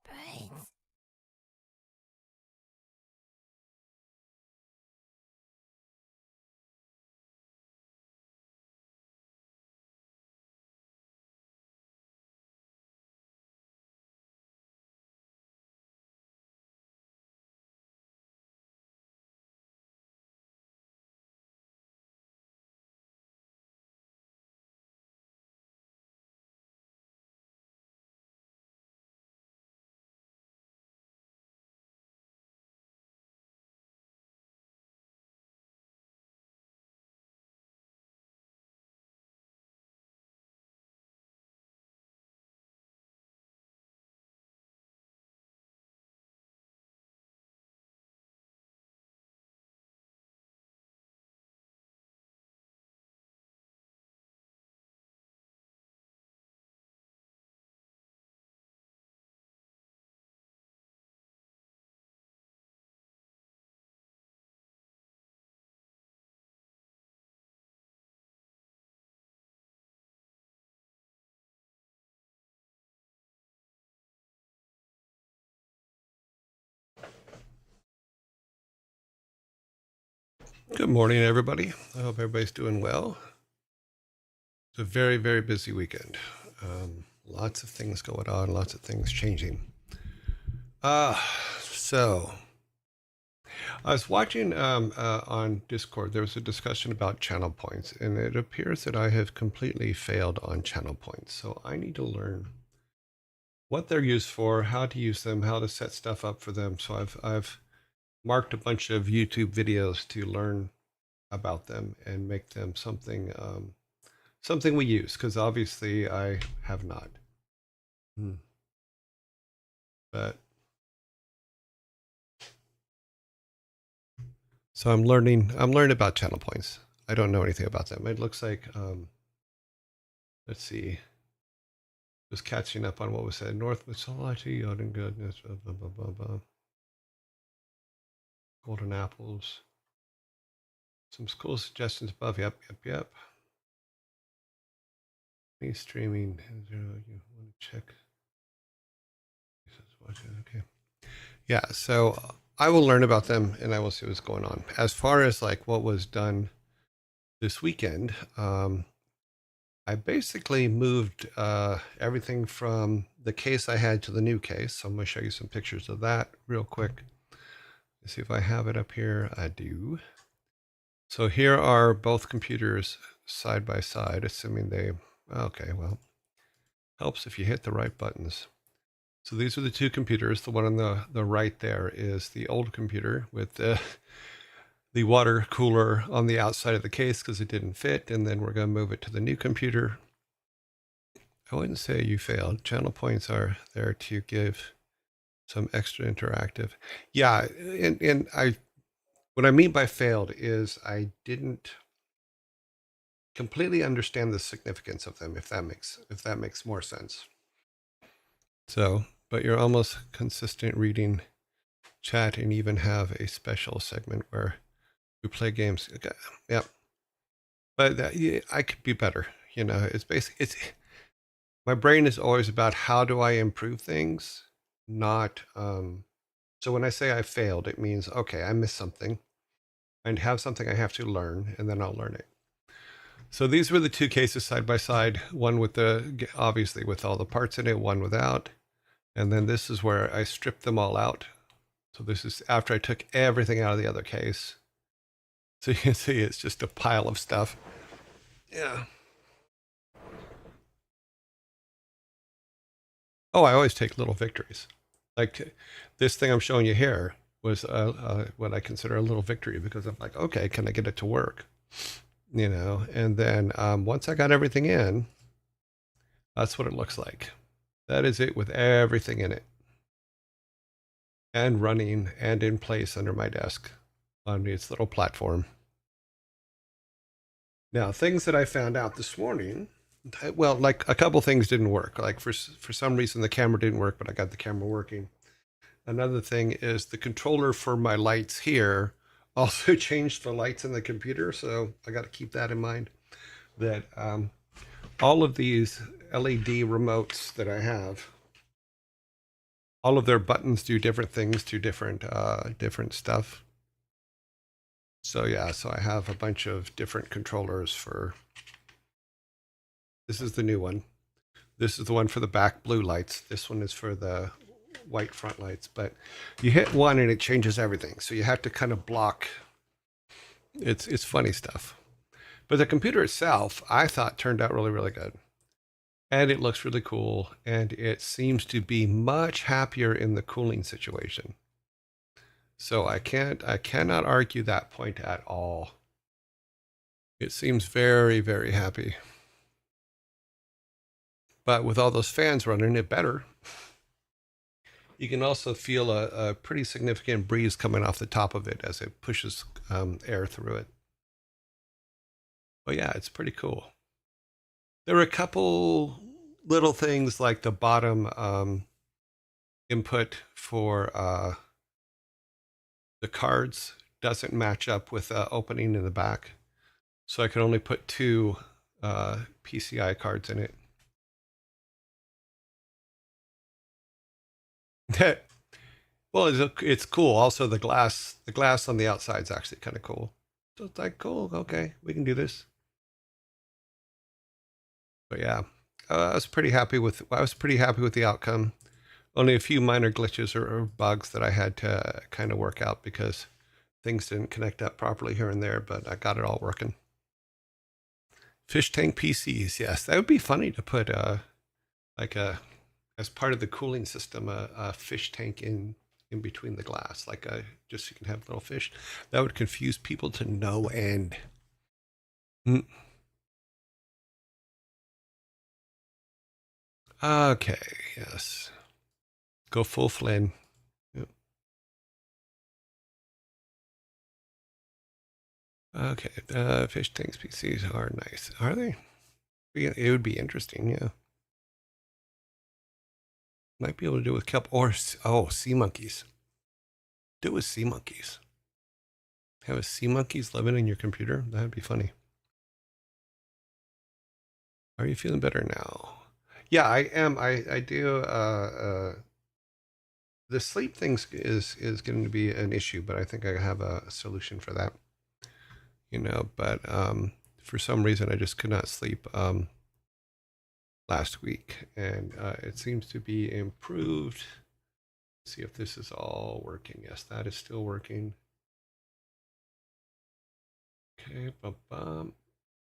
brains. Good morning, everybody. I hope everybody's doing well. It's a very, very busy weekend. Lots of things going on, lots of things changing. So I was watching on Discord, there was a discussion about channel points, and it appears that I have completely failed on channel points. So I need to learn what they're used for, how to use them, how to set stuff up for them. So I've marked a bunch of YouTube videos to learn about them and make them something something we use, because obviously I have not. But so I'm learning about channel points. I don't know anything about them. It looks like let's see. Just catching up on what was said. North mythology, Odin goodness, blah, blah, blah, blah, blah. Golden apples. Some school suggestions above. Yep. Me streaming. You want to check? Okay. Yeah, so I will learn about them and I will see what's going on. As far as like what was done this weekend, I basically moved everything from the case I had to the new case. So I'm going to show you some pictures of that real quick. Let's see if I have it up here. I do. So here are both computers side by side, assuming they, okay, well, helps if you hit the right buttons. So these are the two computers. The one on the right there is the old computer with the water cooler on the outside of the case because it didn't fit. And then we're going to move it to the new computer. I wouldn't say you failed. Channel points are there to give some extra interactive. Yeah, and what I mean by failed is I didn't completely understand the significance of them, if that makes more sense. So, but you're almost consistent reading chat and even have a special segment where we play games. Okay. Yep. But yeah, I could be better. You know, it's basically my brain is always about how do I improve things, not so when I say I failed, it means okay, I missed something and have something I have to learn, and then I'll learn it. So these were the two cases side by side, one with the obviously with all the parts in it, one without. And then this is where I stripped them all out. So this is after I took everything out of the other case. So you can see it's just a pile of stuff. Yeah. Oh, I always take little victories. Like this thing I'm showing you here was what I consider a little victory because I'm like, okay, can I get it to work? You know, and then once I got everything in, that's what it looks like. That is it with everything in it and running and in place under my desk on its little platform. Now, things that I found out this morning, well, like a couple things didn't work. Like for some reason the camera didn't work, but I got the camera working. Another thing is the controller for my lights here also changed the lights in the computer, so I got to keep that in mind. That all of these LED remotes that I have all of their buttons do different things to different stuff. So yeah, so I have a bunch of different controllers for. This is the new one. This is the one for the back blue lights. This one is for the white front lights. But you hit one and it changes everything. So you have to kind of block. It's funny stuff. But the computer itself, I thought turned out really, really good. And it looks really cool. And it seems to be much happier in the cooling situation. So I cannot argue that point at all. It seems very, very happy. But with all those fans running, it better. You can also feel a pretty significant breeze coming off the top of it as it pushes air through it. But yeah, it's pretty cool. There are a couple little things like the bottom input for the cards doesn't match up with the opening in the back. So I can only put 2 PCI cards in it. Well, it's cool. Also, the glass on the outside is actually kind of cool. So it's like, cool, okay, we can do this. But yeah, I was pretty happy with the outcome. Only a few minor glitches or bugs that I had to kind of work out because things didn't connect up properly here and there, but I got it all working. Fish tank PCs, yes, that would be funny to put like a as part of the cooling system a fish tank in between the glass, like just so you can have little fish. That would confuse people to no end. Mm. Okay, yes. Go full Flynn. Yep. Okay, fish tanks PCs are nice. Are they? It would be interesting, yeah. Might be able to do it with kelp or sea monkeys. Do it with sea monkeys. Have a sea monkeys living in your computer? That'd be funny. Are you feeling better now? Yeah, I am. I do. The sleep thing is going to be an issue, but I think I have a solution for that. But for some reason I just could not sleep last week, and it seems to be improved. Let's see if this is all working. Yes, that is still working. Okay,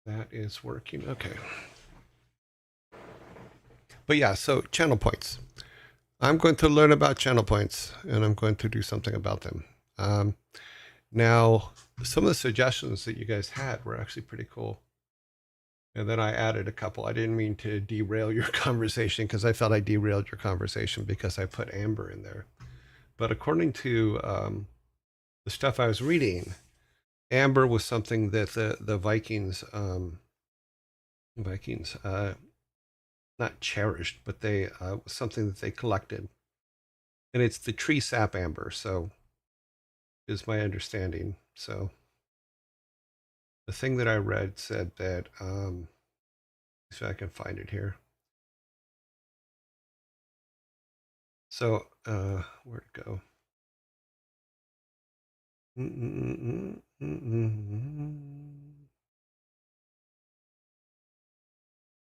that is working. Okay. But yeah, so channel points. I'm going to learn about channel points, and I'm going to do something about them. Now, some of the suggestions that you guys had were actually pretty cool. And then I added a couple. I didn't mean to derail your conversation because I felt I derailed your conversation because I put amber in there. But according to the stuff I was reading, amber was something that the Vikings not cherished, but they was something that they collected, and it's the tree sap amber. So is my understanding. So the thing that I read said that see if I can find it here. So where'd it go?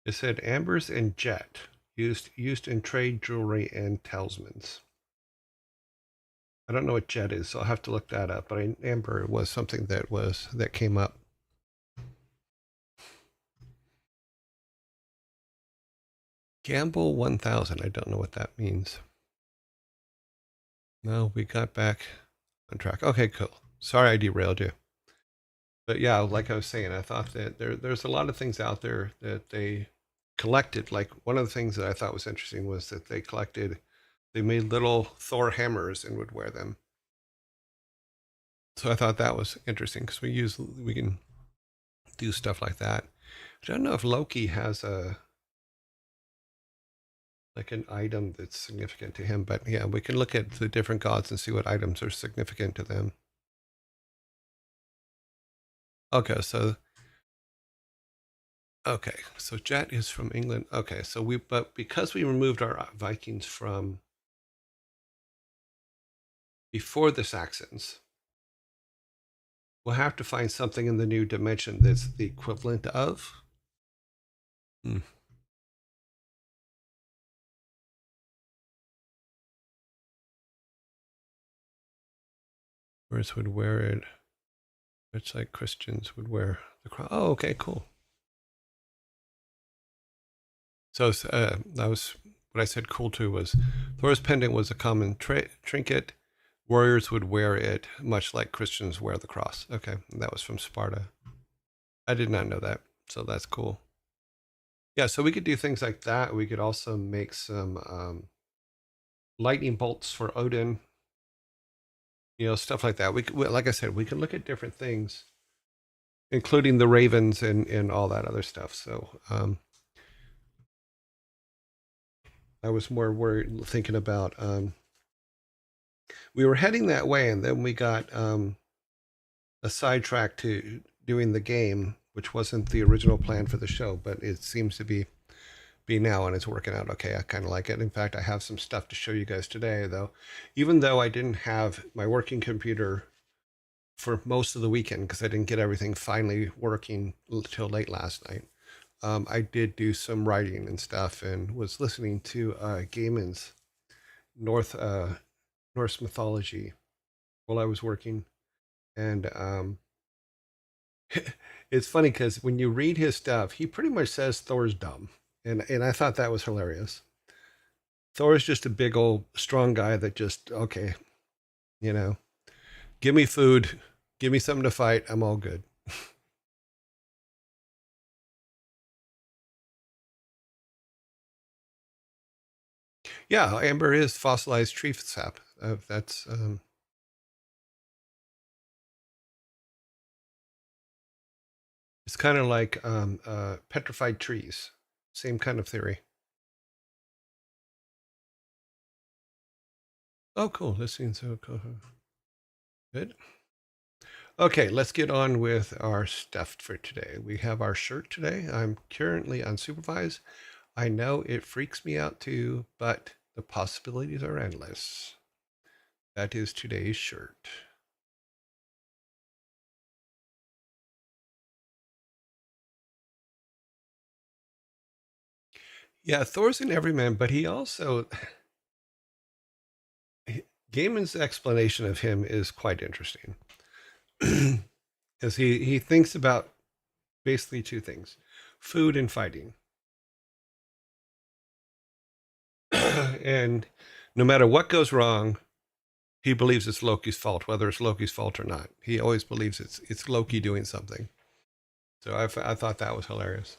It said ambers and jet used in trade jewelry and talismans. I don't know what jet is, so I'll have to look that up. But amber was something that came up. Gamble 1000. I don't know what that means. No, we got back on track. Okay, cool. Sorry I derailed you. But yeah, like I was saying, I thought that there's a lot of things out there that they collected. Like one of the things that I thought was interesting was that they made little Thor hammers and would wear them. So I thought that was interesting because we can do stuff like that. I don't know if Loki has an item that's significant to him, but yeah, we can look at the different gods and see what items are significant to them. Okay, so Jet is from England. Okay, so but because we removed our Vikings from before the Saxons. We'll have to find something in the new dimension that's the equivalent of. Hmm. Whereas would wear it. It's like Christians would wear the cross. Oh, okay, cool. So that was what I said. Cool too was Thor's pendant was a common trinket. Warriors would wear it, much like Christians wear the cross. Okay, that was from Sparta. I did not know that, so that's cool. Yeah, so we could do things like that. We could also make some lightning bolts for Odin. Stuff like that. Like I said, we can look at different things, including the ravens and all that other stuff. So I was more worried thinking about. We were heading that way, and then we got a sidetrack to doing the game, which wasn't the original plan for the show, but it seems to be now, and it's working out okay. I kind of like it. In fact, I have some stuff to show you guys today, though. Even though I didn't have my working computer for most of the weekend because I didn't get everything finally working till late last night, I did do some writing and stuff, and was listening to Gaiman's Norse mythology while I was working, and it's funny because when you read his stuff, he pretty much says Thor's dumb, and I thought that was hilarious. Thor is just a big old strong guy that just okay, you know, give me food, give me something to fight, I'm all good. Yeah, amber is fossilized tree sap. That's it's kind of like petrified trees. Same kind of theory. Oh, cool. This seems so cool. Good. Okay, let's get on with our stuff for today. We have our shirt today. I'm currently unsupervised. I know it freaks me out too, but the possibilities are endless. That is today's shirt. Yeah, Thor's an everyman, but he also Gaiman's explanation of him is quite interesting. Because he thinks about basically two things: food and fighting. And no matter what goes wrong, he believes it's Loki's fault, whether it's Loki's fault or not. He always believes it's Loki doing something. So I thought that was hilarious.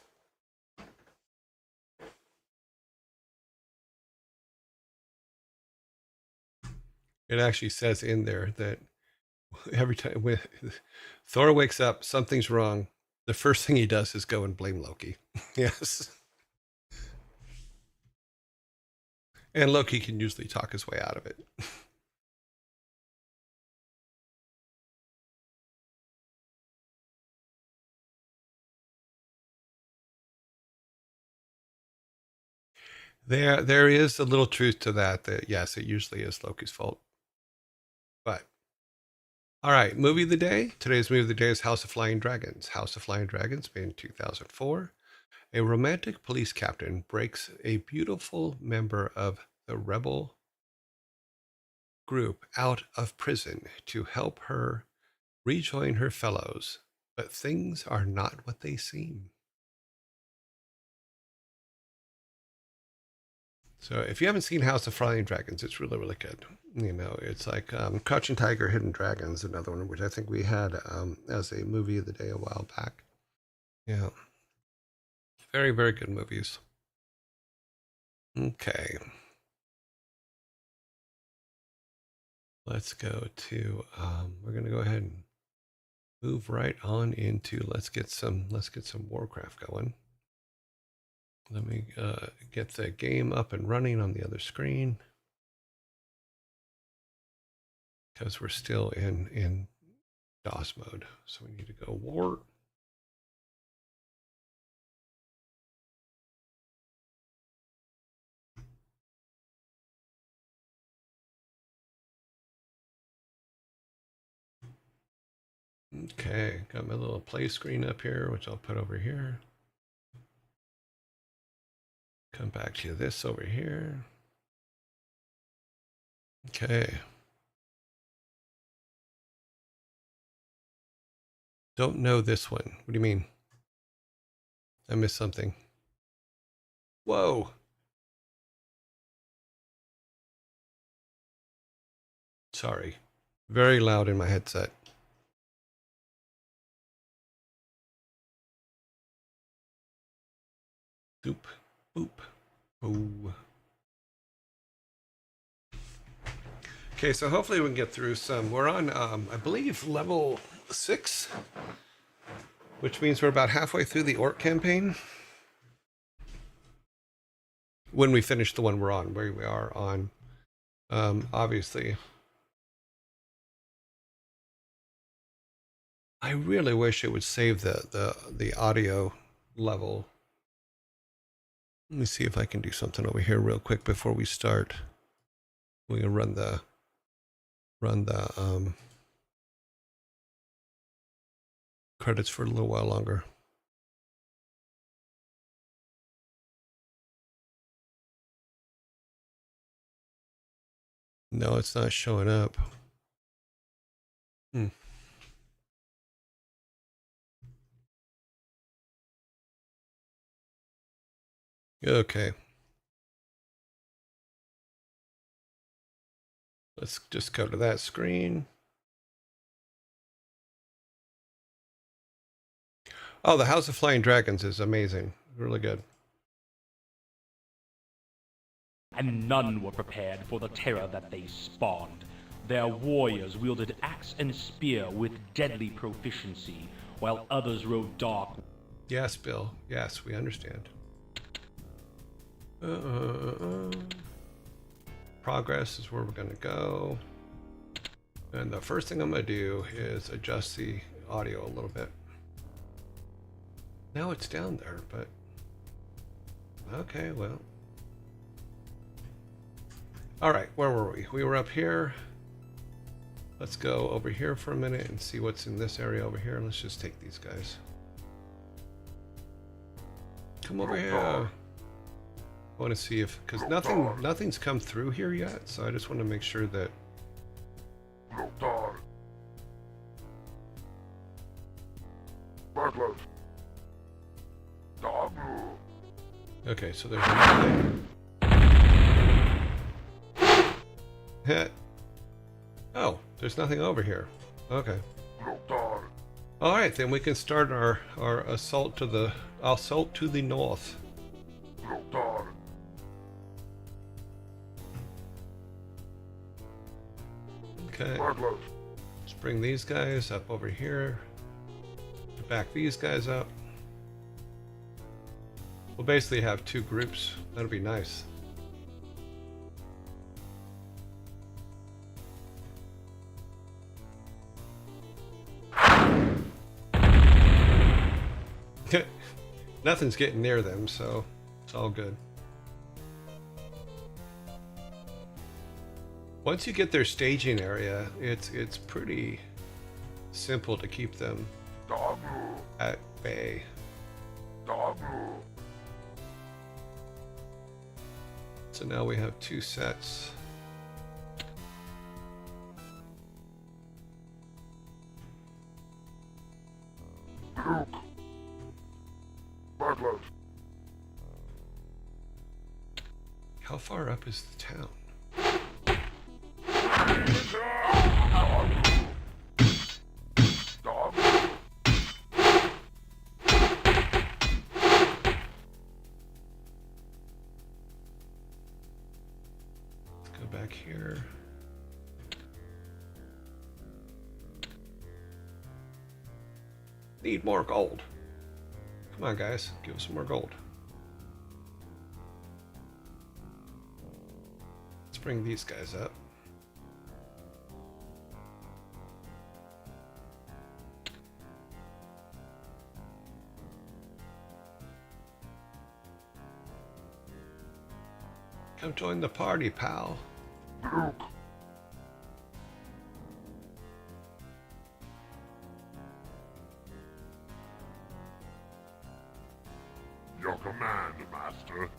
It actually says in there that every time when Thor wakes up, something's wrong. The first thing he does is go and blame Loki. Yes. And Loki can usually talk his way out of it. There is a little truth to that. That yes, it usually is Loki's fault. But all right, movie of the day. Today's movie of the day is House of Flying Dragons. House of Flying Dragons, made in 2004. A romantic police captain breaks a beautiful member of the rebel group out of prison to help her rejoin her fellows, but things are not what they seem. So if you haven't seen House of Flying Dragons, it's really, really good. It's like Crouching Tiger, Hidden Dragons, another one, which I think we had as a movie of the day a while back. Yeah. Very, very good movies. Okay. Let's go to, we're going to go ahead and move right on into, let's get some WarCraft going. Let me get the game up and running on the other screen because we're still in DOS mode. So we need to go war. Okay, got my little play screen up here, which I'll put over here. Come back to this over here. Okay. Don't know this one. What do you mean? I missed something. Whoa. Sorry. Very loud in my headset. Boop. Boop. Oh. Okay, so hopefully we can get through some. We're on, I believe, level 6, which means we're about halfway through the Orc campaign. When we finish the one we're on, where we are on, obviously. I really wish it would save the audio level. Let me see if I can do something over here real quick before we start. We're gonna run the credits for a little while longer. No, it's not showing up. Okay. Let's just go to that screen. Oh, the House of Flying Dragons is amazing. Really good. And none were prepared for the terror that they spawned. Their warriors wielded axe and spear with deadly proficiency, while others rode dark. Yes, Bill. Yes, we understand. Progress is where we're going to go. And the first thing I'm going to do is adjust the audio a little bit. Now it's down there, but okay, well. All right, where were we? We were up here. Let's go over here for a minute and see what's in this area over here. Let's just take these guys. Come over here. I want to see if, because nothing's come through here yet, so I just want to make sure that. Okay, so there's nothing. Oh, there's nothing over here. Okay. All right, then we can start our assault to the north. Okay. Let's bring these guys up over here. Back these guys up. We'll basically have 2 groups. That'll be nice. Nothing's getting near them, so it's all good. Once you get their staging area, it's pretty simple to keep them at bay. So now we have 2 sets. How far up is the town? Let's go back here. Need more gold. Come on, guys, give us some more gold. Let's bring these guys up. Come join the party, pal. command, Master.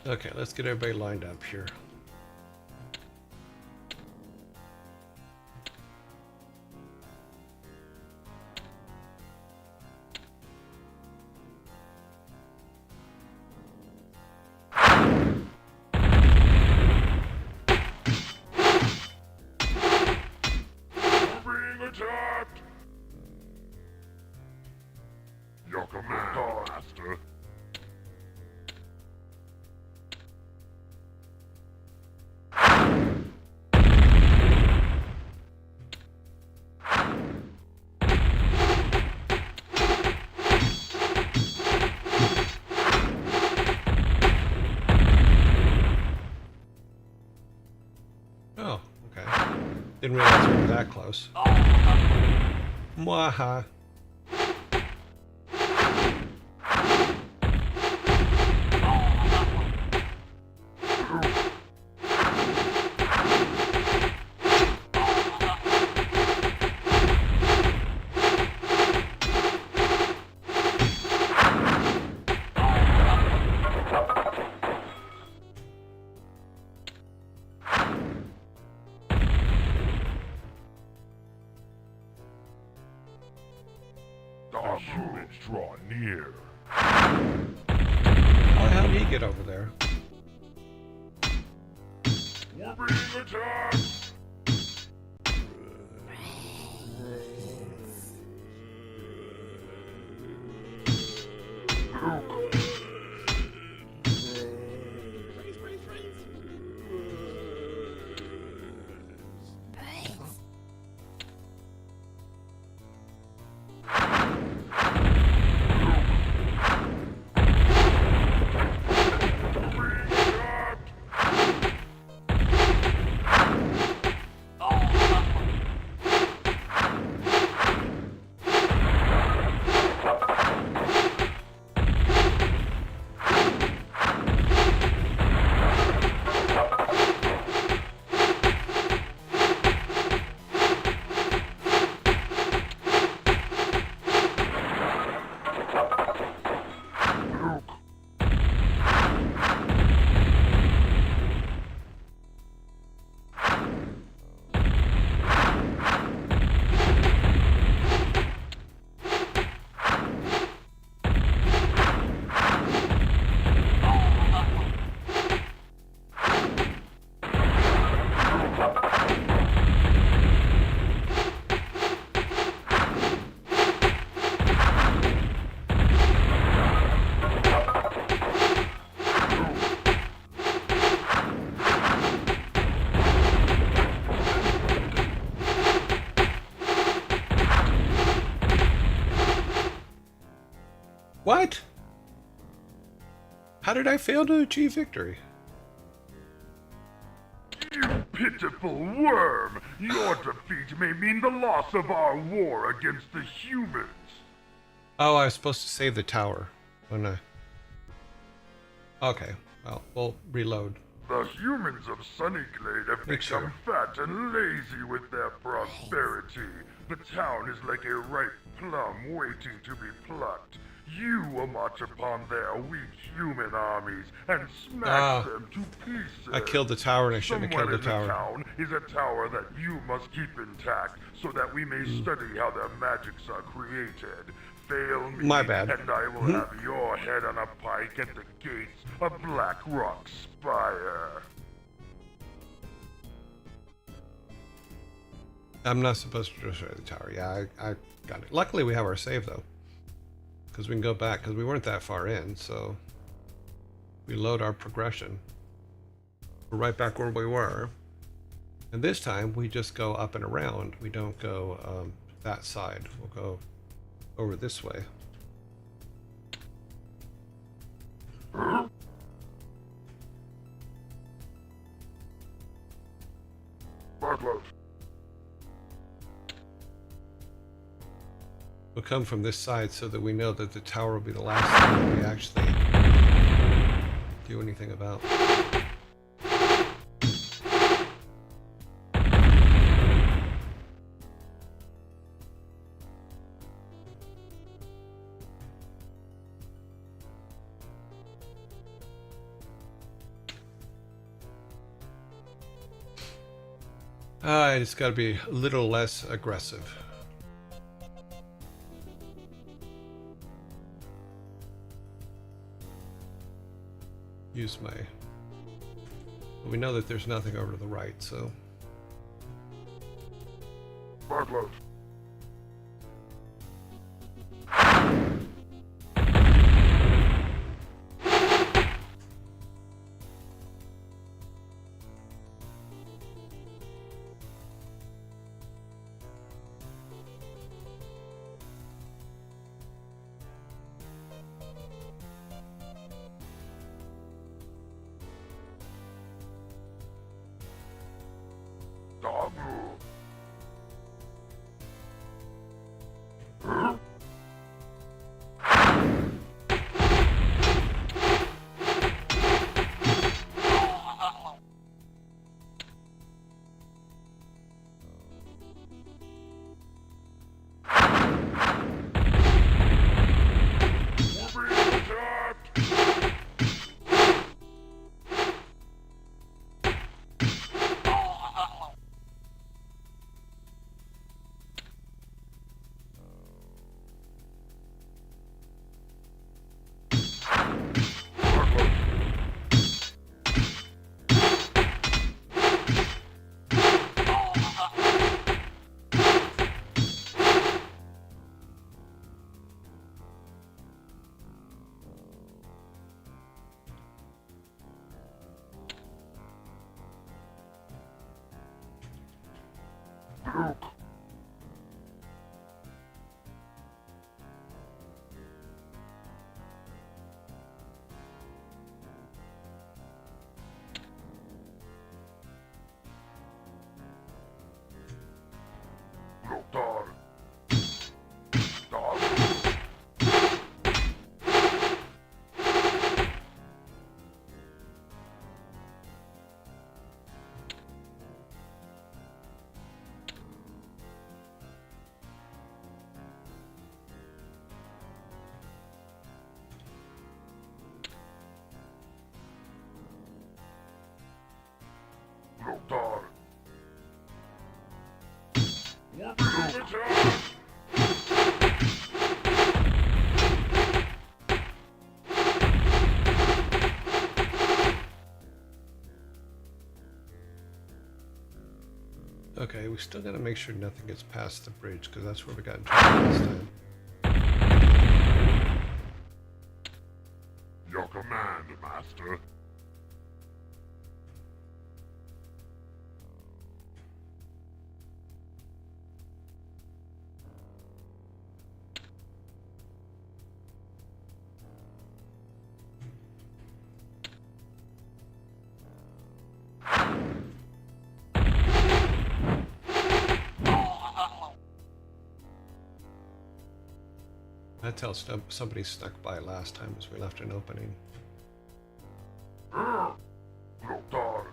Okay, let's get everybody lined up here. We're being attacked! Your command, Master. Oh, okay. Didn't realize we were that close. Mwaha. Our humans draw near. How the hell did he get over there? We're being attacked! What? How did I fail to achieve victory? You pitiful worm! Your defeat may mean the loss of our war against the humans. Oh, I was supposed to save the tower, wasn't I? Okay, well, we'll reload. The humans of Sunnyglade have Make become fat and lazy with their prosperity. The town is like a ripe plum waiting to be plucked. You will march upon their weak human armies and smash them to pieces. I killed the tower and I shouldn't have killed the tower. Town is a tower that you must keep intact so that we may study how their magics are created. Fail me, My bad. and I will have your head on a pike at the gates of Black Rock Spire. I'm not supposed to destroy the tower. Yeah, I got it. Luckily, we have our save, though. Because we can go back, because we weren't that far in, so... We load our progression. We're right back where we were. And this time, we just go up and around. We don't go that side. We'll go over this way. will come from this side so that we know that the tower will be the last thing we actually do anything about. I just got to be a little less aggressive. Use my... We know that there's nothing over to the right, so... Butler. Dabu. Huh? We're being attacked! Luke. Lothar. Dabu. Lothar. We're being attacked! Okay, we still got to make sure nothing gets past the bridge, because that's where we got in trouble last time. Your command, Master. That tells somebody snuck by last time as we left an opening. Lothar.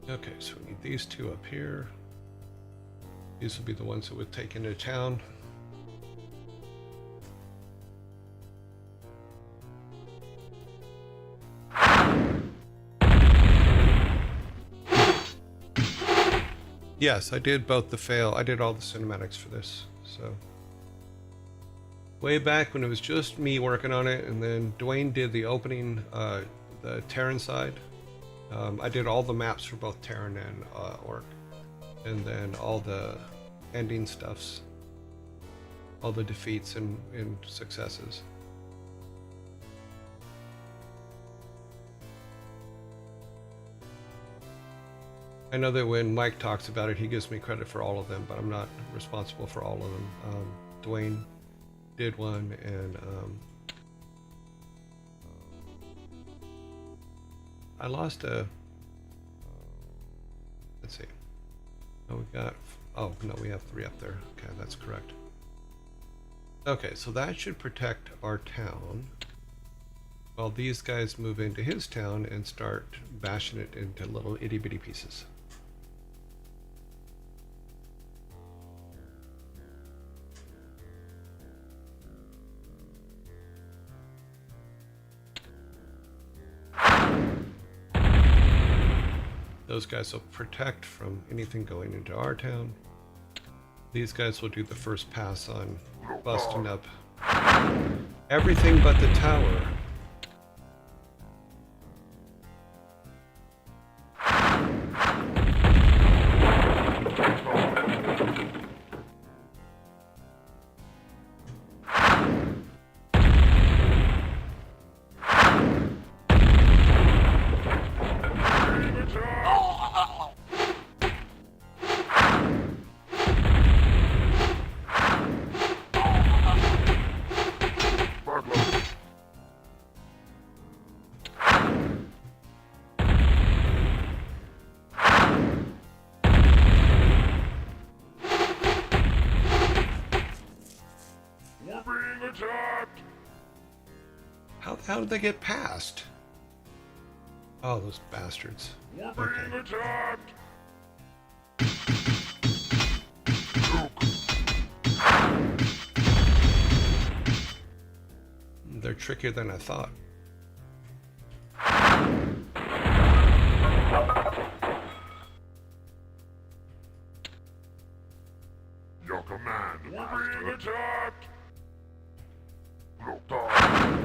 Okay, so we need these two up here. These will be the ones that would take into town. Yes, I did both the fail. I did all the cinematics for this. So way back when it was just me working on it, and then Dwayne did the opening, the Terran side. I did all the maps for both Terran and Orc, and then all the ending stuffs, all the defeats and successes. I know that when Mike talks about it, he gives me credit for all of them, but I'm not responsible for all of them. Dwayne did one, and I lost a. Let's see. Oh, we got. Oh no, we have 3 up there. Okay, that's correct. Okay, so that should protect our town. While these guys move into his town and start bashing it into little itty bitty pieces. Those guys will protect from anything going into our town. These guys will do the first pass on busting up everything but the tower. How did they get past? Oh, those bastards. Okay. They're trickier than I thought. Your command. We're being attacked. Look on.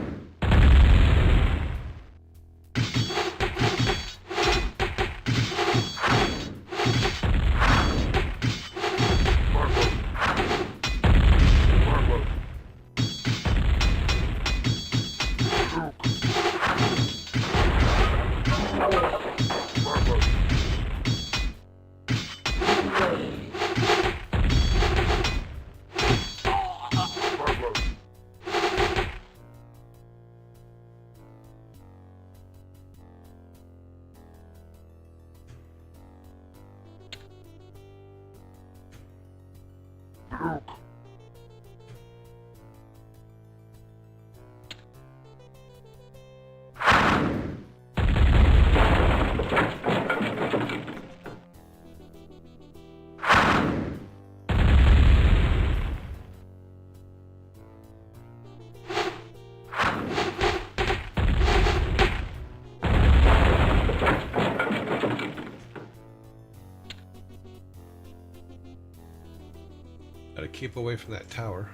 Gotta keep away from that tower.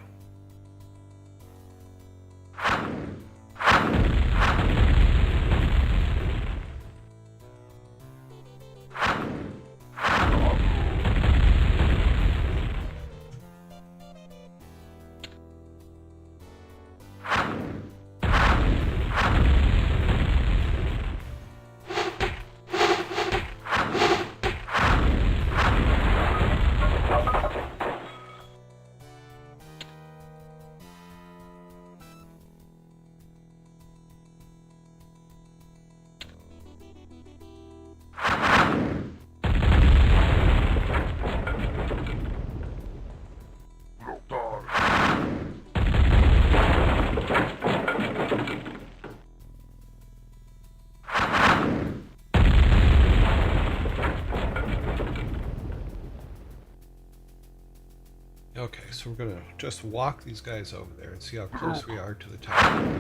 Okay, so we're gonna just walk these guys over there and see how close we are to the tower.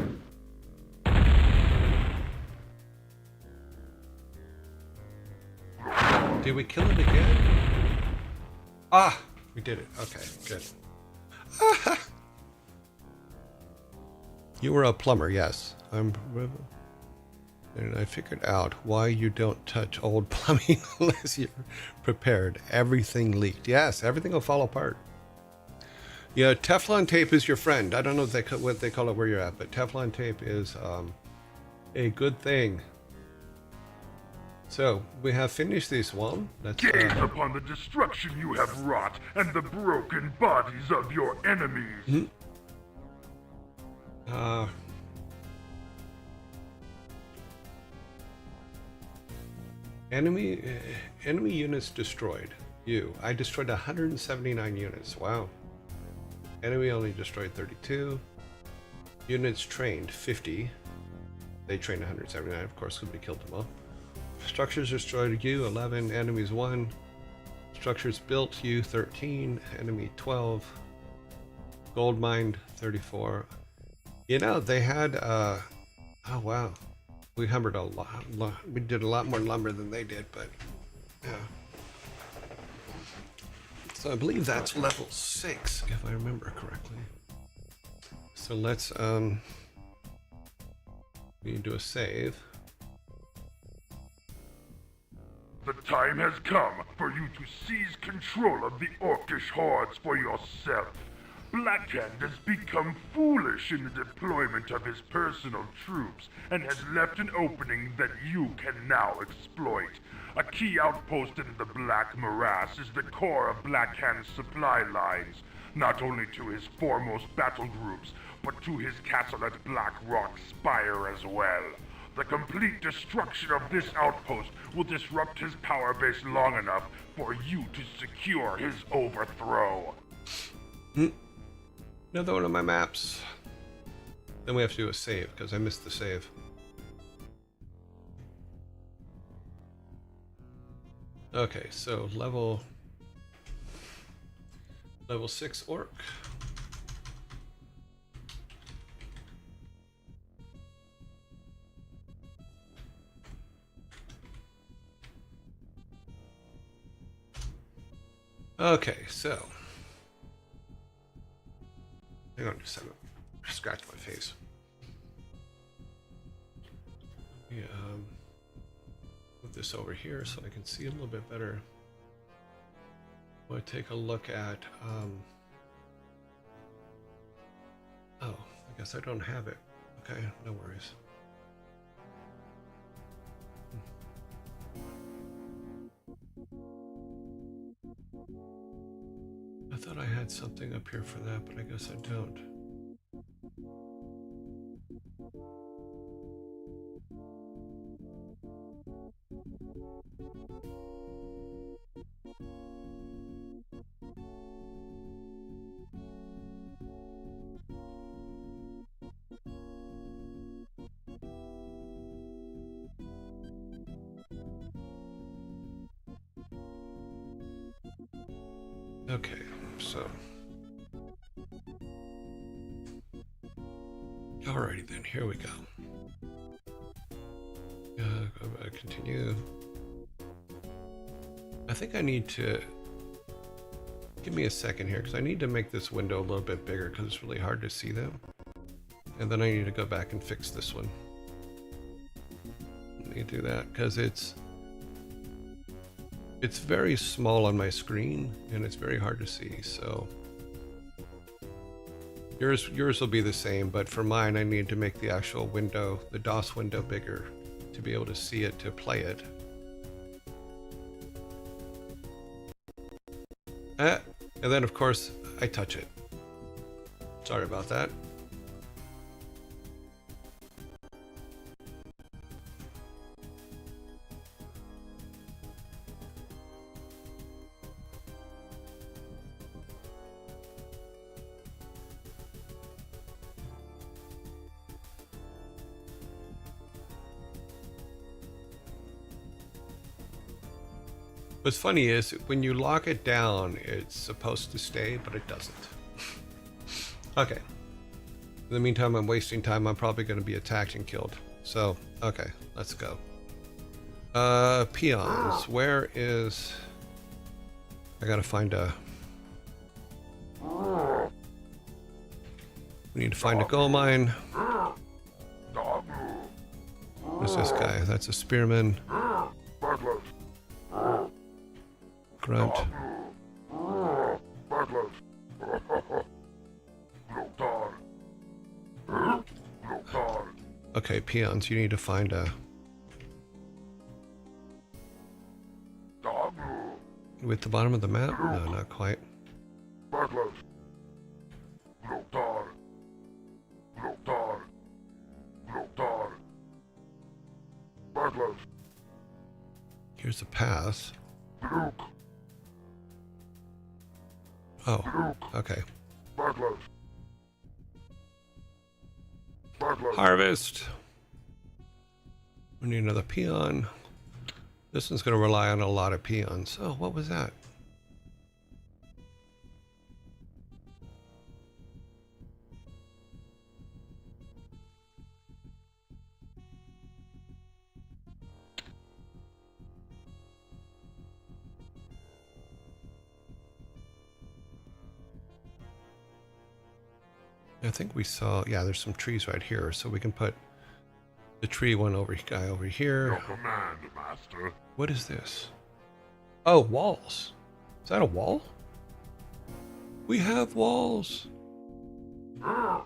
Did we kill it again? Ah, we did it. Okay, good. You were a plumber, yes. And I figured out why you don't touch old plumbing unless you're prepared. Everything leaked. Yes, everything will fall apart. Yeah, Teflon tape is your friend. I don't know what they call it where you're at, but Teflon tape is a good thing. So we have finished this one. Let's Gaze upon the destruction you have wrought and the broken bodies of your enemies. Enemy units destroyed. I destroyed 179 units. Wow. Enemy only destroyed 32. Units trained 50. They trained 179, of course, because we killed them all. Structures destroyed, you 11. Enemies 1. Structures built, you 13. Enemy 12. Gold mined 34. You know, they had oh wow. We hammered a lot. We did a lot more lumber than they did, but yeah. So I believe that's level 6, if I remember correctly. So let's we need to do a save. The time has come for you to seize control of the orcish hordes for yourself. Blackhand has become foolish in the deployment of his personal troops and has left an opening that you can now exploit. A key outpost in the Black Morass is the core of Blackhand's supply lines, not only to his foremost battle groups, but to his castle at Black Rock Spire as well. The complete destruction of this outpost will disrupt his power base long enough for you to secure his overthrow. Another one of my maps. Then we have to do a save, because I missed the save. Okay, so level 6 orc. Okay, so hang on just a second. Scratch my face. Yeah, move this over here so I can see a little bit better. I want to take a look at oh, I guess I don't have it. Okay, no worries. I thought I had something up here for that, but I guess I don't. Okay, so alrighty then, here we go. Go back, continue. I think I need to give me a second here because I need to make this window a little bit bigger because it's really hard to see them. And then I need to go back and fix this one. Let me do that because it's very small on my screen and it's very hard to see. So yours will be the same, but for mine I need to make the actual window, the DOS window, bigger to be able to see it, to play it. And then of course I touch it. Sorry about that. What's funny is when you lock it down, it's supposed to stay, but it doesn't. Okay. In the meantime, I'm wasting time. I'm probably going to be attacked and killed. So, okay, let's go. Peons. Where is... I gotta find a... We need to find a gold mine. What's this guy? That's a spearman. Grunt. Okay, peons, you need to find a... With the bottom of the map? No, not quite. Backlash. Lotar. Lotar. Lotar. Backlash. Here's the path. Luke. Oh, Luke. okay. Backlash. Backlash. Harvest. We need another peon. This one's going to rely on a lot of peons. Oh, what was that? I think we saw, yeah, there's some trees right here, so we can put the tree guy over here. Your command, Master. What is this? Oh, walls. Is that a wall? We have walls. Luke.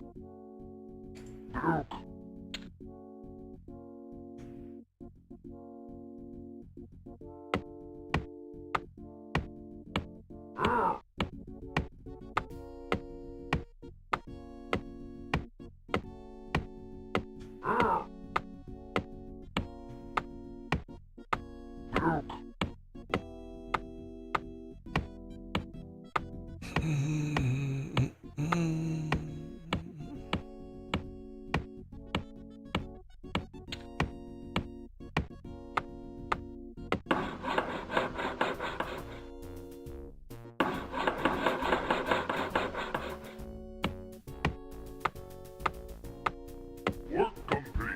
Work complete.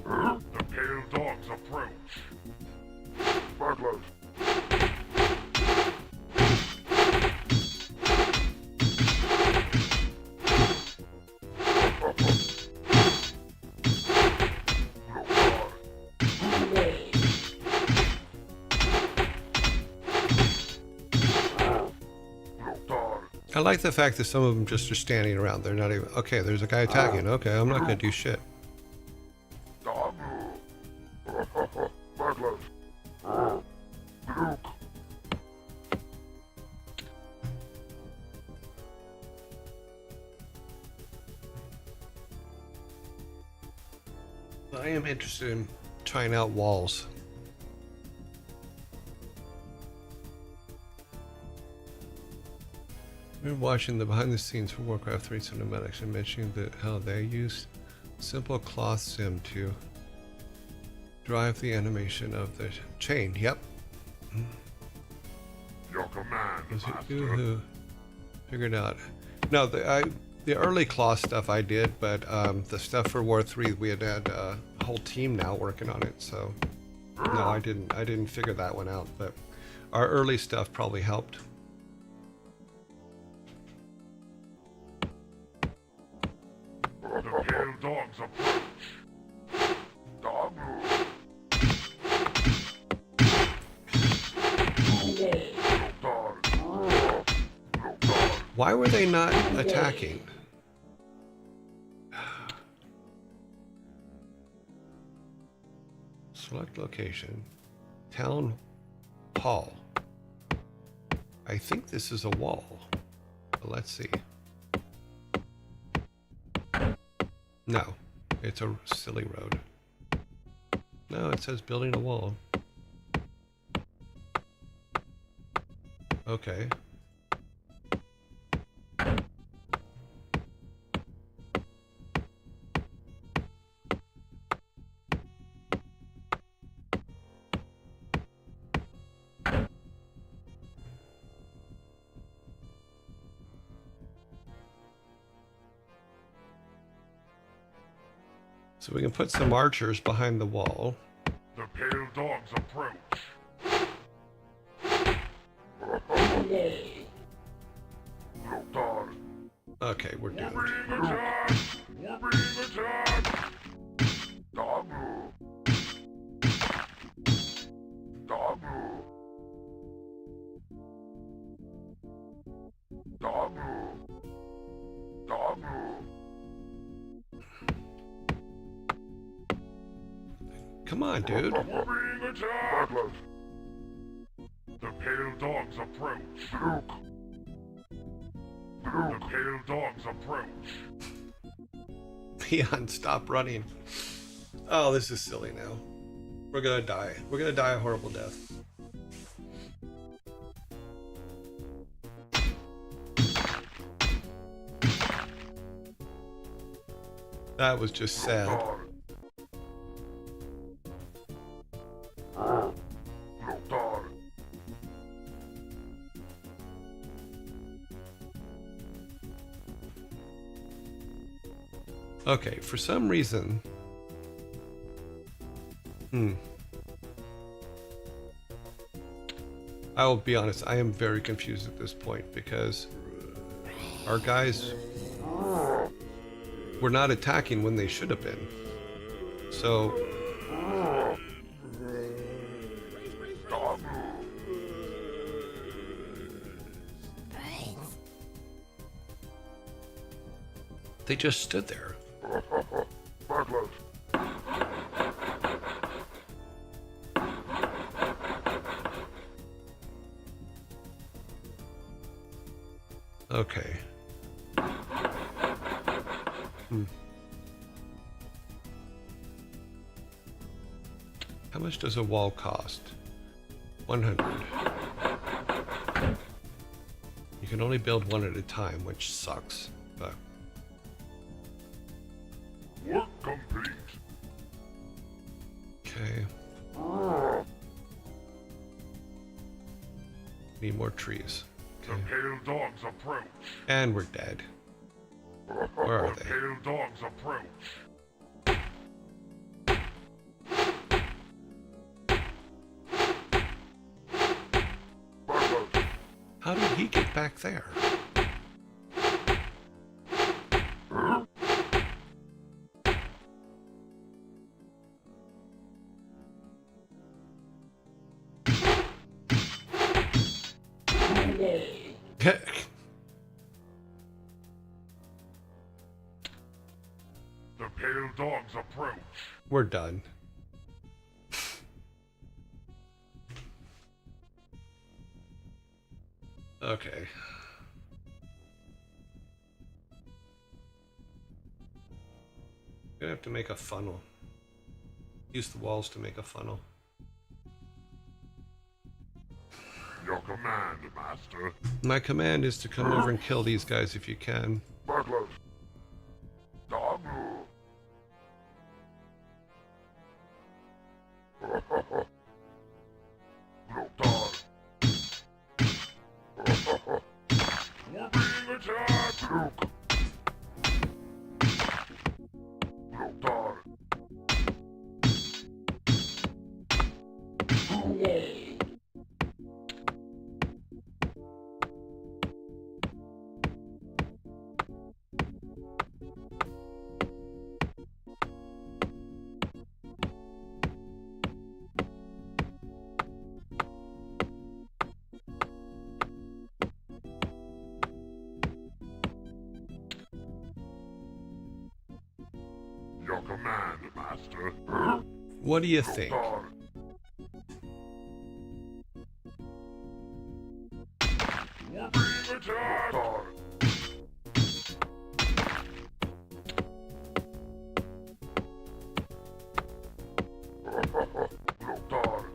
The pale dogs approach. Backlash. I like the fact that some of them just are standing around. They're not even, okay, there's a guy attacking. Okay, I'm not going to do shit. I am interested in trying out walls. We're watching the behind the scenes for WarCraft 3 cinematics and mentioning that how they used simple cloth sim to drive the animation of the chain. Yep. Your command, Was it Master. you who figured out? No, the early cloth stuff I did, but the stuff for War 3 we had a whole team now working on it. So no, I didn't figure that one out. But our early stuff probably helped. The pale dogs approach. Dog. Why were they not attacking? Select location. Town hall. I think this is a wall. But let's see. No, it's a silly road. No, it says building a wall. Okay. So we can put some archers behind the wall. The pale dogs approach. Lotar. Okay, we're We're doomed. being attacked. We're being attacked. Dog. Dog. Dog. Dog. Come on, dude. We're being attacked. Backlash. pale dogs approach. The pale dogs approach. Peon, stop running. Oh, this is silly now. We're gonna die. We're gonna die a horrible death. That was just sad. Okay, for some reason... I will be honest, I am very confused at this point because our guys were not attacking when they should have been. So... they just stood there. Okay. How much does a wall cost? 100. You can only build one at a time, which sucks, but... Work complete. Okay. Need more trees. The pale dogs approach. And we're dead. Where are The they? pale dogs approach. How did he get back there? The pale dogs approach. We're done. Okay. Gonna have to make a funnel. Use the walls to make a funnel. Your command, Master. My command is to come over and kill these guys if you can. Battlers. Damu. Lotar. We're being attacked. Luke. Lotar. Your command, Master. What do you think? Lotar. We're being attacked. Lotar. Lotar.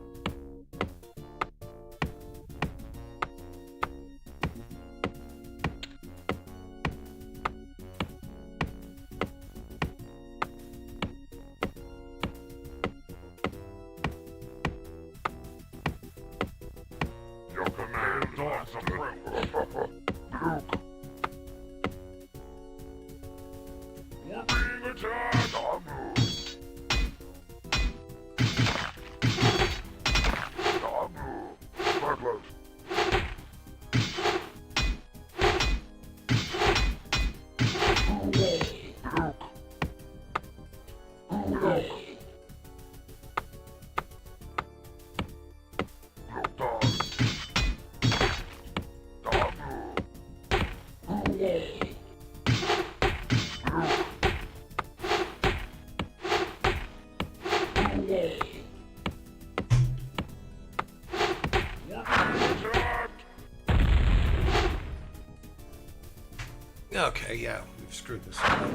Your command, dogs approach. Luke. We're being attacked. Damu. Damu. Battlers. Luke. Luke. Lotar. Damu. Okay, yeah, we've screwed this up.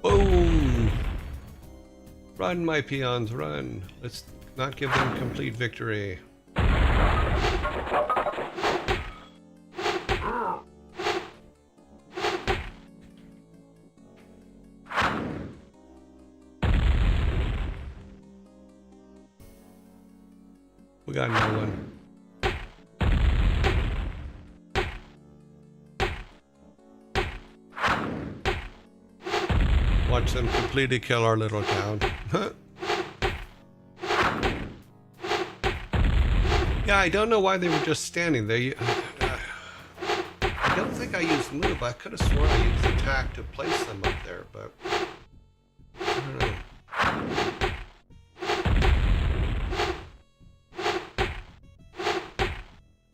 Boom! Run, my peons, run. Let's not give them complete victory. We got no one. Watch them completely kill our little town. Yeah, I don't know why they were just standing there. I don't think I used move. I could have sworn I used attack to place them up there, but I don't know.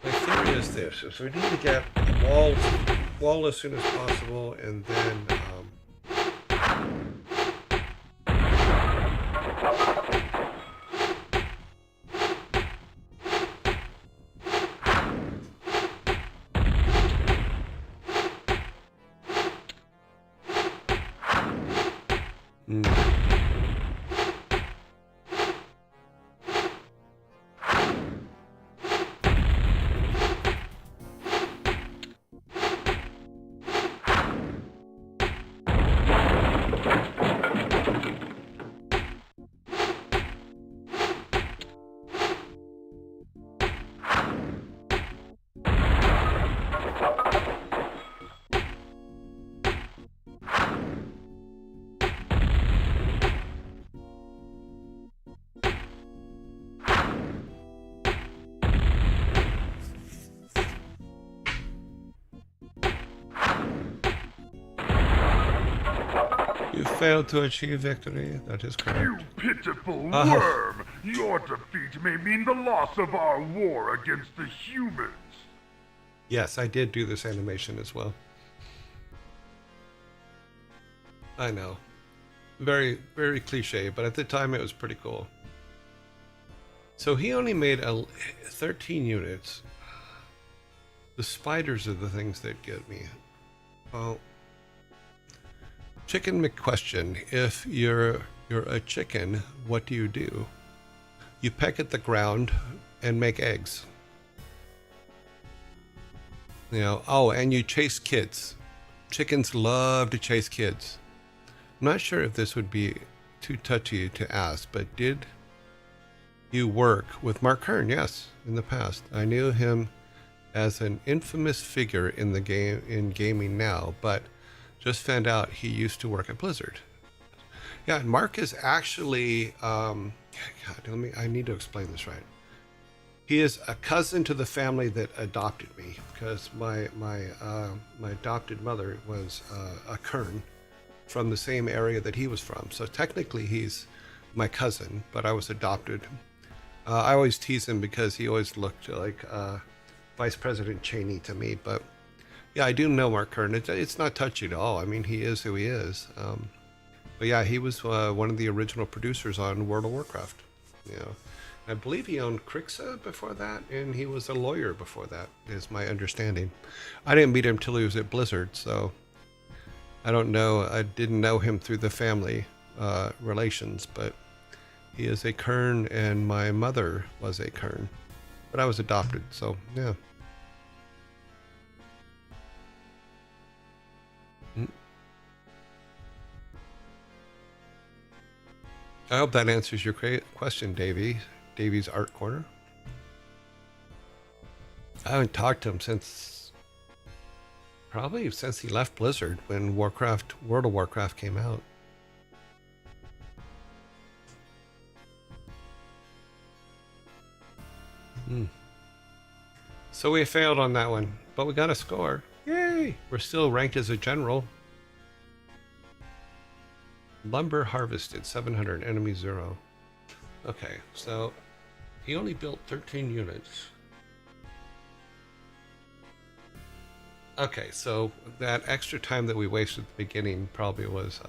My theory is this: is we need to get a wall as soon as possible, and then. You failed to achieve victory. That is correct. You pitiful worm! Your defeat may mean the loss of our war against the humans. Yes, I did do this animation as well. I know. Very, very cliche, but at the time it was pretty cool. So he only made 13 units. The spiders are the things that get me. Well, Chicken McQuestion, if you're a chicken, what do? You peck at the ground and make eggs. You know, oh, and you chase kids. Chickens love to chase kids. I'm not sure if this would be too touchy to ask, but did you work with Mark Kern? Yes, in the past. I knew him as an infamous figure in the game, in gaming now, but just found out he used to work at Blizzard. Yeah, and Mark is actually, God, I need to explain this right. He is a cousin to the family that adopted me, because my adopted mother was a Kern from the same area that he was from. So technically he's my cousin, but I was adopted. I always tease him because he always looked like Vice President Cheney to me, but yeah, I do know Mark Kern. It's not touchy at all. I mean, he is who he is. But yeah, he was one of the original producers on World of Warcraft. You know, I believe he owned Crixa before that, and he was a lawyer before that, is my understanding. I didn't meet him till he was at Blizzard, so I don't know. I didn't know him through the family relations, but he is a Kern, and my mother was a Kern, but I was adopted, so yeah. I hope that answers your question, Davy's Art Corner. I haven't talked to him probably since he left Blizzard when World of Warcraft came out. So we failed on that one, but we got a score. Yay! We're still ranked as a general. Lumber harvested, 700, enemy 0. Okay, so he only built 13 units. Okay, so that extra time that we wasted at the beginning probably was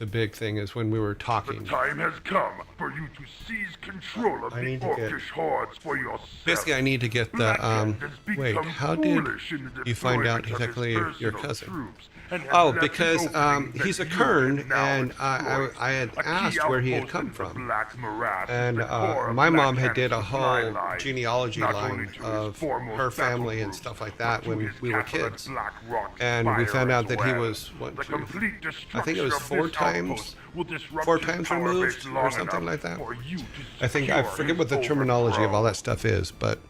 the big thing is when we were The talking. time has come for you to seize control of I the need to get- orcish hordes for yourself. Basically, I need to get the, Blackhand has wait, become how did foolish in the you find out deployment he's of his actually your personal cousin? troops and has Oh, left because an opening that he's a you Kern, can now and exploit. I had A key asked where he had outpost come in the from. Black Morass is And the core of my mom had Blackhand's did a supply whole line, genealogy not only line to his of foremost her battle family and groups, stuff like but that to when his we were castle at kids. Black Rock And we Spire found out as that he well. was, what, The complete I think it was destruction of 4 this times, outpost will disrupt 4 his times power removed base or long something enough like that. for you to I think, I secure forget what the his terminology of all overthrow. that stuff is, but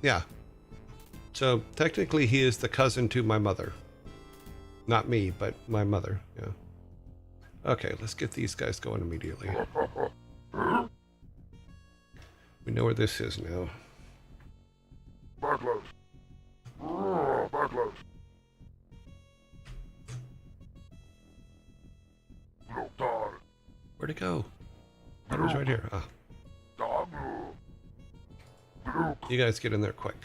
yeah. So technically he is the cousin to my mother. Not me, but my mother, yeah. Okay, let's get these guys going immediately. We know where this is now. Butlers. Butlers. Lothar. Where'd it go? Oh, it was right here. Ah, you guys get in there quick.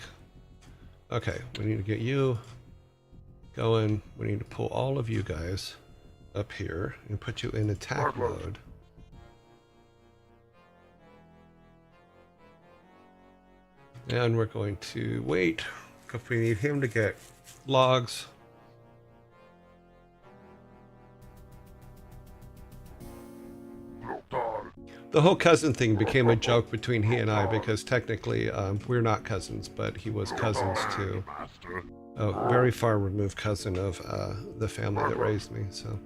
Okay, we need to get you going. We need to pull all of you guys up here and put you in attack mode. And we're going to wait because we need him to get logs. The whole cousin thing became a joke between he and I because technically we're not cousins, but he was cousins to a very far removed cousin of the family that raised me. So.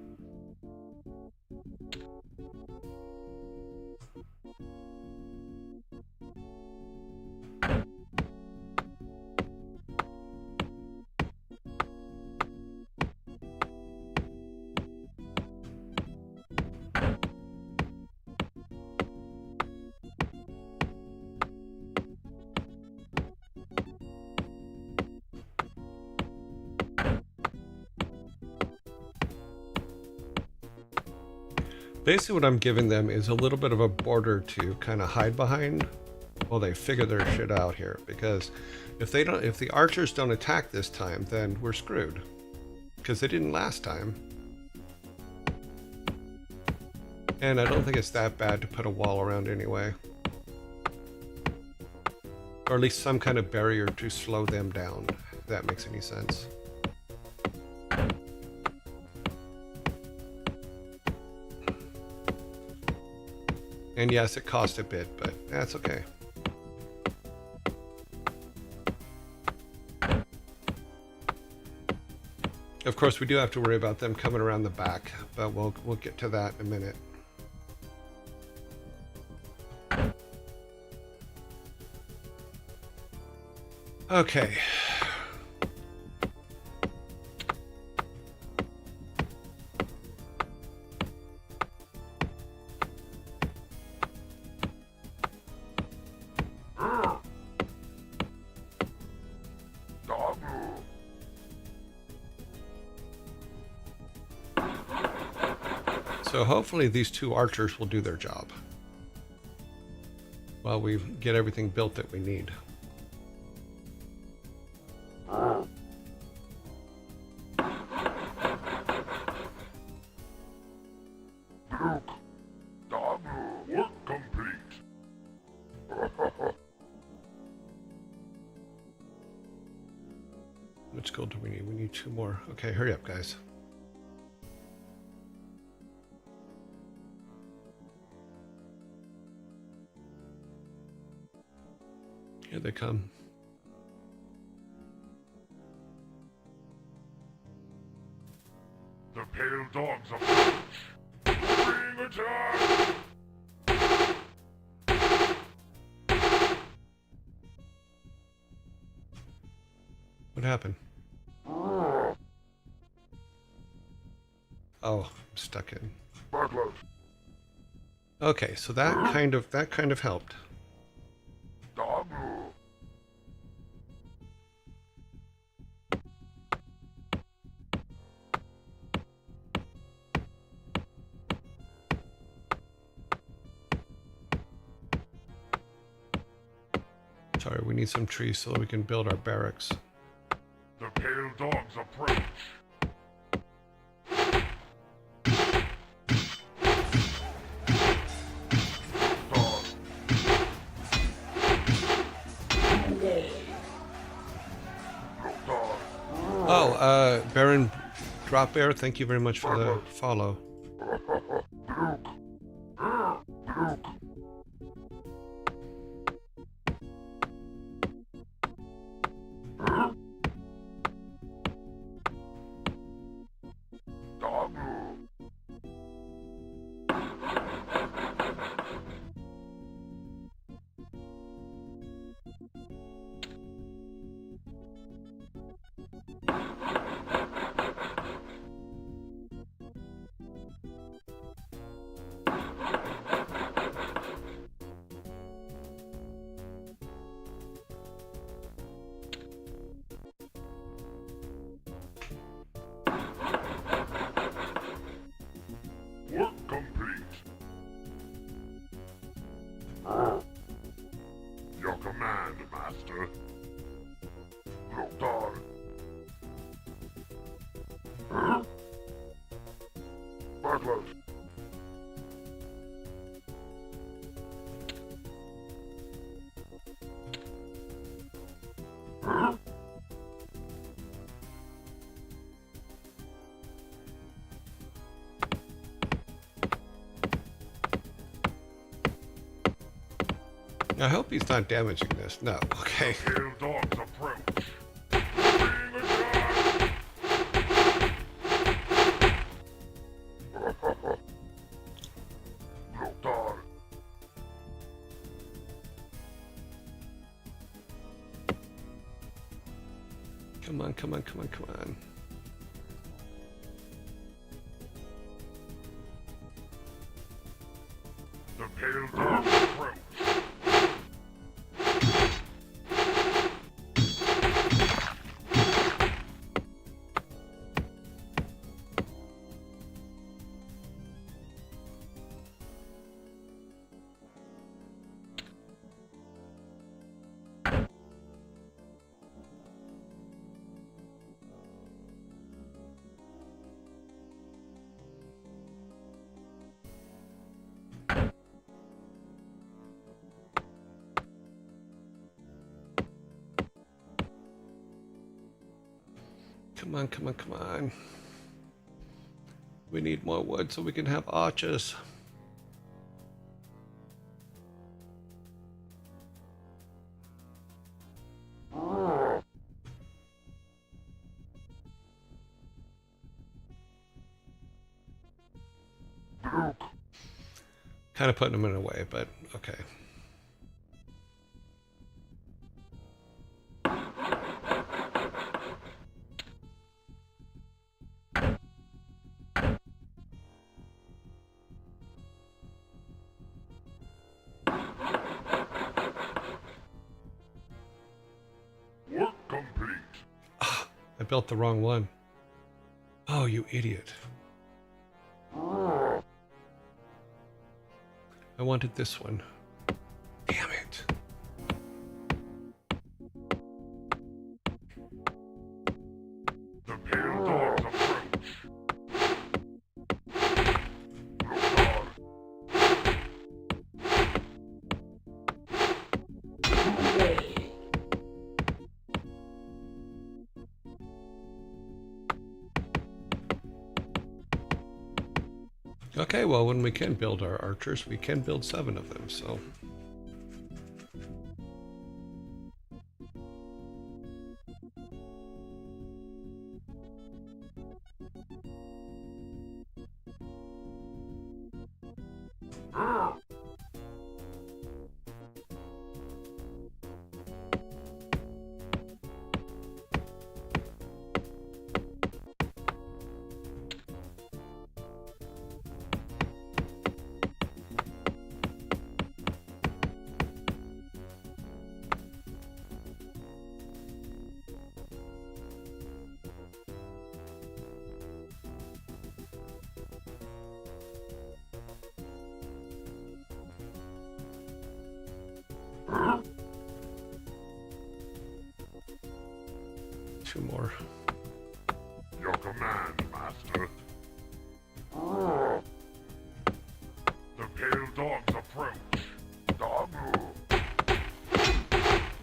Basically what I'm giving them is a little bit of a border to kind of hide behind while they figure their shit out here, because if the archers don't attack this time, then we're screwed because they didn't last time. And I don't think it's that bad to put a wall around anyway, or at least some kind of barrier to slow them down, if that makes any sense. And yes, it cost a bit, but that's okay. Of course, we do have to worry about them coming around the back, but we'll get to that in a minute. Okay. So hopefully these 2 archers will do their job while we get everything built that we need. Work complete. Which gold do we need? We need 2 more. Okay, hurry up, guys. Here they come. The pale dogs approach. Bring attack! What happened? Oh, I'm stuck in. Butlers. Okay, so that kind of helped. Sorry, we need some trees so that we can build our barracks. The pale dogs approach. Drop Bear, thank you very much for the follow. Work complete. Your command, Master. Locked on. Backlash. I hope he's not damaging this. No, okay. Tail dogs approach. Bring the gun. Locked on. Come on, come on, come on, come on. The tail dogs approach. Come on, come on, come on. We need more wood so we can have archers. Kind of putting them in a way, but okay. Work complete. I built the wrong one. Oh, you idiot. I wanted this one. Damn it. The tail dogs approach. Locked on. Okay, well, when we can build our archers, we can build 7 of them, so. Two more. Your command, Master. The pale dogs approach. Doggo.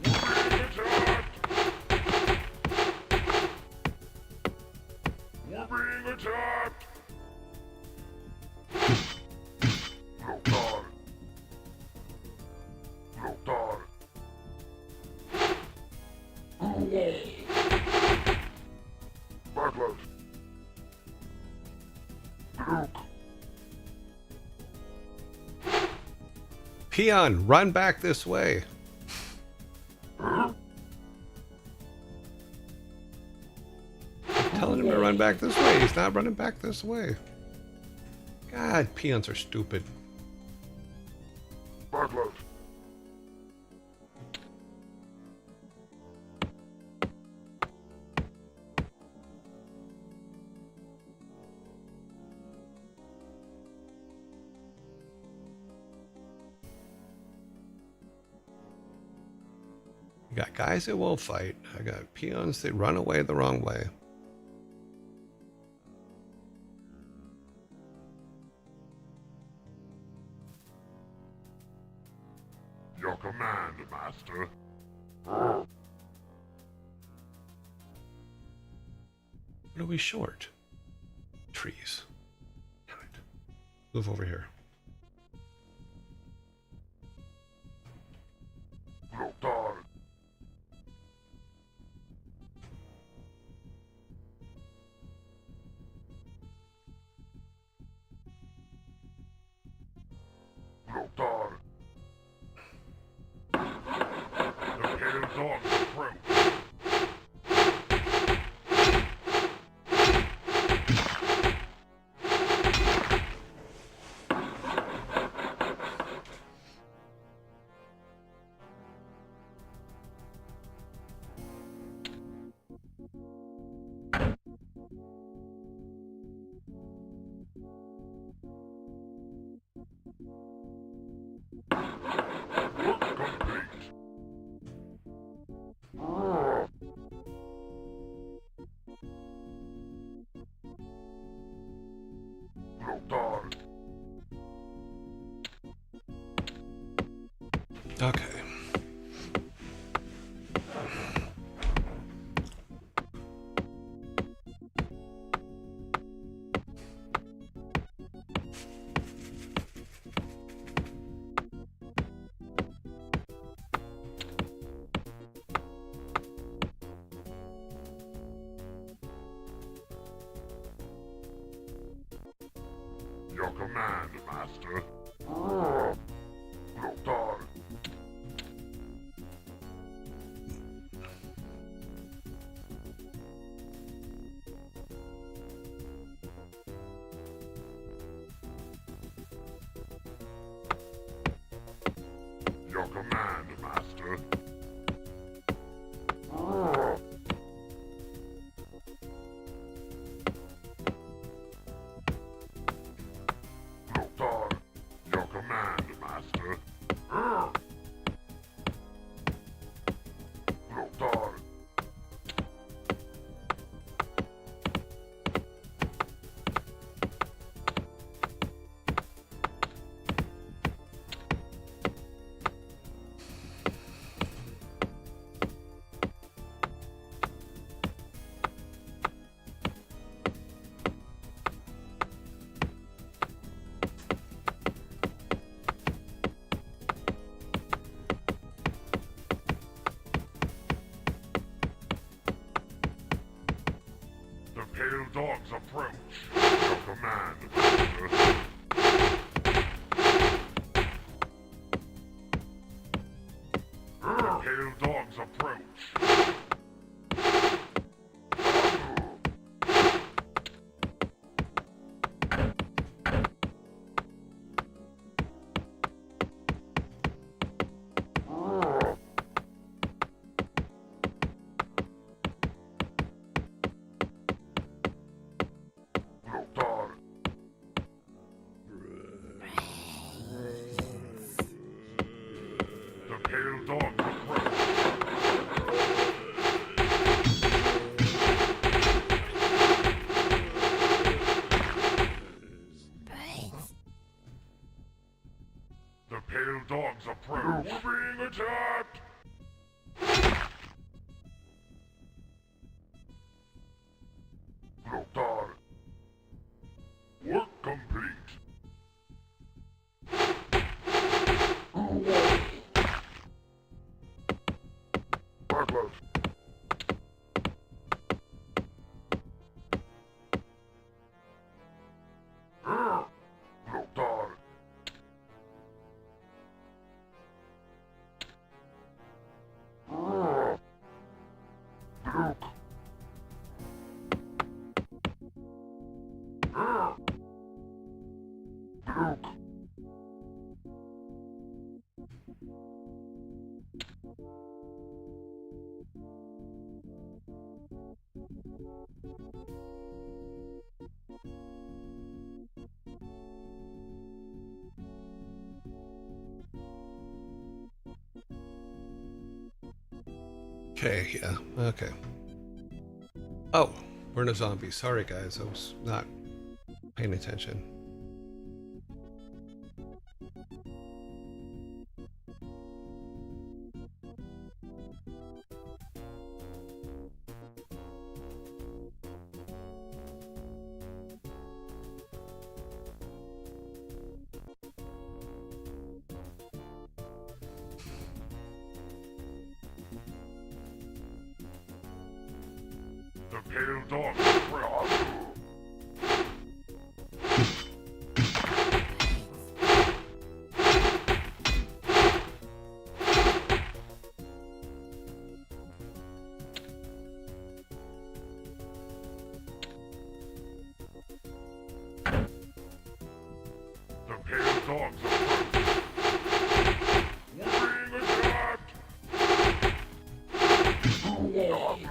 We're being attacked! We're being Luke. Peon, run back this way. Telling him to run back this way. He's not running back this way. God, peons are stupid. Bartlett. I got guys that won't fight. I got peons that run away the wrong way. Your command, Master. What are we short? Trees. Damn it. Move over here. Lothar. Lothar. The pale dogs approach. Work complete. Lothar. Okay. Your command, Master. Lothar. Your command, Master. Lothar. Your command, Master. Lothar. The pale dogs approach. Your command, Master. The pale dogs approach. Lothar. The pale dogs approach. The pale dogs approach. We're being attacked! Lothar. Work complete. Bartlett. Luke. Okay, yeah, okay. Oh, we're in a zombie. Sorry, guys, I was not paying attention. The pale dog where are you? The pale dogs approach. We're being attacked! Who are you?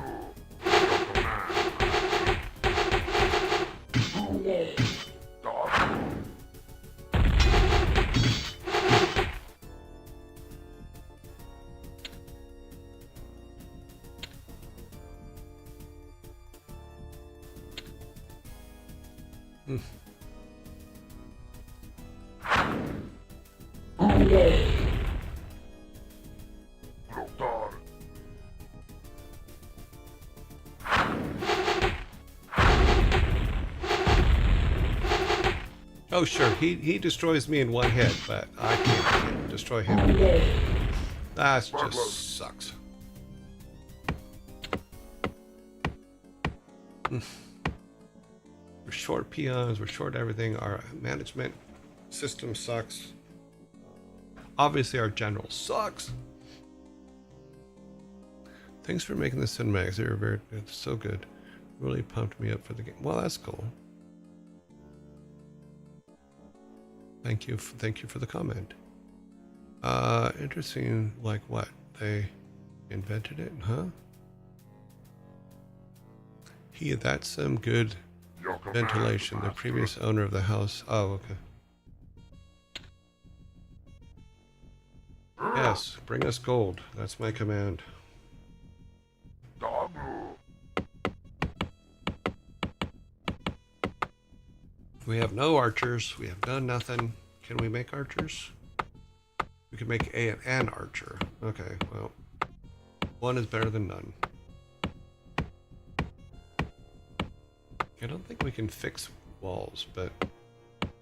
Oh, sure, he destroys me in one hit, but I can't destroy him. That just sucks. We're short peons, we're short everything, our management system sucks. Obviously our general sucks. Thanks for making the cinematics, they were very good, so good. Really pumped me up for the game. Well, that's cool. Thank you for the comment. Interesting, like what? They invented it, huh? That's some good ventilation. The previous owner of the house. Oh, okay. Yes, bring us gold. That's my command. We have no archers. We have done nothing. Can we make archers? We can make an archer. Okay, well, one is better than none. I don't think we can fix walls, but I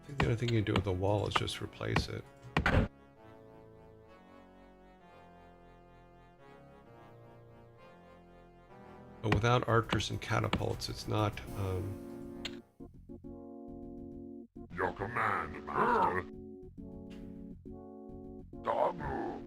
think the only thing you can do with a wall is just replace it. But without archers and catapults, it's not, Your command, Master. Dabu.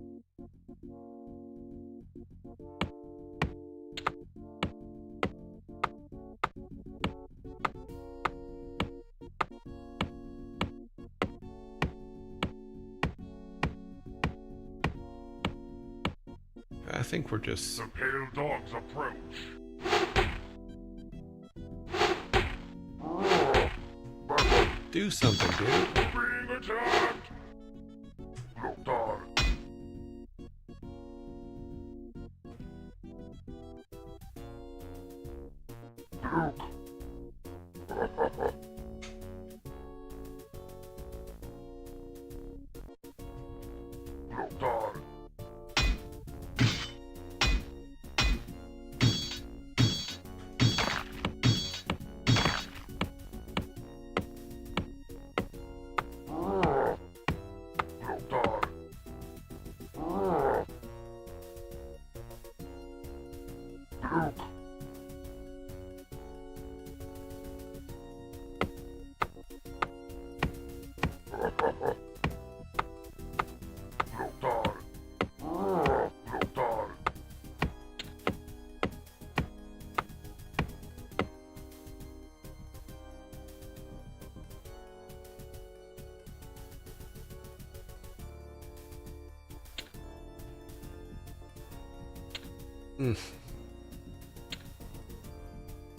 I think we're just... The pale dogs approach. Do something, dude. Being attacked! Look, dog. Luke. Look, dog.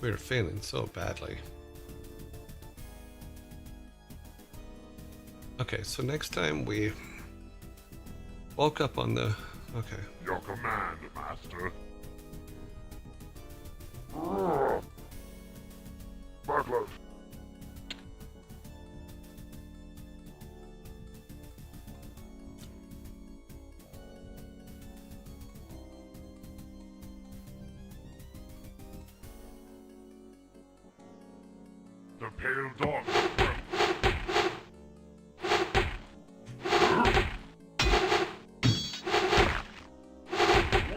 We're failing so badly. Okay, so next time we bulk up on the... Okay. Your command, Master. Butler. The pale dog approach.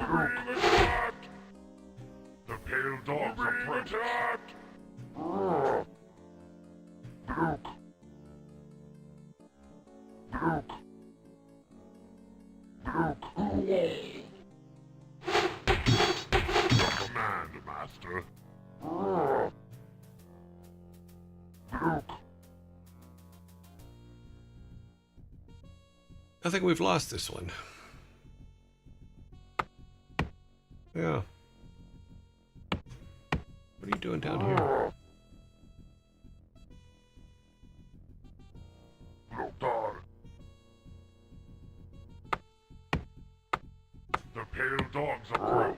Being attacked! The pale dogs approach. Your command, Master. I think we've lost this one. Yeah. What are you doing down here? Lothar. The pale dogs approach.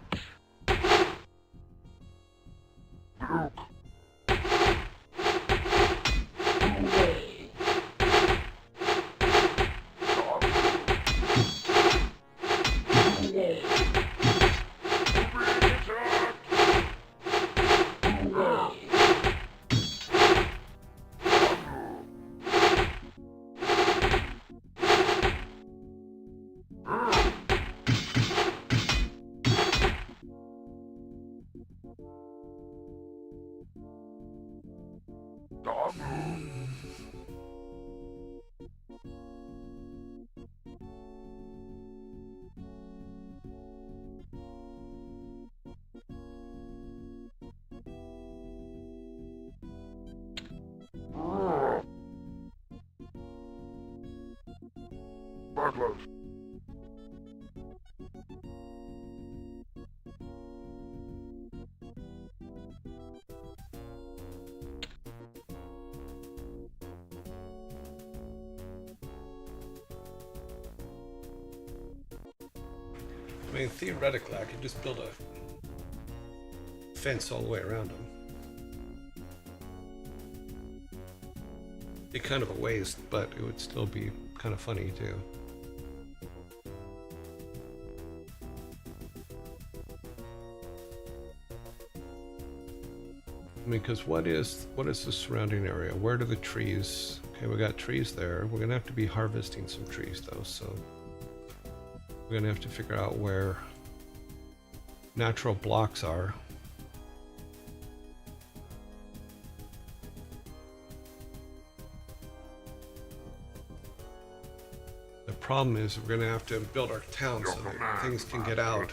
Butler. I mean, theoretically, I could just build a fence all the way around them. Be kind of a waste, but it would still be kind of funny too. I mean, because what is the surrounding area? Where do the trees? Okay, we got trees there. We're gonna have to be harvesting some trees though, so we're gonna have to figure out where natural blocks are. The problem is we're gonna have to build our town so that things can get out.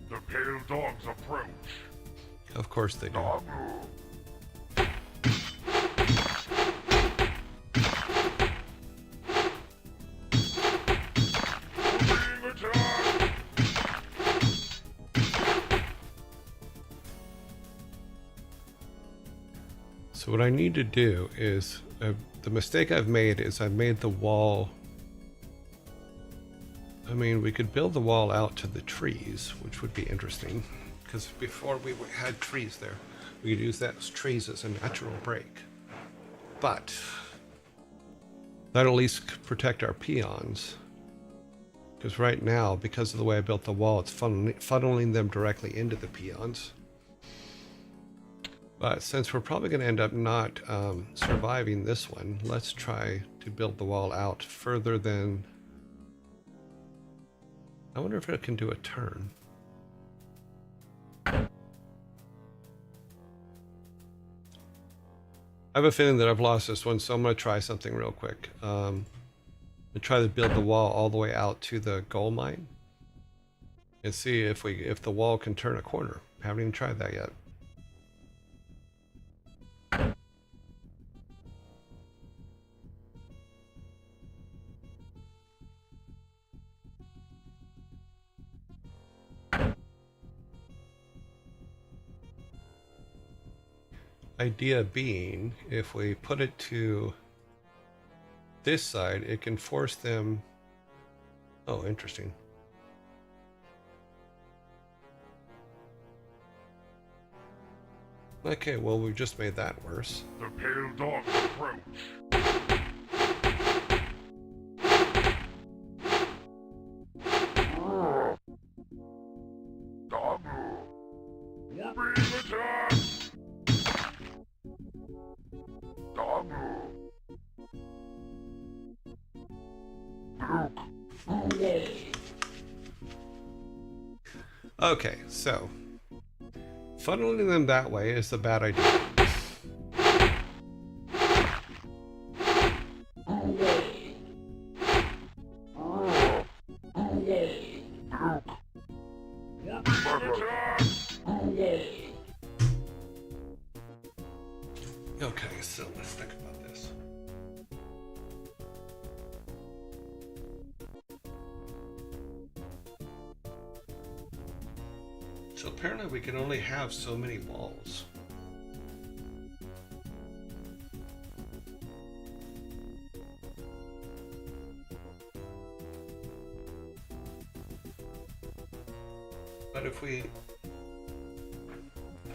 The pale dogs approach. Of course they do. Being attacked. So what I need to do is, the mistake I've made is I've made the wall, I mean, we could build the wall out to the trees, which would be interesting, because before we had trees there, we could use those trees as a natural break. But that'll at least protect our peons, because right now, because of the way I built the wall, it's funneling them directly into the peons. But since we're probably going to end up not surviving this one, let's try to build the wall out further than... I wonder if it can do a turn. I have a feeling that I've lost this one, so I'm going to try something real quick. I'm going to try to build the wall all the way out to the gold mine and see if the wall can turn a corner. I haven't even tried that yet. idea being, if we put it to this side, it can force them. Oh, interesting. Okay, well, we've just made that worse. The pale dogs approach. Doggo. Whooping attack. Doggo. Okay, so funneling them that way is the bad idea. Okay, so let's think about this. So apparently we can only have so many walls. But if we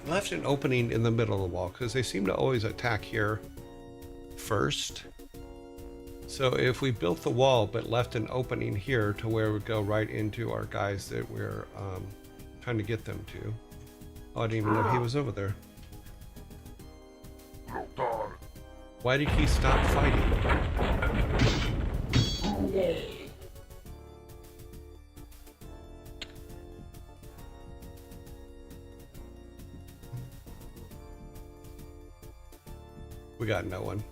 left an opening in the middle of the wall, because they seem to always attack here first. So if we built the wall but left an opening here to where we go right into our guys that we're trying to get them to. Oh, I didn't even know he was over there. Why did he stop fighting? We got no one.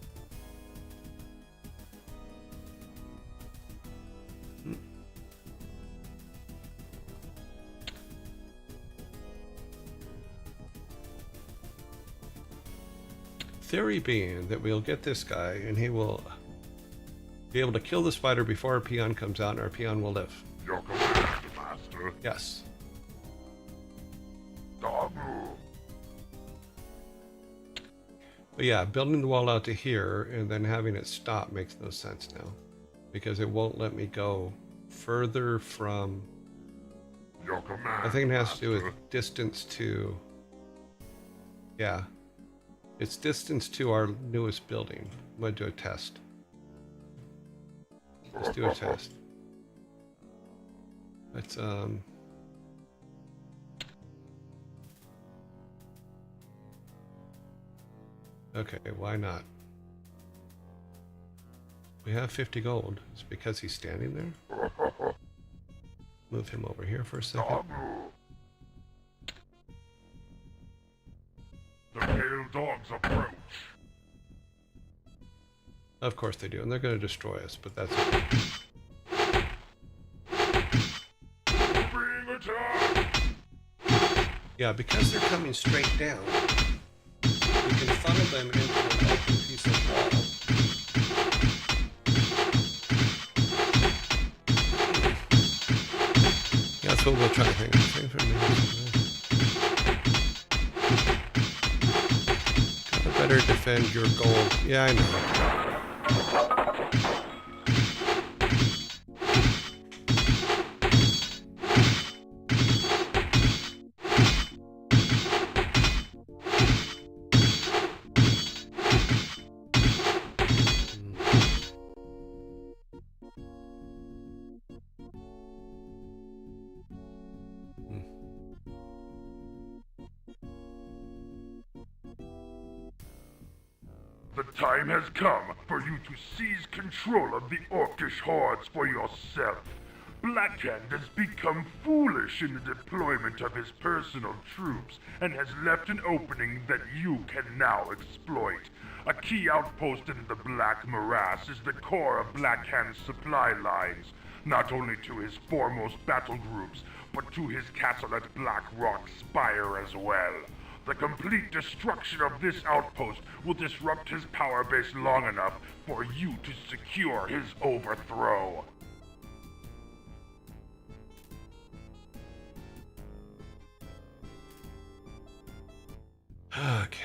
Theory being that we'll get this guy and he will be able to kill the spider before our peon comes out and our peon will live. Your command, Master. Yes. Doggo. But yeah, building the wall out to here and then having it stop makes no sense now. Because it won't let me go further from... Your command, I think it has to do Master. with distance to... Yeah. It's distance to our newest building. I'm going to do a test. Let's do a test. Let's, okay, why not? We have 50 gold. It's because he's standing there. Move him over here for a second. Doggo. The pale dogs approach. Of course they do, and they're going to destroy us, but that's okay. Bring attack. Yeah, because they're coming straight down, we can funnel them into an open piece of wall. Yeah, that's what we'll try. Hang for a minute. Gotta better defend your gold. Yeah, I know. The time has come for you to seize control of the orcish hordes for yourself. Blackhand has become foolish in the deployment of his personal troops and has left an opening that you can now exploit. A key outpost in the Black Morass is the core of Blackhand's supply lines, not only to his foremost battle groups, but to his castle at Black Rock Spire as well. The complete destruction of this outpost will disrupt his power base long enough for you to secure his overthrow. Okay.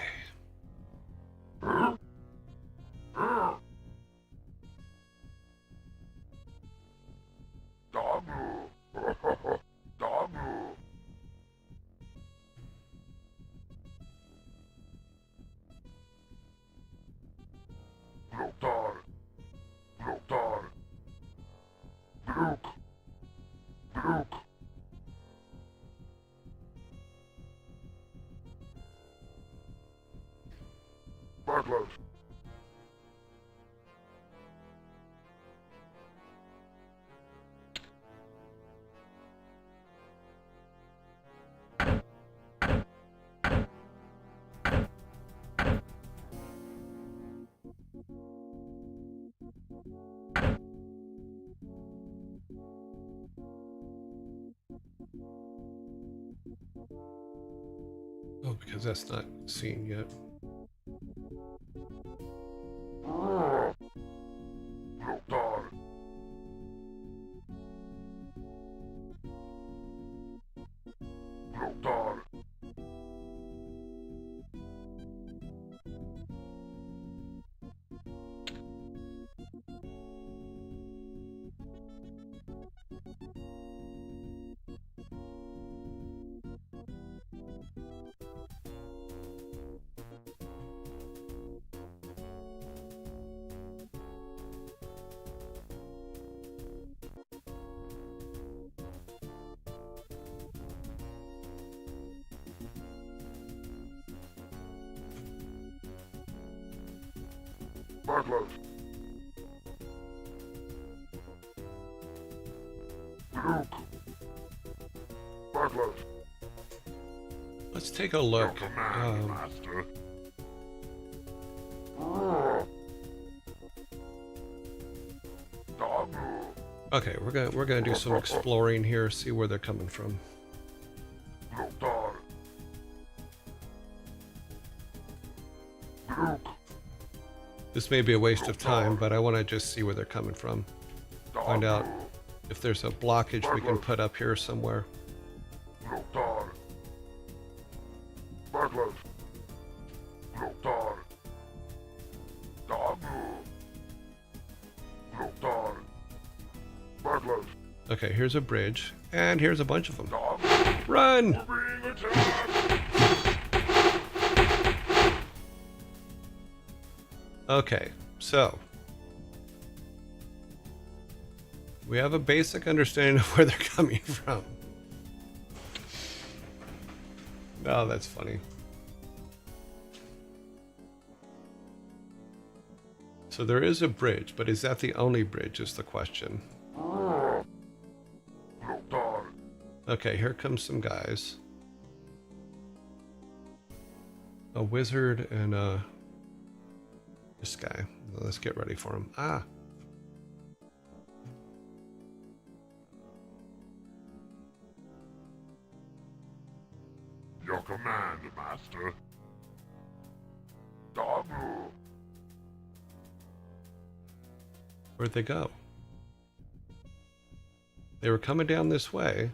Battlers. Oh, because that's not seen yet. Battlers. Luke. Battlers. Let's take a look. Your command, Master. Okay, we're gonna do some exploring here, see where they're coming from. This may be a waste of time, but I want to just see where they're coming from. Find out if there's a blockage we can put up here somewhere. Okay, here's a bridge, and here's a bunch of them. Run! Okay, so we have a basic understanding of where they're coming from. Oh, that's funny. So there is a bridge, but is that the only bridge is the question. Okay, here comes some guys. A wizard and this guy. Let's get ready for him. Ah. Your command, Master. Where'd they go? They were coming down this way.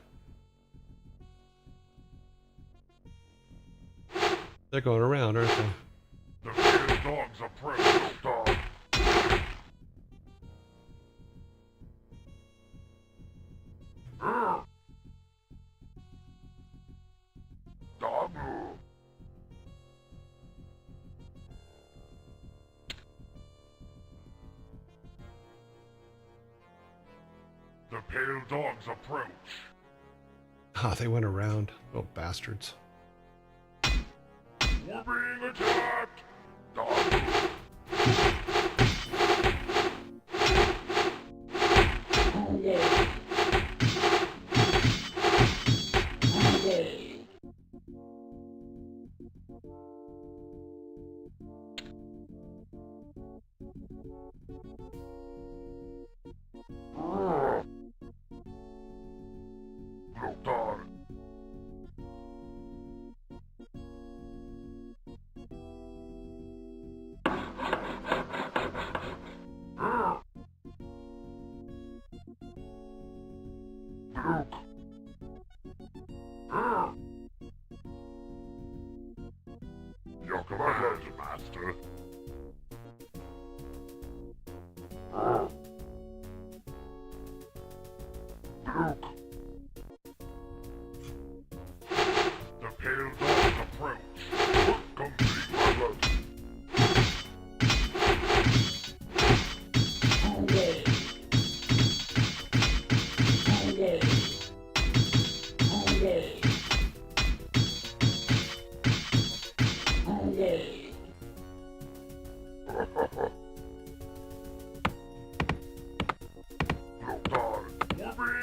They're going around, aren't they? The field dogs approach, dog. The pale dogs approach. Ah, they went around. Little bastards. We're being attacked! Dog. Your command, Master. The pale dogs approach. Complete battle.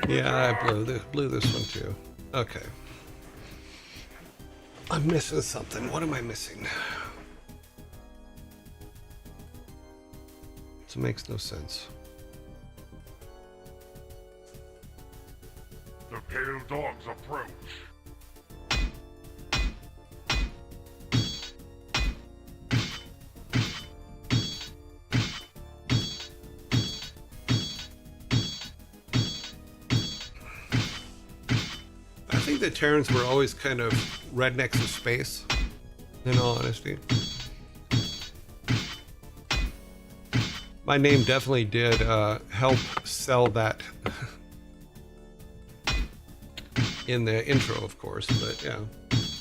Yeah, I blew this one too. Okay. I'm missing something. What am I missing? This makes no sense. The pale dogs approach. I think the Terrans were always kind of rednecks of space, in all honesty. My name definitely did help sell that in the intro, of course, but yeah.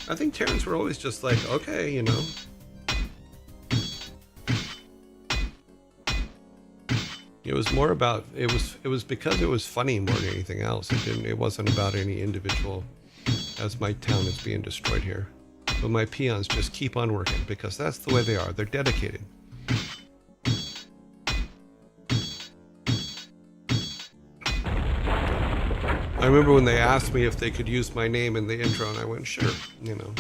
I think Terrans were always just like, okay, you know. It was more about, it was because it was funny more than anything else. It wasn't about any individual, as my town is being destroyed here. But my peons just keep on working because that's the way they are. They're dedicated. I remember when they asked me if they could use my name in the intro, and I went, sure, you know.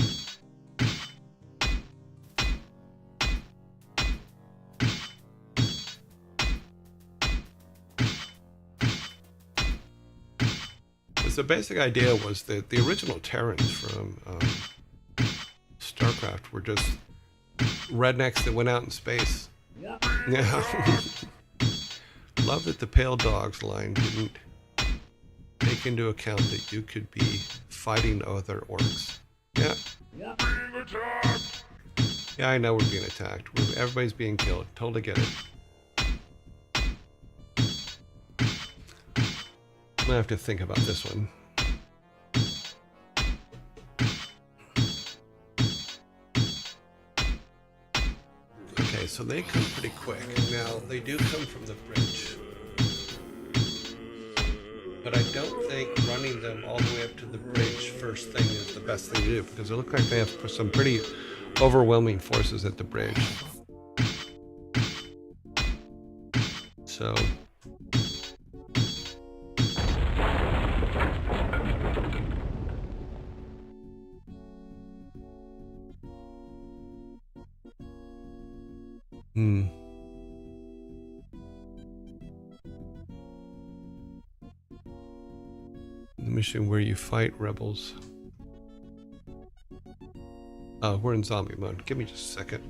The basic idea was that the original Terrans from StarCraft were just rednecks that went out in space. Yeah. Love that the Pale Dogs line didn't take into account that you could be fighting other orcs. Yeah. We're being attacked! Yeah, I know we're being attacked. Everybody's being killed. Totally get it. I'm gonna have to think about this one. Okay, so they come pretty quick. Now, they do come from the bridge. But I don't think running them all the way up to the bridge first thing is the best thing to do, because it looks like they have some pretty overwhelming forces at the bridge. So... The mission where you fight rebels. Oh, we're in zombie mode. Give me just a second.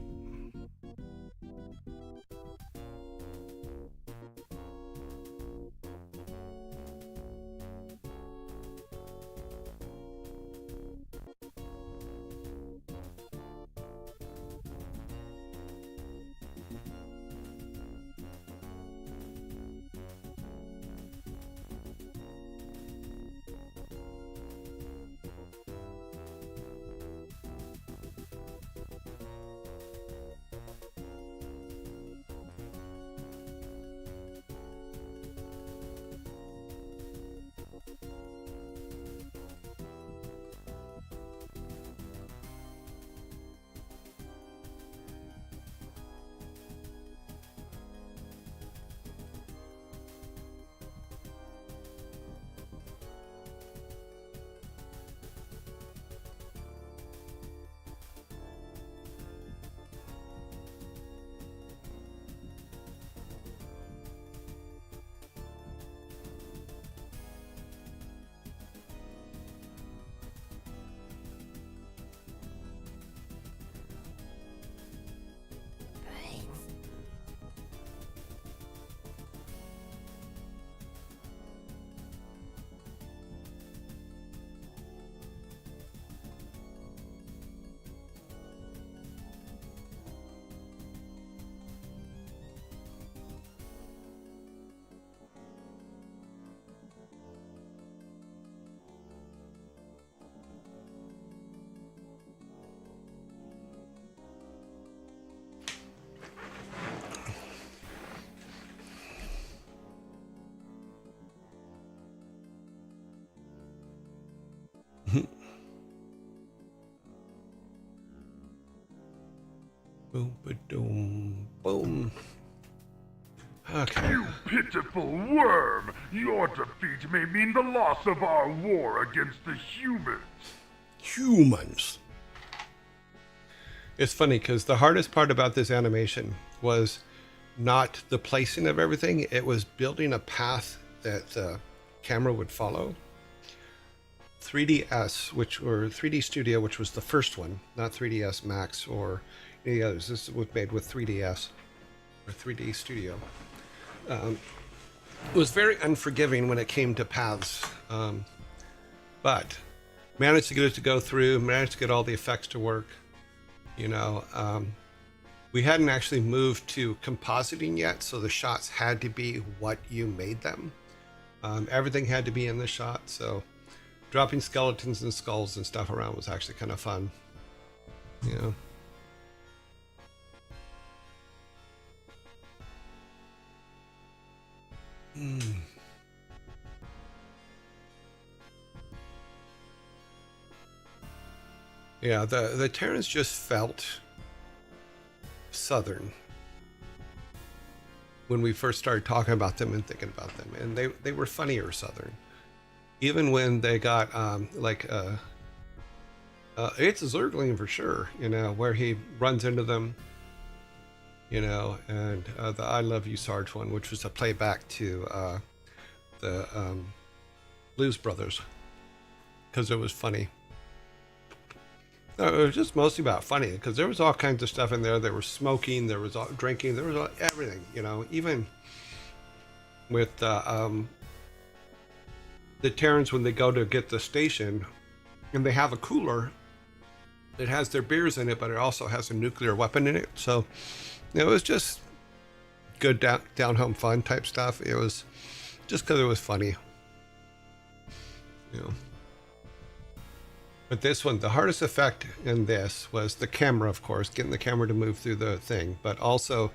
Boom, ba-doom, boom. Okay. You pitiful worm! Your defeat may mean the loss of our war against the humans. Humans. It's funny because the hardest part about this animation was not the placing of everything. It was building a path that the camera would follow. 3DS, or 3D Studio, which was the first one, not 3DS Max or any others. This was made with 3DS or 3D Studio. It was very unforgiving when it came to paths, but managed to get it to go through, managed to get all the effects to work. You know, we hadn't actually moved to compositing yet, so the shots had to be what you made them. Everything had to be in the shot, so dropping skeletons and skulls and stuff around was actually kind of fun. You know. Yeah, the Terrans just felt southern when we first started talking about them and thinking about them, and they were funnier southern. Even when they got it's a Zergling for sure, you know, where he runs into them, you know, and the I Love You Sarge one, which was a playback to the Blues Brothers, because it was funny. No, it was just mostly about funny, because there was all kinds of stuff in there. There was smoking, there was drinking, there was everything, you know. Even with the Terrans, when they go to get the station, and they have a cooler that has their beers in it, but it also has a nuclear weapon in it. So it was just good down home fun type stuff. It was just because it was funny, you know. But this one, the hardest effect in this was the camera, of course, getting the camera to move through the thing, but also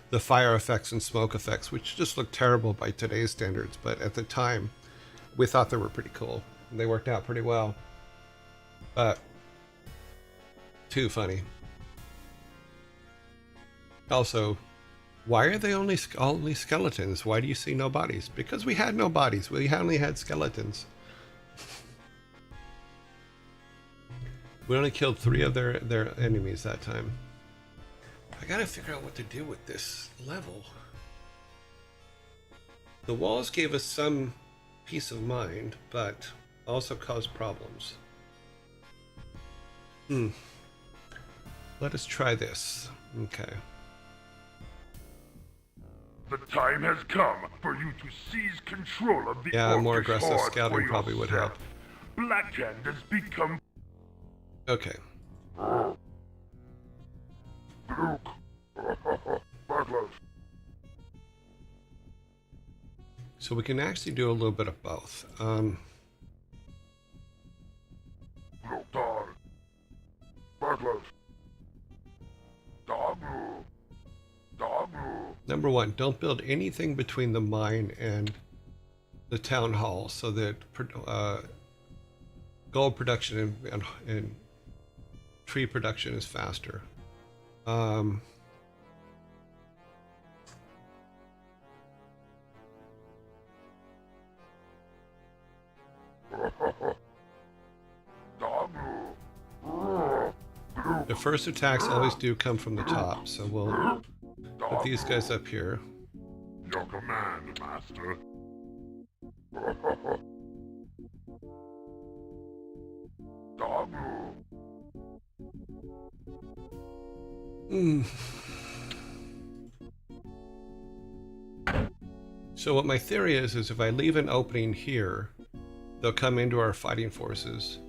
the fire effects and smoke effects, which just looked terrible by today's standards. But at the time, we thought they were pretty cool. And they worked out pretty well. But too funny. Also, why are they only skeletons? Why do you see no bodies? Because we had no bodies. We only had skeletons. We only killed 3 of their enemies that time. I gotta figure out what to do with this level. The walls gave us some peace of mind, but also caused problems. Let us try this. Okay. The time has come for you to seize control of the Yeah, more Orcish aggressive horde scouting for probably would help. yourself. Blackhand has become Okay. So we can actually do a little bit of both. Number 1, don't build anything between the mine and the town hall, so that gold production and tree production is faster. The first attacks always do come from the top, so we'll put these guys up here. Your command, master. So what my theory is if I leave an opening here, they'll come into our fighting forces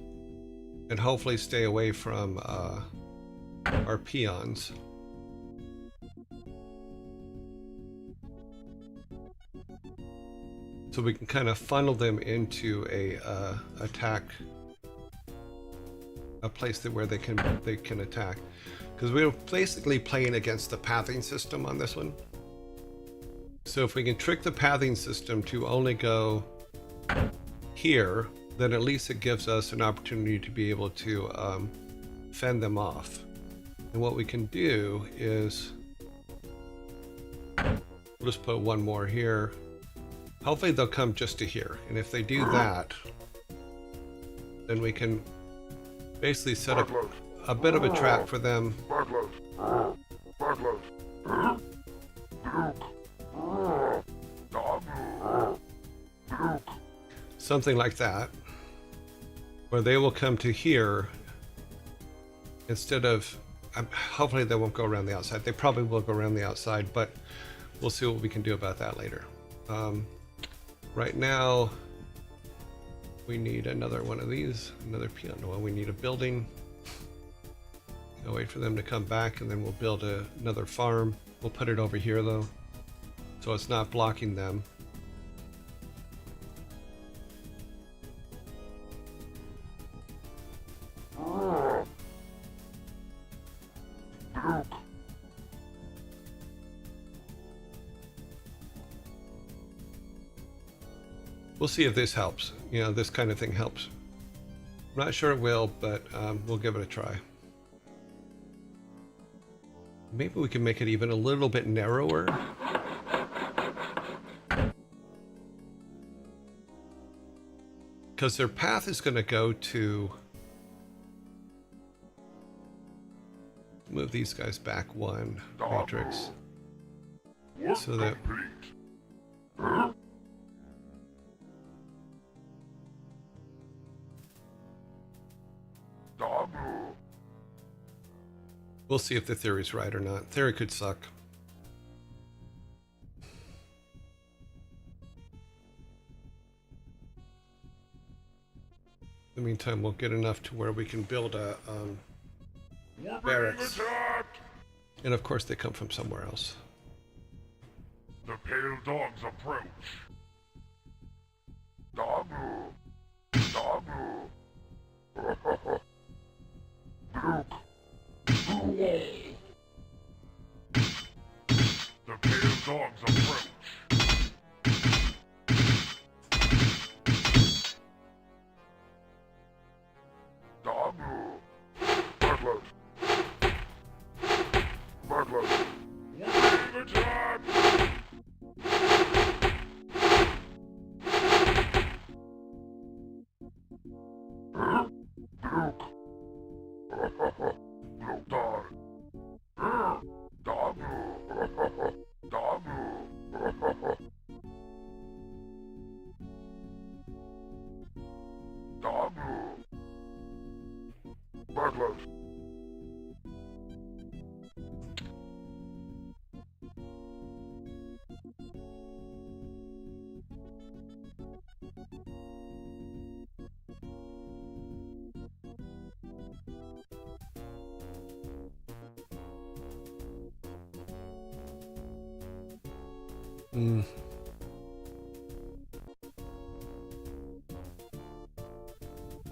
and hopefully stay away from our peons. So we can kind of funnel them into a place where they can attack, because we're basically playing against the pathing system on this one. So if we can trick the pathing system to only go here, then at least it gives us an opportunity to be able to fend them off. And what we can do is We'll just put one more here. Hopefully they'll come just to here. And if they do that, then we can basically set up a bit of a trap for them. Something like that, where they will come to here instead of, hopefully they won't go around the outside. They probably will go around the outside, but we'll see what we can do about that later. Right now, we need another one of these, another piano. Well, we need a building. I'll wait for them to come back, and then we'll build another farm. We'll put it over here, though, so it's not blocking them. We'll see if this helps. You know, this kind of thing helps. I'm not sure it will, but we'll give it a try. Maybe we can make it even a little bit narrower. Because their path is going to go to... Move these guys back one matrix. So that... We'll see if the theory's right or not. Theory could suck. In the meantime, we'll get enough to where we can build a barracks. And of course, they come from somewhere else. The pale dogs approach. Dabu. Dabu. The pale dogs approach. Dabu. Bloodlust. Bloodlust. Wave attack!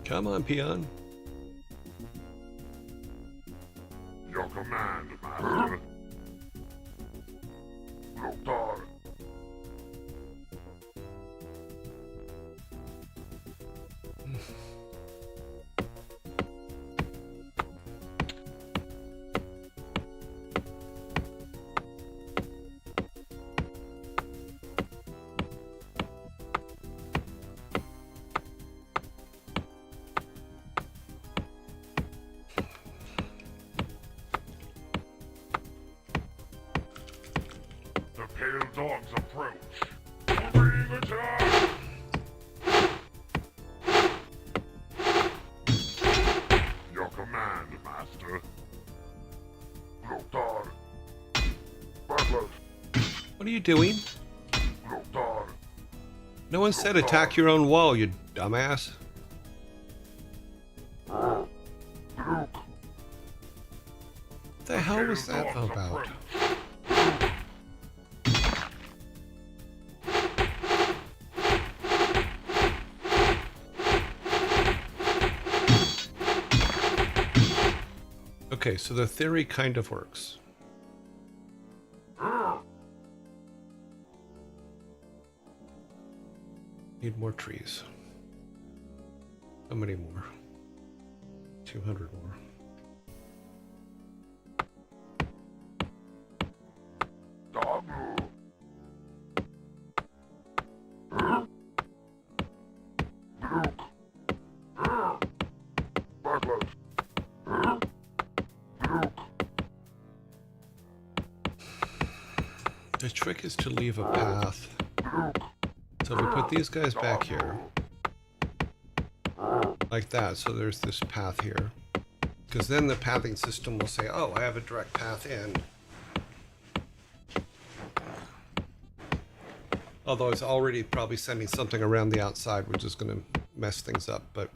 Come on, peon. Your command, Master. Lothar. The pale dogs approach. Bring attack! Your command, Master. Lothar. Bloodlust. What are you doing? Lothar. No one said attack your own wall, you dumbass. What the hell was that about? Okay, so the theory kind of works. Need more trees. How many more? 200 more. Dabu. The trick is to leave a path. So we put these guys back here. Like that, so there's this path here. Because then the pathing system will say, oh, I have a direct path in. Although it's already probably sending something around the outside, which is going to mess things up, but...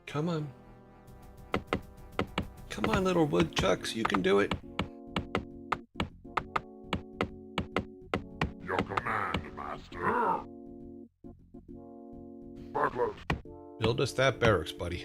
Come on. Come on, little woodchucks, you can do it. Your command, Master. Butlers. Build us that barracks, buddy.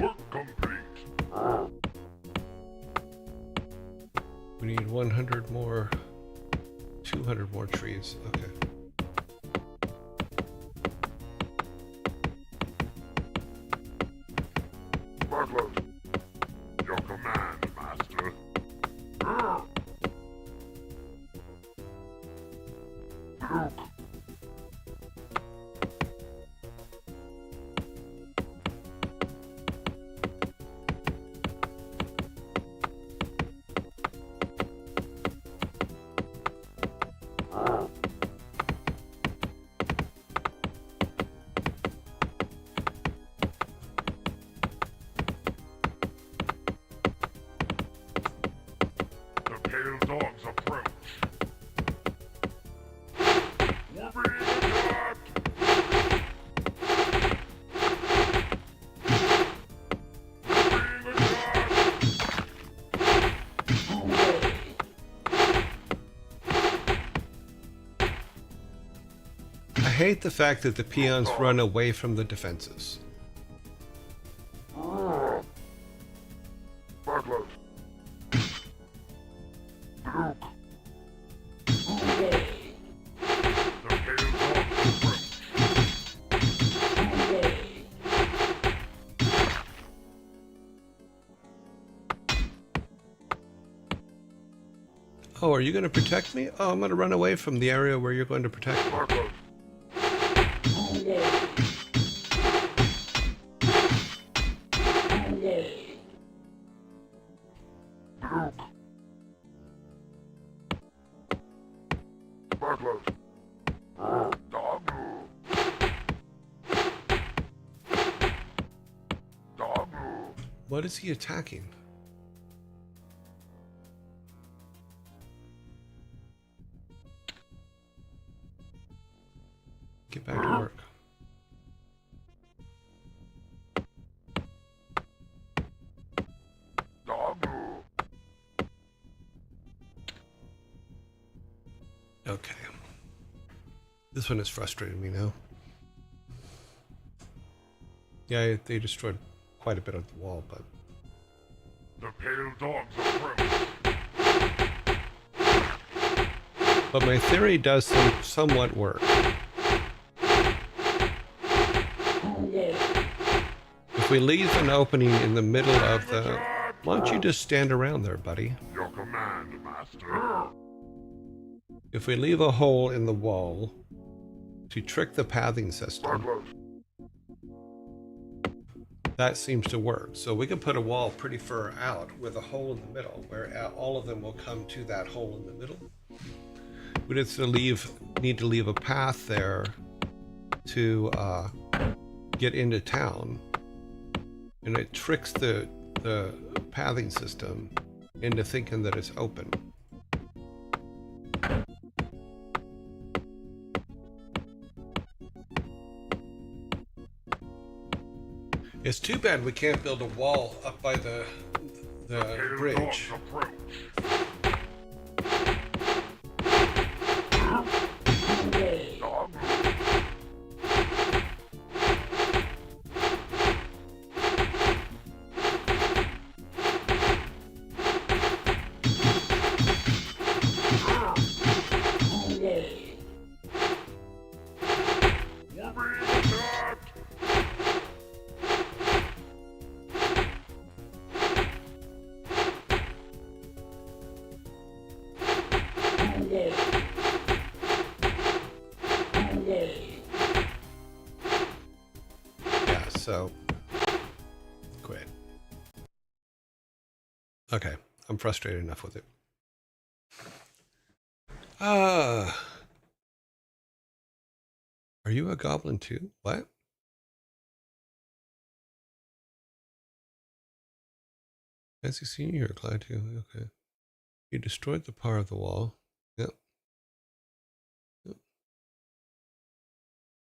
Work complete. We need 100 more, 200 more trees. Okay. Butlers. Your command, Master. The pale dogs approach. We're being attacked! We're being attacked! I hate the fact that the peons run away from the defenses. Butlers. The pale dogs approach. Oh, are you going to protect me? Oh, I'm going to run away from the area where you're going to protect me. Butlers. Butlers. Doggo. Doggo. What is he attacking? Get back to work. Doggo. Okay. This one is frustrating me now. Yeah, they destroyed quite a bit of the wall, but... The pale dogs approach. But my theory does somewhat work. If we leave an opening in the middle of the... Why don't you just stand around there, buddy? Your command, Master. If we leave a hole in the wall to trick the pathing system, Butlers. that seems to work. So we can put a wall pretty far out with a hole in the middle where all of them will come to that hole in the middle. We just need to leave a path there to get into town, and it tricks the pathing system into thinking that it's open. It's too bad we can't build a wall up by the bridge. Approach. Yeah, so quit. Okay, I'm frustrated enough with it. Are you a goblin too? What? Fancy seeing you here, Clyde too. Okay. You destroyed the power of the wall. Yep. Yep.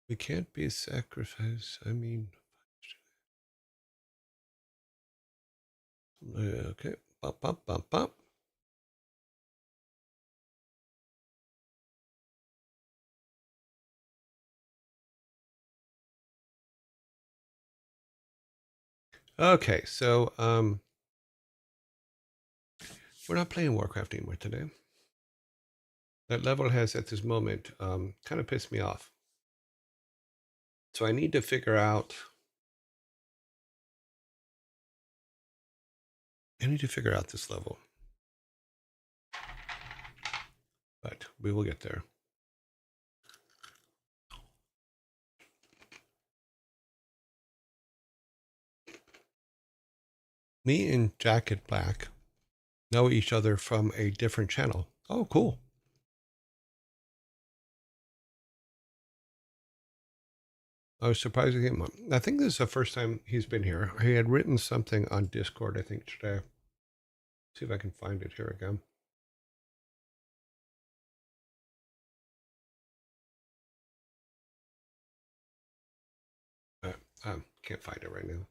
We can't be sacrificed. I mean, okay. Bump, bump, bump, bump. Okay, so we're not playing Warcraft anymore today. That level has at this moment kind of pissed me off. So I need to figure out. I need to figure out this level. But we will get there. Me and Jacket Black know each other from a different channel. Oh, cool. I was surprised to get him. I think this is the first time he's been here. He had written something on Discord, I think, today. See if I can find it here again. Can't find it right now.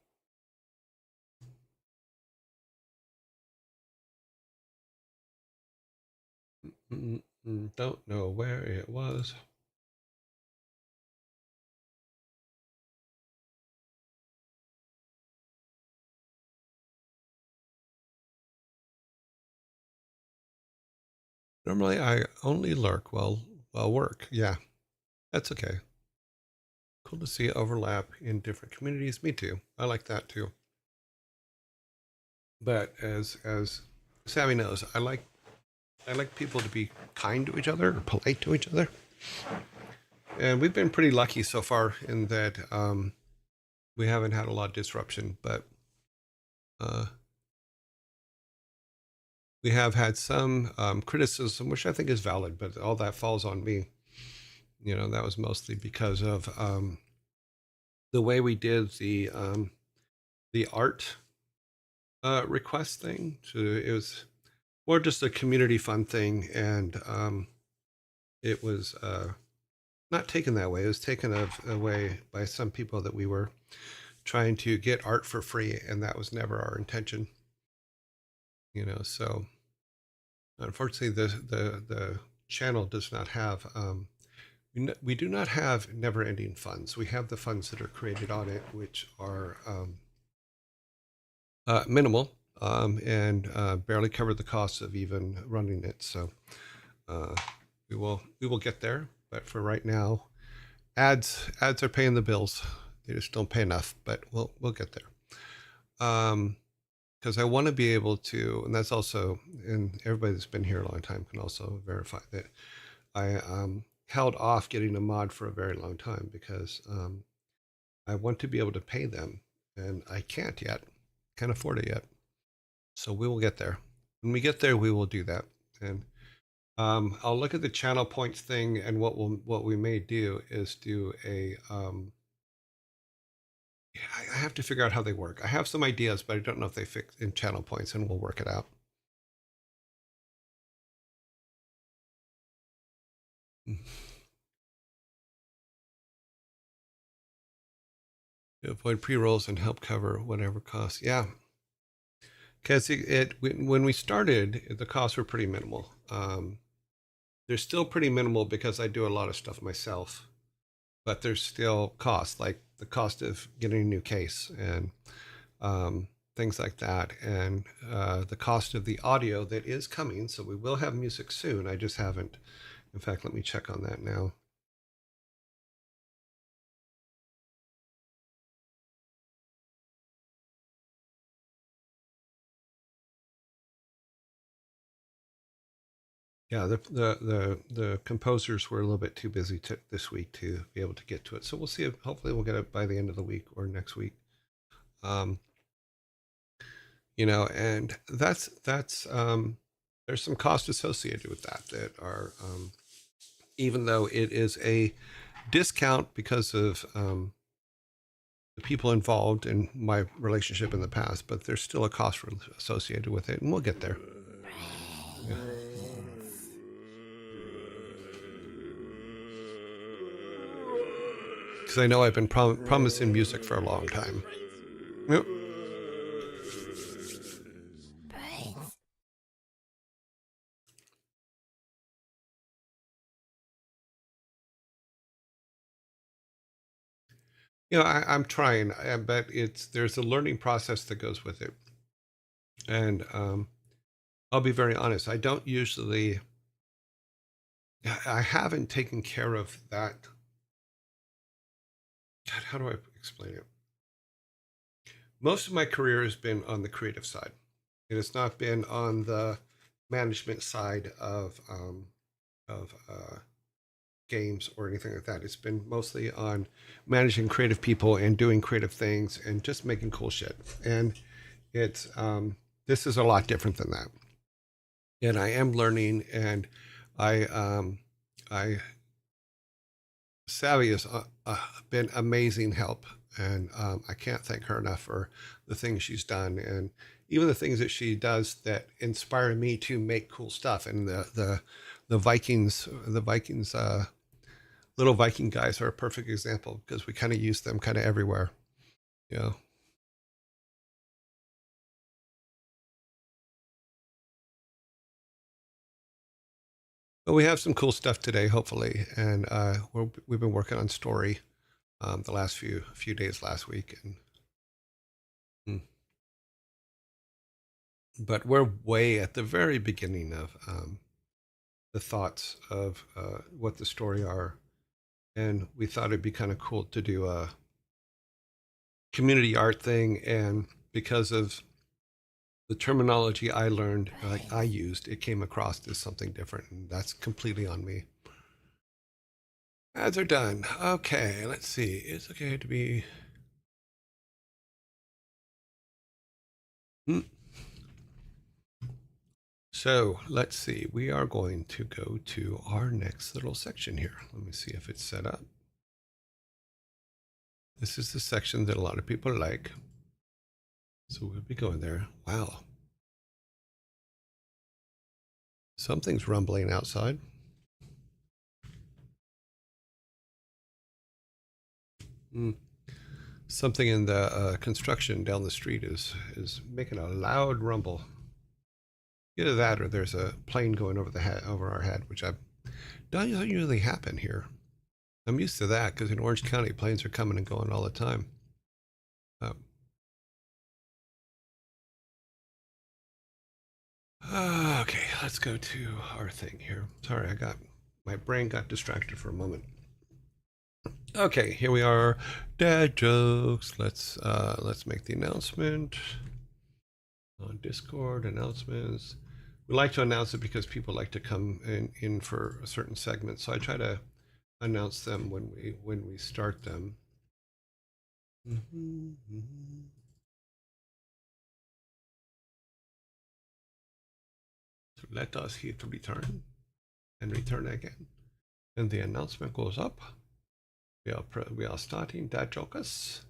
Don't know where it was. Normally, I only lurk while work. Yeah, that's okay. Cool to see overlap in different communities. Me too. I like that too. But as Savvy knows, I like people to be kind to each other or polite to each other. And we've been pretty lucky so far in that we haven't had a lot of disruption, but we have had some criticism, which I think is valid, but all that falls on me. You know, that was mostly because of the way we did the art request thing. So it was more just a community fun thing, and it was not taken that way. It was taken away by some people that we were trying to get art for free, and that was never our intention. You know, so unfortunately, the channel does not have. We do not have never-ending funds. We have the funds that are created on it, which are minimal and barely cover the costs of even running it. So we will get there. But for right now, ads are paying the bills. They just don't pay enough, but we'll get there. Because I want to be able to, and that's also, and everybody that's been here a long time can also verify that I held off getting a mod for a very long time because I want to be able to pay them, and I can't yet. Can't afford it yet. So we will get there. When we get there, we will do that. And I'll look at the channel points thing, and what we may do is do a. I have to figure out how they work. I have some ideas, but I don't know if they fit in channel points, and we'll work it out. avoid pre-rolls and help cover whatever costs. Yeah, because when we started, the costs were pretty minimal. They're still pretty minimal because I do a lot of stuff myself, but there's still costs, like the cost of getting a new case and things like that, and the cost of the audio that is coming. So we will have music soon. I just haven't. In fact, let me check on that now. Yeah, the composers were a little bit too busy this week to be able to get to it. So we'll see. Hopefully, we'll get it by the end of the week or next week. And that's there's some cost associated with that are even though it is a discount because of the people involved in my relationship in the past, but there's still a cost associated with it, and we'll get there. Yeah. Because I know I've been promising music for a long time. Yep. I'm trying, but there's a learning process that goes with it. And I'll be very honest, I haven't taken care of that. God, how do I explain it? Most of my career has been on the creative side. It has not been on the management side of games or anything like that. It's been mostly on managing creative people and doing creative things and just making cool shit. And it's this is a lot different than that. And I am learning, and I Savvy has been amazing help, and I can't thank her enough for the things she's done, and even the things that she does that inspire me to make cool stuff. And the Vikings, little Viking guys are a perfect example because we kind of use them kind of everywhere. Yeah. But we have some cool stuff today, hopefully, and we've been working on story the last few days last week, and but we're way at the very beginning of the thoughts of what the story are, and we thought it'd be kind of cool to do a community art thing, and because of the terminology I learned, like I used, it came across as something different, and that's completely on me. Ads are done. Okay, let's see. It's okay to be. So let's see. We are going to go to our next little section here. Let me see if it's set up. This is the section that a lot of people like. So we'll be going there. Wow. Something's rumbling outside. Something in the construction down the street is making a loud rumble. Either that or there's a plane going over our head, which doesn't usually happen here. I'm used to that because in Orange County, planes are coming and going all the time. Okay, let's go to our thing here. Sorry, my brain got distracted for a moment. Okay, here we are. Dad jokes. Let's make the announcement on Discord. Announcements. We like to announce it because people like to come in for a certain segment. So I try to announce them when we start them. So let us here to return and return again. And the announcement goes up. We are starting Dad Jokers.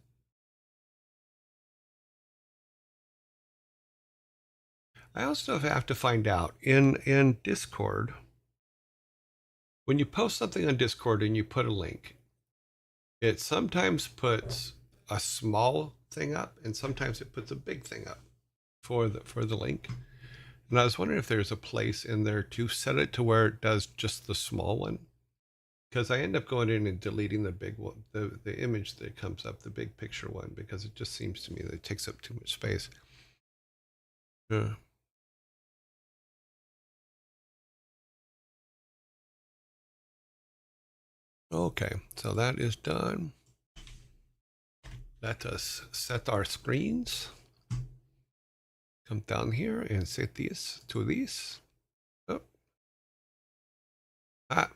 I also have to find out in Discord, when you post something on Discord and you put a link, it sometimes puts a small thing up, and sometimes it puts a big thing up for the link. And I was wondering if there's a place in there to set it to where it does just the small one, because I end up going in and deleting the big one, the image that comes up, the big picture one, because it just seems to me that it takes up too much space. Okay, so that is done. Let us set our screens. Come down here and set these to these. Oh. Ah.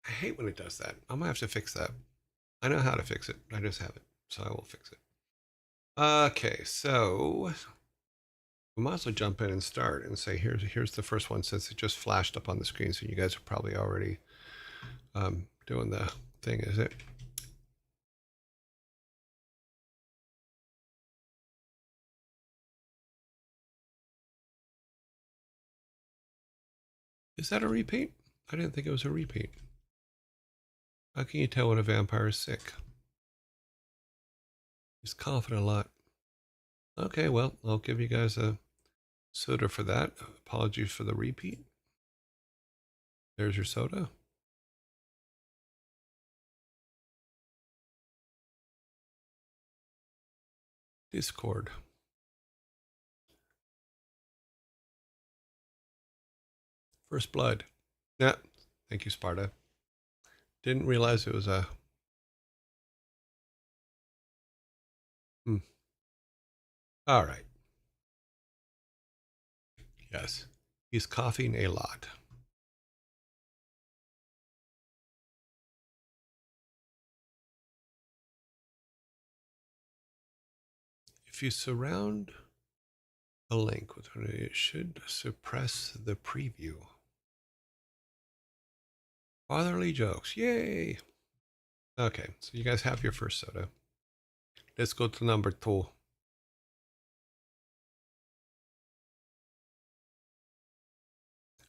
I hate when it does that. I'm gonna have to fix that. I know how to fix it. I just haven't, so I will fix it. Okay, so we might as well jump in and start and say here's the first one, since it just flashed up on the screen. So you guys are probably already doing the thing. Is it? Is that a repeat? I didn't think it was a repeat. How can you tell when a vampire is sick? He's coughing a lot. Okay, well, I'll give you guys a soda for that. Apologies for the repeat. There's your soda. Discord. First blood. Yeah. Thank you, Sparta. Didn't realize it was a... All right. Yes. He's coughing a lot. If you surround a link with it, should suppress the preview. Fatherly jokes. Yay. Okay, so you guys have your first soda. Let's go to number 2.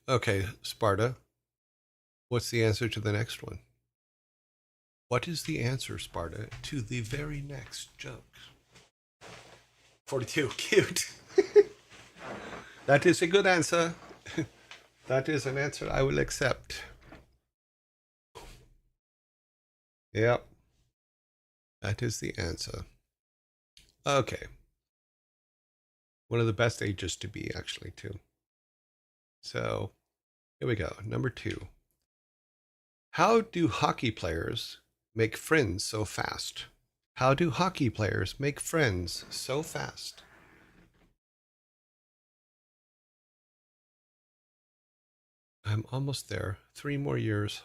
Okay, Sparta. What's the answer to the next one? What is the answer, Sparta, to the very next joke? 42. Cute. That is a good answer. That is an answer I will accept. Yep. That is the answer. Okay. One of the best ages to be, actually, too. So, here we go. Number 2. How do hockey players make friends so fast? How do hockey players make friends so fast? I'm almost there. 3 more years.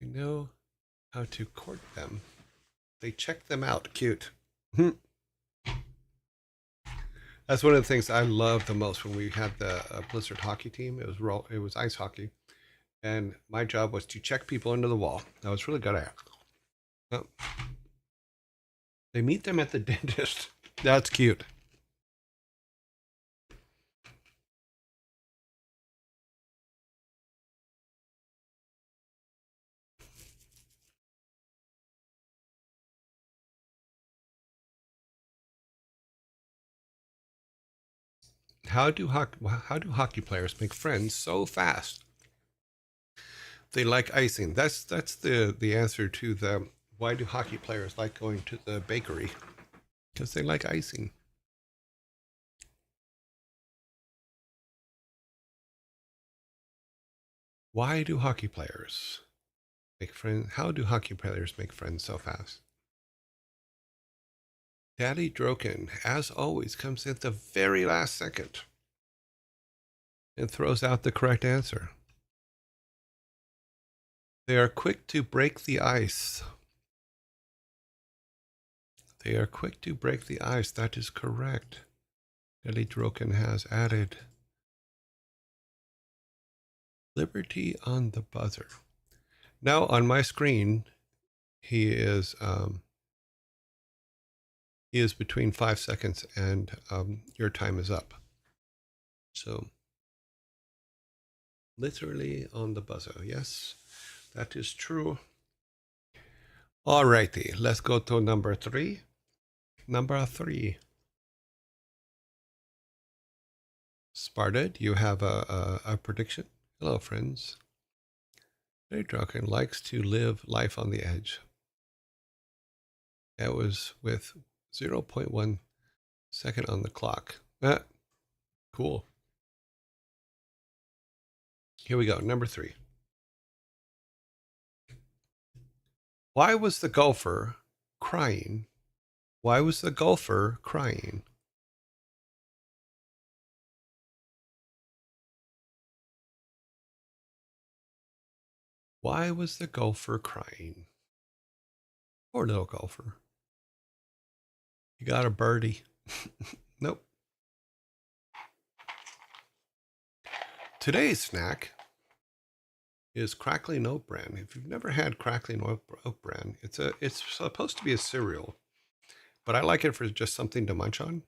We know how to court them. They check them out. Cute. That's one of the things I loved the most when we had the Blizzard hockey team. It was ice hockey, and my job was to check people into the wall. I was really good at it. Oh. They meet them at the dentist. That's cute. How do hockey players make friends so fast? They like icing. That's the answer to the why do hockey players like going to the bakery? Because they like icing. Why do hockey players make friends? How do hockey players make friends so fast? Daddy Droken, as always, comes at the very last second and throws out the correct answer. They are quick to break the ice. They are quick to break the ice. That is correct. Daddy Droken has added Liberty on the buzzer. Now on my screen, he is between 5 seconds and your time is up. So literally on the buzzer. Yes, that is true. All righty, let's go to number 3. Number 3. Sparta, do you have a prediction? Hello, friends. Daydrucker likes to live life on the edge. That was with 0.1 second on the clock. Cool. Here we go. Number 3. Why was the golfer crying? Why was the golfer crying? Why was the golfer crying? Poor little golfer. You got a birdie. Nope. Today's snack is crackling oat bran. If you've never had crackling oat bran, it's supposed to be a cereal, but I like it for just something to munch on.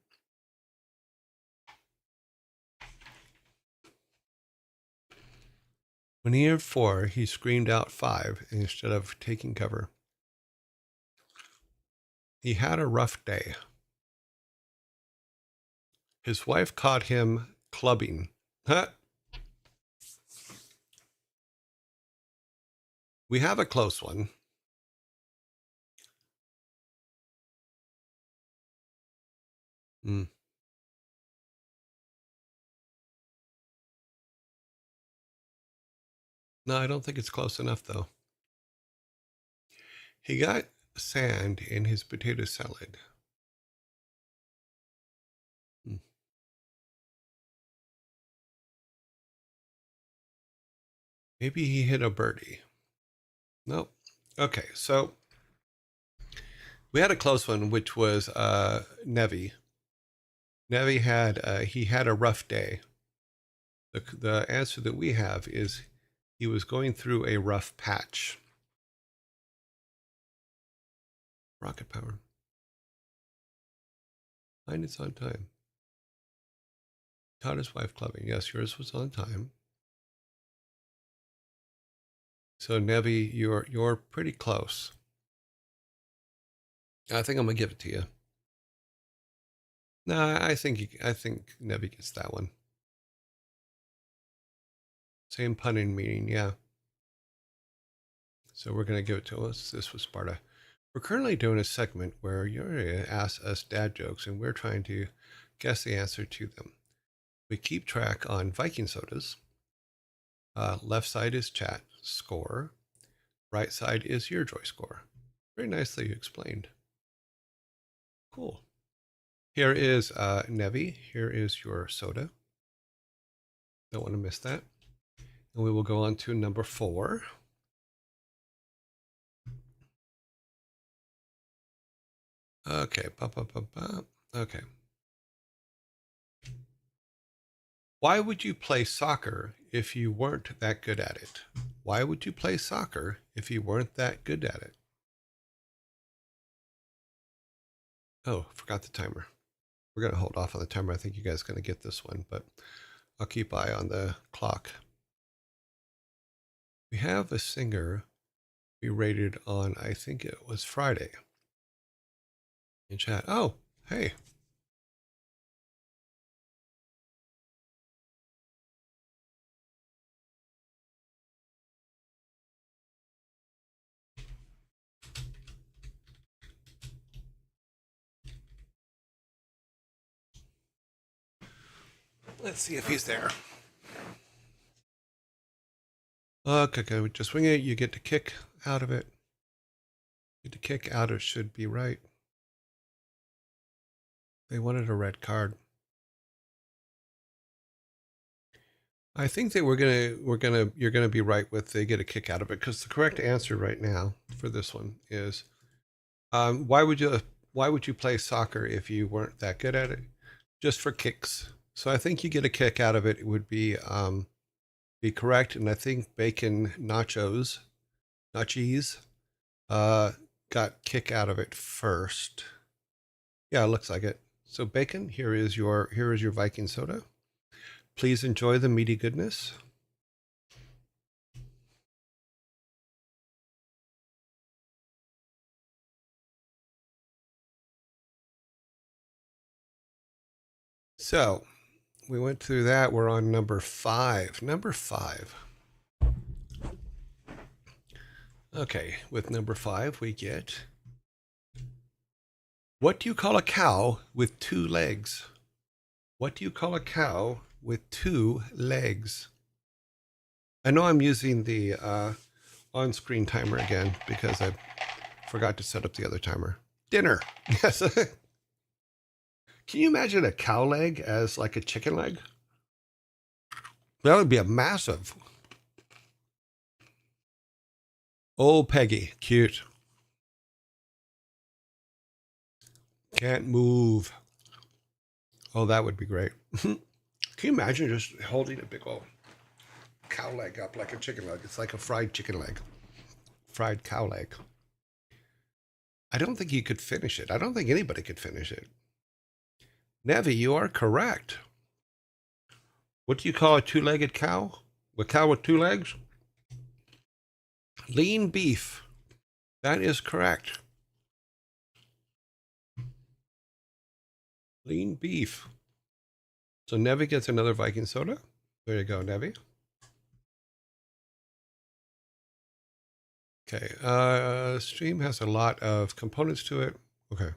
When he heard 4, he screamed out 5 instead of taking cover. He had a rough day. His wife caught him clubbing. Huh? We have a close one. No, I don't think it's close enough, though. He got sand in his potato salad. Maybe he hit a birdie. Nope. Okay, so we had a close one, which was Nevi. Nevi had a rough day. The answer that we have is he was going through a rough patch. Rocket power. Mine is on time. Caught his wife clubbing. Yes, yours was on time. So Nevi, you're pretty close. I think I'm gonna give it to you. No, I think Nevi gets that one. Same punning meaning, yeah. So we're gonna give it to us. This was Sparta. We're currently doing a segment where you're ask us dad jokes, and we're trying to guess the answer to them. We keep track on Viking sodas. Left side is chat score. Right side is your joy score. Very nicely explained. Cool. Here is Nevi. Here is your soda. Don't want to miss that. And we will go on to number 4. Okay. Okay. Why would you play soccer if you weren't that good at it? Why would you play soccer if you weren't that good at it? Oh, forgot the timer. We're going to hold off on the timer. I think you guys are going to get this one, but I'll keep eye on the clock. We have a singer we rated on, I think it was Friday. In chat. Oh, hey. Let's see if he's there. Okay, just wing it. You get to kick out of it. Get to kick out of it should be right. They wanted a red card. I think that you're gonna be right with they get a kick out of it, because the correct answer right now for this one is why would you play soccer if you weren't that good at it? Just for kicks. So I think you get a kick out of it. It would be correct, and I think bacon nachos got kick out of it first. Yeah, it looks like it. So bacon, here is your Viking soda. Please enjoy the meaty goodness. So we went through that. We're on number 5. Number 5. Okay, with number 5, we get, what do you call a cow with 2 legs? What do you call a cow with 2 legs? I know I'm using the on-screen timer again because I forgot to set up the other timer. Dinner. Yes. Can you imagine a cow leg as like a chicken leg? That would be a massive. Oh, Peggy. Cute. Can't move. Oh, that would be great. Can you imagine just holding a big old cow leg up like a chicken leg? It's like a fried chicken leg. Fried cow leg. I don't think you could finish it. I don't think anybody could finish it. Nevi, you are correct. What do you call a 2-legged cow? A cow with 2 legs? Lean beef. That is correct. Lean beef. So Nevi gets another Viking soda. There you go, Nevi. Okay. Stream has a lot of components to it. Okay.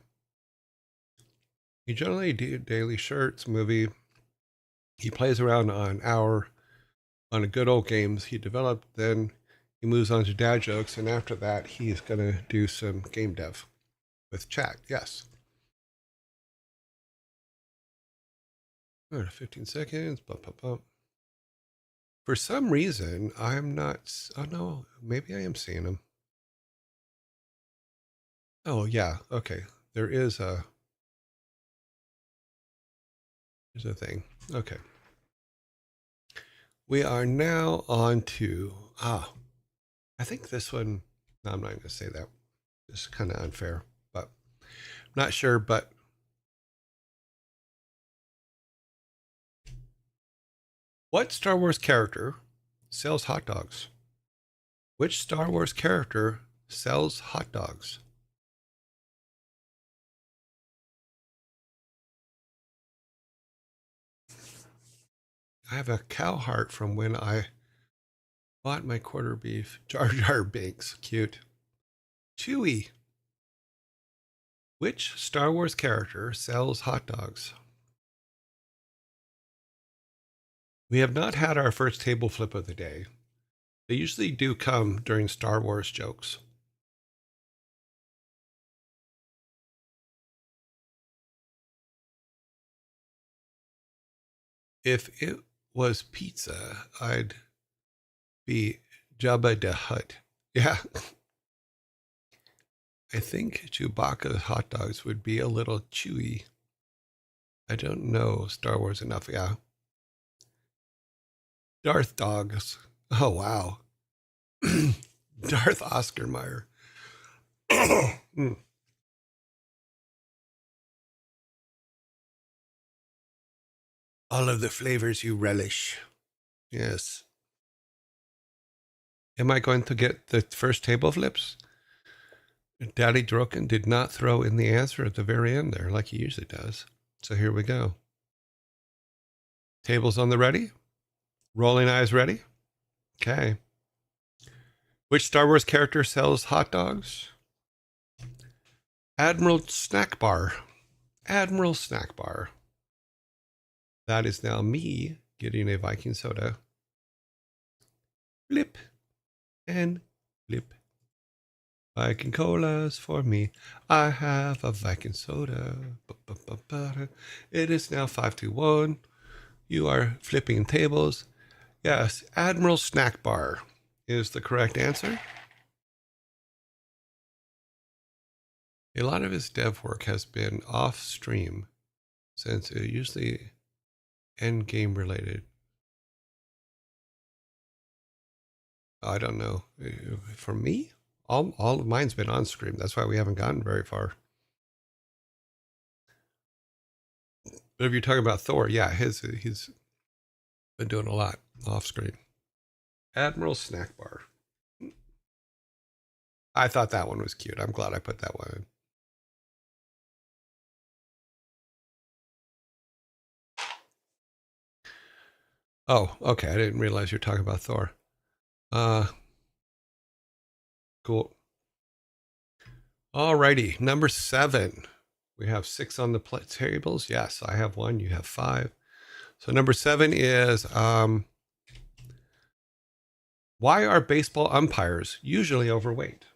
He generally do daily shirts, movie. He plays around on a good old games he developed. Then he moves on to dad jokes, and after that, he's gonna do some game dev with chat. Yes. 15 seconds. Bump, bump, bump. For some reason, I'm not. Oh no, maybe I am seeing him. Oh yeah. Okay. There's a thing. Okay. We are now on to I think this one. No, I'm not going to say that. It's kind of unfair, but I'm not sure. But what Star Wars character sells hot dogs? Which Star Wars character sells hot dogs? I have a cow heart from when I bought my quarter beef. Jar Jar Binks. Cute. Chewie. Which Star Wars character sells hot dogs? We have not had our first table flip of the day. They usually do come during Star Wars jokes. If it was pizza, I'd be Jabba the Hutt. Yeah. I think Chewbacca's hot dogs would be a little chewy. I don't know Star Wars enough. Yeah. Darth dogs. Oh, wow. Darth Oscar Mayer. All of the flavors you relish. Yes. Am I going to get the first table flips? Daddy Droken did not throw in the answer at the very end there like he usually does. So here we go. Tables on the ready? Rolling eyes ready? Okay. Which Star Wars character sells hot dogs? Admiral Snack Bar. Admiral Snack Bar. That is now me getting a Viking soda. Blip and blip. Viking colas for me. I have a Viking soda. It is now 5-1. You are flipping tables. Yes, Admiral Snack Bar is the correct answer. A lot of his dev work has been off stream since it usually end game related. I don't know. For me, all of mine's been on stream. That's why we haven't gotten very far. But if you're talking about Thor, yeah, he's been doing a lot off screen. Admiral Snack Bar. I thought that one was cute. I'm glad I put that one in. Oh, okay. I didn't realize you're talking about Thor. Cool. Alrighty, number 7. We have 6 on the tables. Yes, I have 1. You have 5. So number 7 is why are baseball umpires usually overweight?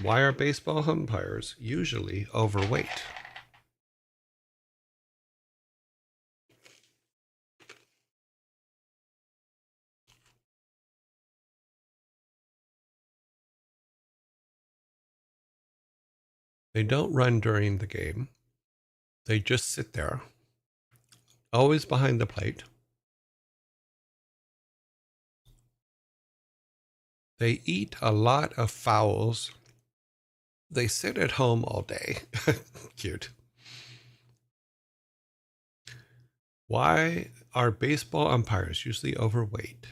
Why are baseball umpires usually overweight? They don't run during the game. They just sit there, always behind the plate. They eat a lot of fouls. They sit at home all day. Cute. Why are baseball umpires usually overweight?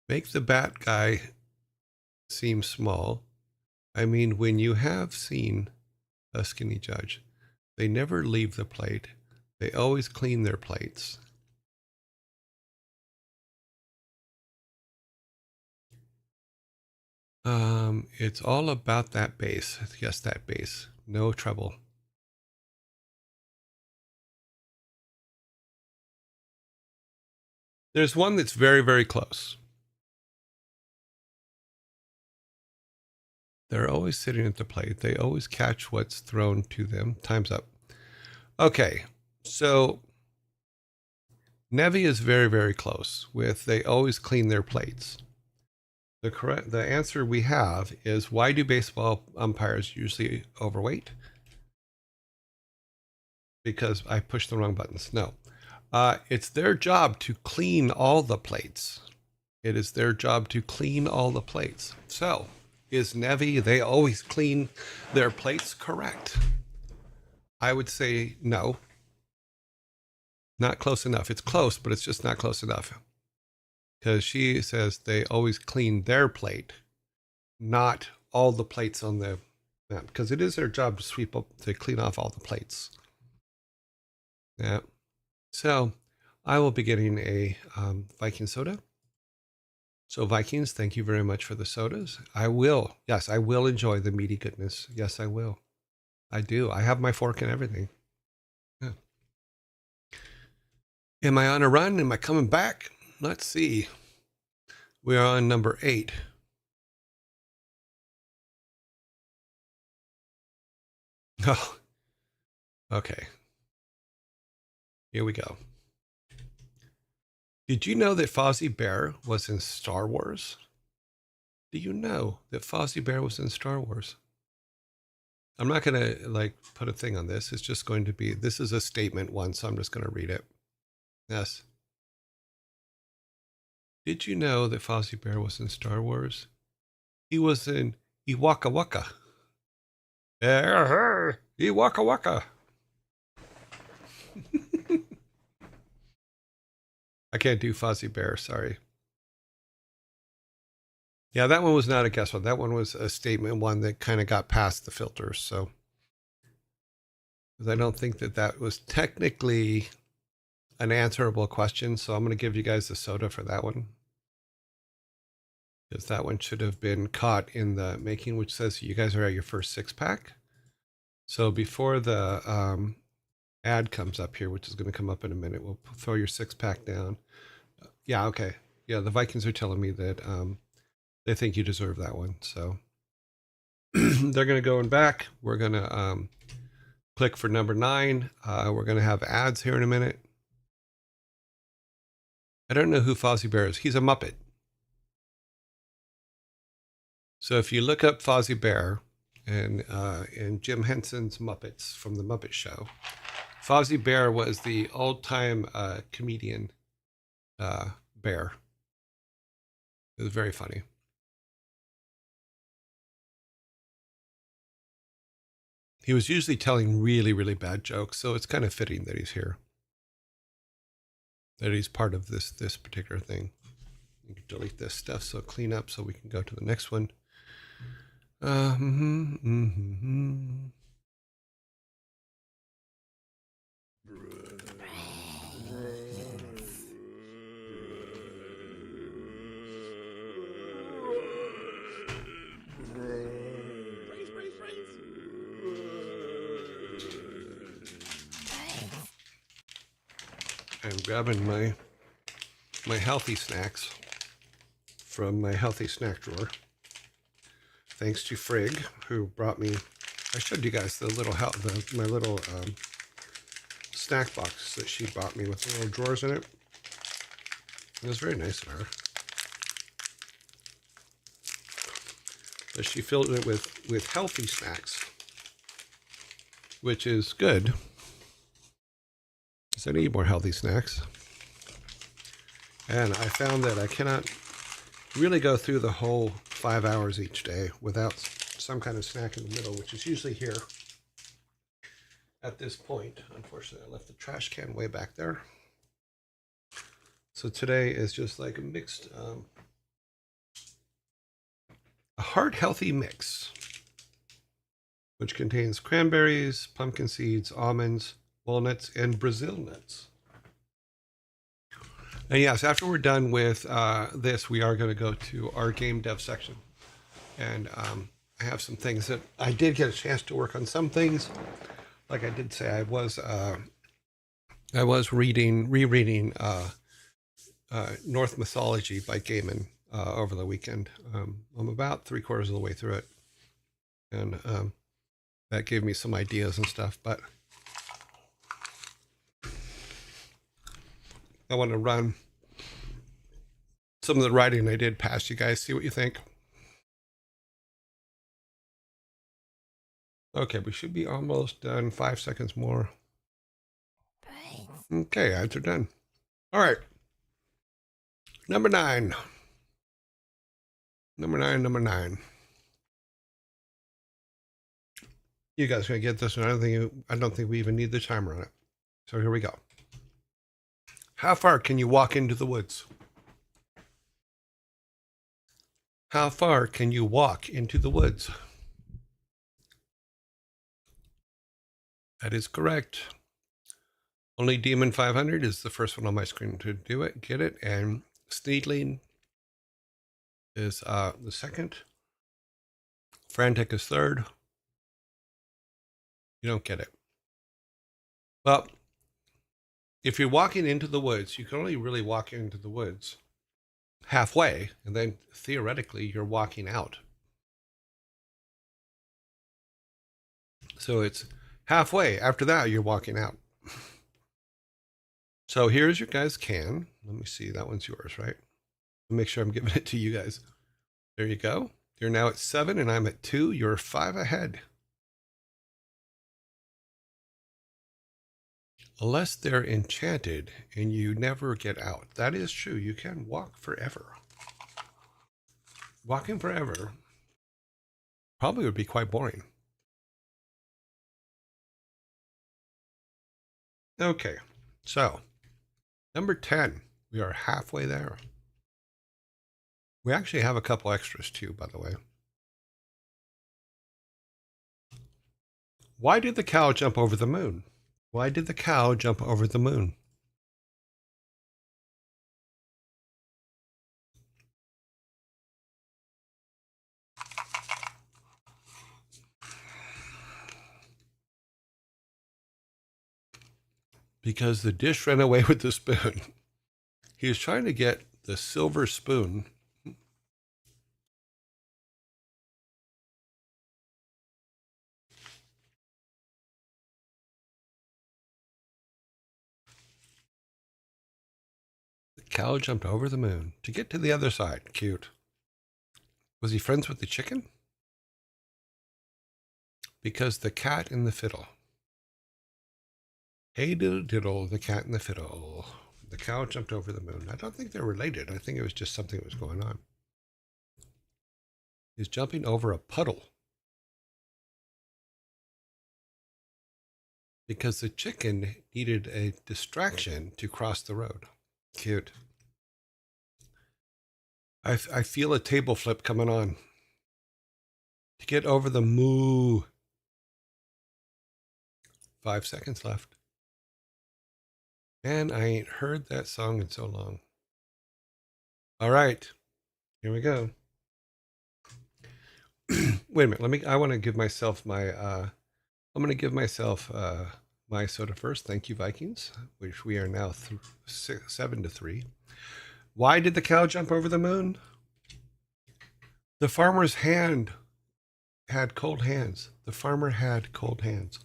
Make the bat guy seem small. I mean, when you have seen a skinny judge, they never leave the plate. They always clean their plates. It's all about that base. Yes, that base. No trouble. There's one that's very, very close. They're always sitting at the plate. They always catch what's thrown to them. Time's up. Okay, so Nevi is very, very close with they always clean their plates. The answer we have is why do baseball umpires usually overweight? Because I pushed the wrong buttons. No. It's their job to clean all the plates. It is their job to clean all the plates. So, is Nevi, they always clean their plates, correct? I would say no. Not close enough. It's close, but it's just not close enough. Because she says they always clean their plate, not all the plates on the map. Because it is their job to sweep up, to clean off all the plates. Yeah. So I will be getting a Viking soda. So Vikings, thank you very much for the sodas. I will enjoy the meaty goodness. Yes, I will. I do. I have my fork and everything. Yeah. Am I on a run? Am I coming back? Let's see. We are on number 8. Oh, okay. Here we go. Did you know that Fozzie Bear was in Star Wars? Do you know that Fozzie Bear was in Star Wars? I'm not going to put a thing on this. It's just going to be, this is a statement one, so I'm just going to read it. Yes. Did you know that Fozzie Bear was in Star Wars? He was in Iwaka Waka. Iwaka Waka. I can't do Fozzie Bear, sorry. Yeah, that one was not a guess one. That one was a statement one that kind of got past the filters. So, because I don't think that was technically an answerable question. So I'm going to give you guys the soda for that one. Because that one should have been caught in the making, which says you guys are at your first 6-pack. So before the ad comes up here, which is going to come up in a minute, we'll throw your 6-pack down. Yeah, okay. Yeah, the Vikings are telling me that they think you deserve that one. So they're going to go in back. We're going to click for number 9. We're going to have ads here in a minute. I don't know who Fozzie Bear is. He's a Muppet. So if you look up Fozzie Bear and Jim Henson's Muppets from the Muppet Show, Fozzie Bear was the old-time comedian bear. It was very funny. He was usually telling really, really bad jokes, so it's kind of fitting that he's here. That he's part of this particular thing. You can delete this stuff, so clean up so we can go to the next one. I'm grabbing my healthy snacks from my healthy snack drawer. Thanks to Frigg, who brought me. I showed you guys my little snack box that she bought me with the little drawers in it. It was very nice of her. But she filled it with healthy snacks, which is good. So I need more healthy snacks. And I found that I cannot really go through the whole 5 hours each day without some kind of snack in the middle, which is usually here at this point. Unfortunately, I left the trash can way back there. So today is just like a mixed, a heart healthy mix, which contains cranberries, pumpkin seeds, almonds, walnuts, and Brazil nuts. And yes, after we're done with this, we are going to go to our game dev section. And I have some things that I did get a chance to work on. Some things, like I did say, I was rereading Norse Mythology by Gaiman over the weekend. I'm about 3/4 of the way through it. And that gave me some ideas and stuff. But I want to run some of the writing I did past you guys, see what you think. Okay, we should be almost done. 5 seconds more. Okay, ads are done. All right. Number 9. Number 9. You guys are gonna get this one. I don't think we even need the timer on it. So here we go. How far can you walk into the woods? How far can you walk into the woods? That is correct. Only Demon 500 is the first one on my screen to do it, get it, and Sneedling is the second. Frantic is third. You don't get it. Well, if you're walking into the woods, you can only really walk into the woods halfway, and then theoretically you're walking out. So it's halfway. After that, you're walking out. So here's your guys' can. Let me see. That one's yours, right? Make sure I'm giving it to you guys. There you go. You're now at 7 and I'm at 2. You're 5 ahead. Unless they're enchanted and you never get out. That is true. You can walk forever. Walking forever probably would be quite boring. Okay, so number 10. We are halfway there. We actually have a couple extras too, by the way. Why did the cow jump over the moon? Why did the cow jump over the moon? Because the dish ran away with the spoon. He was trying to get the silver spoon. The cow jumped over the moon to get to the other side. Cute. Was he friends with the chicken? Because the cat and the fiddle. Hey diddle diddle, the cat and the fiddle. The cow jumped over the moon. I don't think they're related. I think it was just something that was going on. He's jumping over a puddle. Because the chicken needed a distraction to cross the road. Cute. I feel a table flip coming on. To get over the moo. 5 seconds left. And I ain't heard that song in so long. All right. Here we go. Wait a minute. I want to give myself my, I'm going to give myself my soda first. Thank you, Vikings, which we are now 7-3. Why did the cow jump over the moon? The farmer's hand had cold hands. The farmer had cold hands.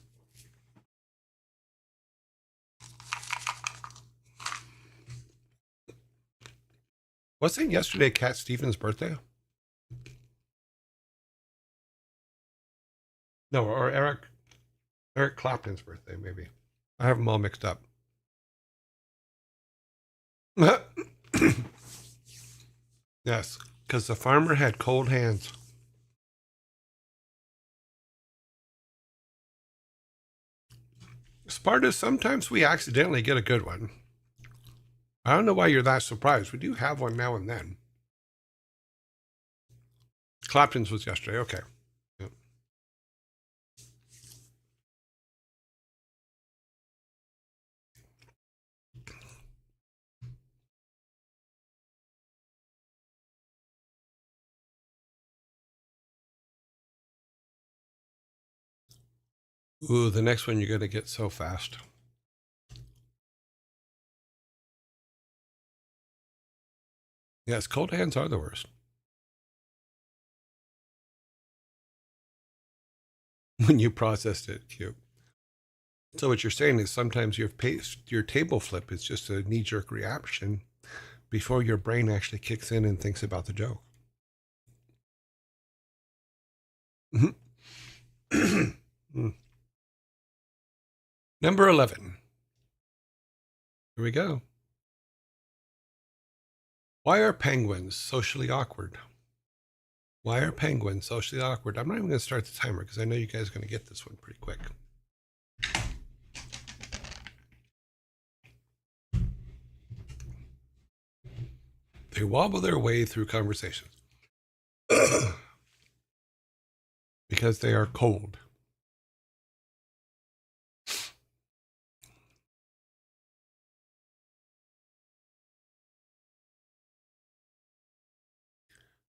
Wasn't yesterday Cat Stevens' birthday? No, or Eric Clapton's birthday, maybe. I have them all mixed up. Yes, because the farmer had cold hands. Sparta, sometimes we accidentally get a good one. I don't know why you're that surprised. We do have one now and then. Clapton's was yesterday. Okay. Yep. Ooh, the next one you're going to get so fast. Yes, cold hands are the worst. When you processed it, cute. So what you're saying is sometimes your table flip is just a knee-jerk reaction before your brain actually kicks in and thinks about the joke. Number 11. Here we go. Why are penguins socially awkward? Why are penguins socially awkward? I'm not even going to start the timer because I know you guys are going to get this one pretty quick. They wobble their way through conversations because they are cold.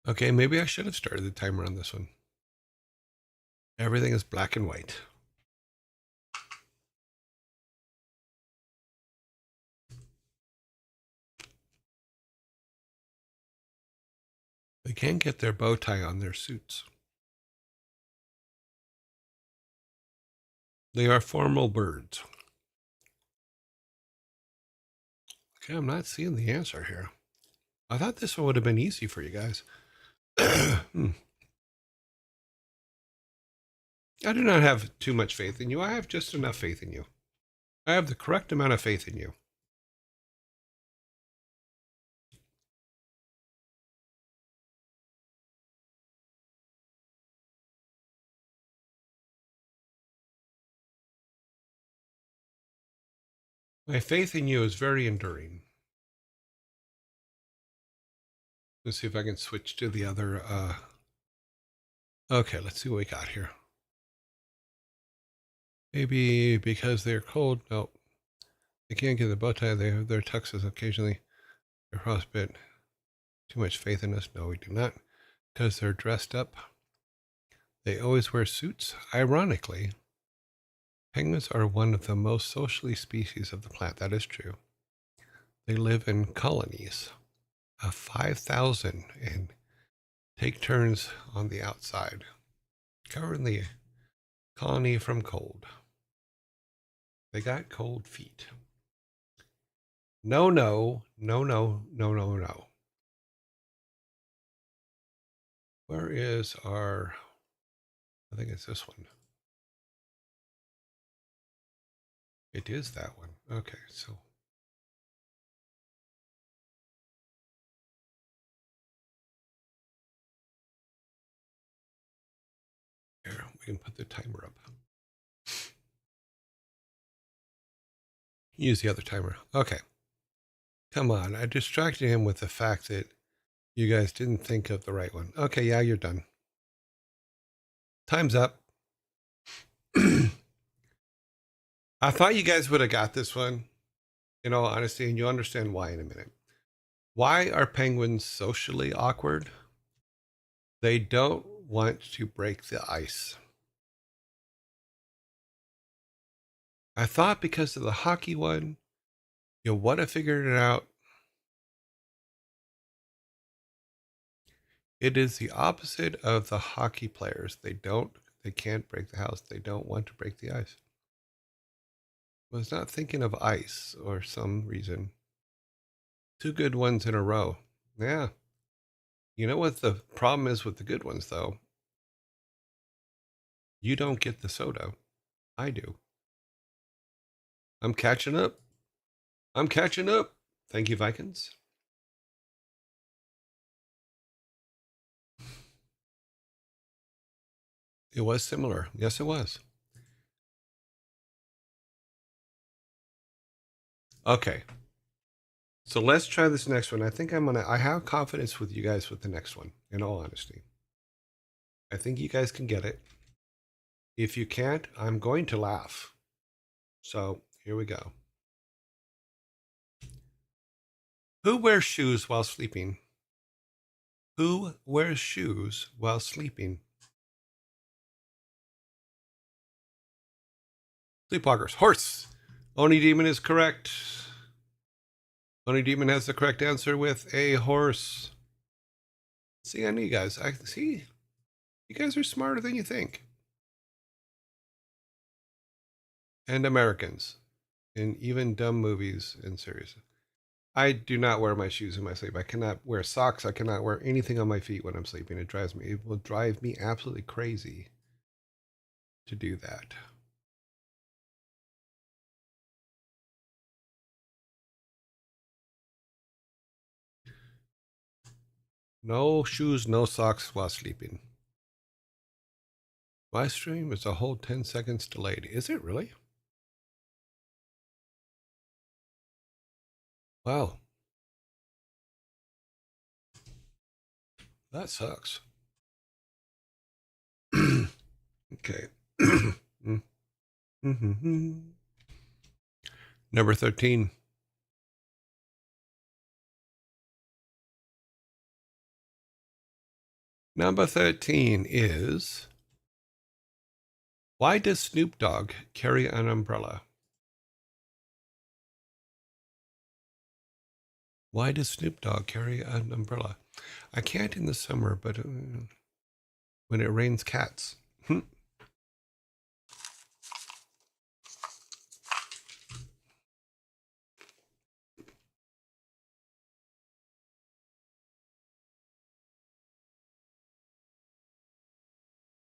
Okay, maybe I should have started the timer on this one. Everything is black and white. They can't get their bow tie on their suits. They are formal birds. Okay, I'm not seeing the answer here. I thought this one would have been easy for you guys. I do not have too much faith in you. I have just enough faith in you. I have the correct amount of faith in you. My faith in you is very enduring. Let's see if I can switch to the other. Okay, let's see what we got here. Maybe because they're cold. No, they can't get the bow tie. They have their tuxes occasionally. They're frostbit. Too much faith in us? No, we do not. Because they're dressed up. They always wear suits. Ironically, penguins are one of the most socially species of the planet. That is true. They live in colonies of 5,000 and take turns on the outside, covering the colony from cold. They got cold feet. No, no, no, no, no, no, no. Where is our, I think it's this one. It is that one. Okay, so. Here, we can put the timer up. Use the other timer. Okay. Come on. I distracted him with the fact that you guys didn't think of the right one. Okay, yeah, you're done. Time's up. I thought you guys would have got this one, in all honesty, and you'll understand why in a minute. Why are penguins socially awkward? They don't want to break the ice. I thought because of the hockey one, you would have figured it out. It is the opposite of the hockey players. They can't break the house. They don't want to break the ice. I was not thinking of ice or some reason. Two good ones in a row. Yeah. You know what the problem is with the good ones, though? You don't get the soda. I do. I'm catching up. I'm catching up. Thank you, Vikings. It was similar. Yes, it was. Okay. So let's try this next one. I have confidence with you guys with the next one, in all honesty. I think you guys can get it. If you can't, I'm going to laugh. So here we go. Who wears shoes while sleeping? Who wears shoes while sleeping? Sleepwalkers. Horse. Oni Demon is correct. Oni Demon has the correct answer with a horse. See, I knew you guys. I see. You guys are smarter than you think. And Americans. In even dumb movies and series. I do not wear my shoes in my sleep. I cannot wear socks. I cannot wear anything on my feet when I'm sleeping. It will drive me absolutely crazy to do that. No shoes, no socks while sleeping. My stream is a whole 10 seconds delayed. Is it really? Wow. That sucks. Okay. Number 13. Number 13 is, why does Snoop Dogg carry an umbrella? Why does Snoop Dogg carry an umbrella? I can't in the summer, but when it rains cats.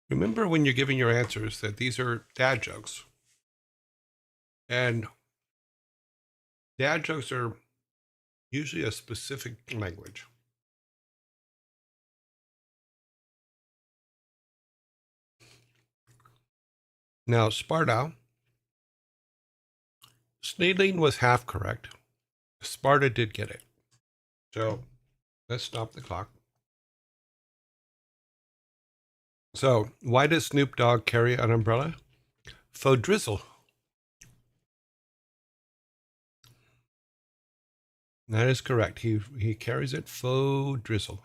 Remember when you're giving your answers that these are dad jokes. And dad jokes are usually a specific language. Now, Sparta, Sneedling was half correct. Sparta did get it. So let's stop the clock. So, why does Snoop Dogg carry an umbrella? Faux drizzle. That is correct. He carries it faux drizzle.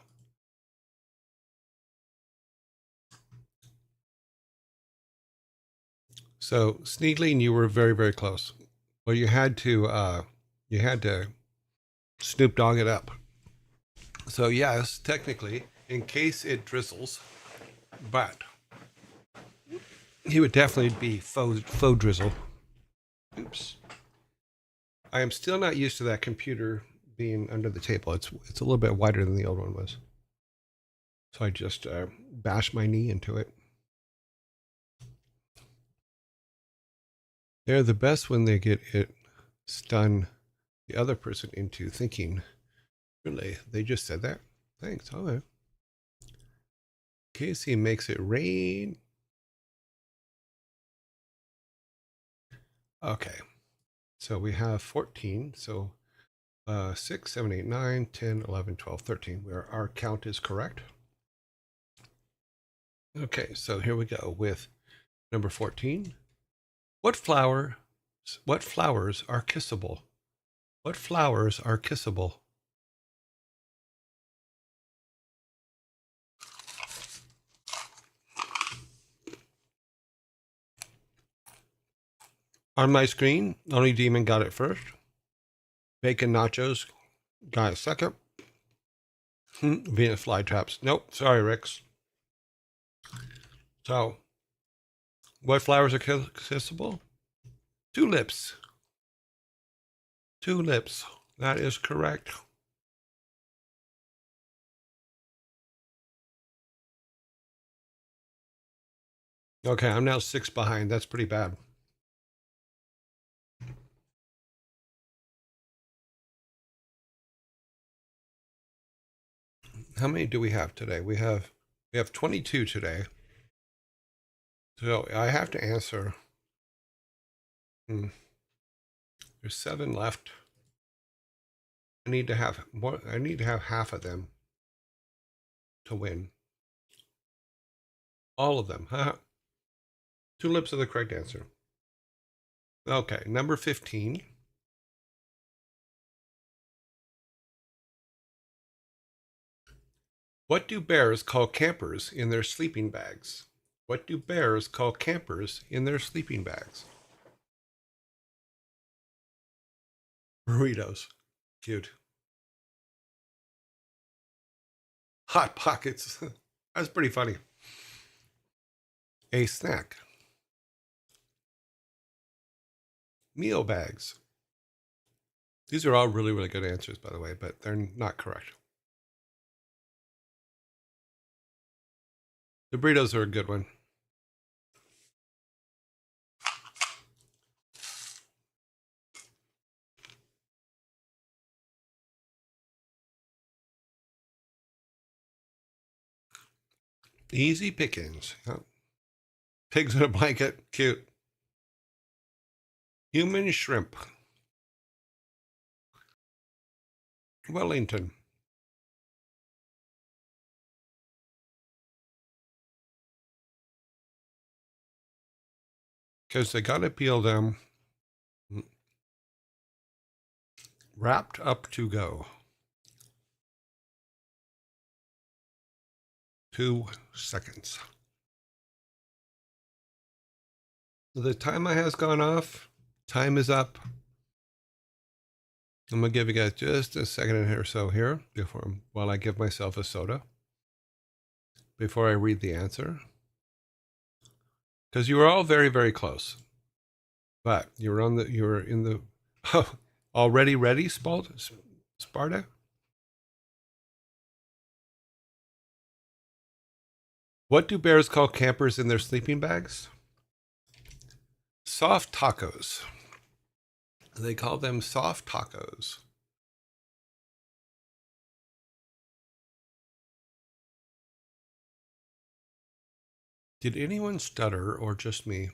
So, Sneedling, you were very, very close. Well, you had to Snoop Dogg it up. So yes, technically, in case it drizzles, but he would definitely be faux drizzle. Oops. I am still not used to that computer being under the table. It's a little bit wider than the old one was. So I just bashed my knee into it. They're the best when they get it stun the other person into thinking, really, they just said that? Thanks. All right. Casey makes it rain. Okay. So we have 14. So 6, 7, 8, 9, 10, 11, 12, 13, where our count is correct. Okay, so here we go with number 14. What flowers are kissable? What flowers are kissable? On my screen, only Demon got it first. Bacon Nachos got it second. Venus Flytraps. Nope. Sorry, Ricks. So, what flowers are kissable? Tulips. Tulips. That is correct. Okay, I'm now 6 behind. That's pretty bad. How many do we have today? We have 22 today. So I have to answer. There's 7 left. I need to have more. I need to have half of them to win. All of them. Tulips are the correct answer. Okay, number 15. What do bears call campers in their sleeping bags? What do bears call campers in their sleeping bags? Burritos. Cute. Hot Pockets. That's pretty funny. A snack. Meal bags. These are all really, really good answers, by the way, but they're not correct. The burritos are a good one. Easy pickings. Yep. Pigs in a blanket. Cute. Human shrimp. Wellington. Because they got to peel them. Wrapped up to go. 2 seconds. The timer has gone off. Time is up. I'm going to give you guys just a second or so here while I give myself a soda before I read the answer. Because you were all very, very close. But you were in the already ready, Sparta? What do bears call campers in their sleeping bags? Soft tacos. They call them soft tacos. Did anyone stutter or just me?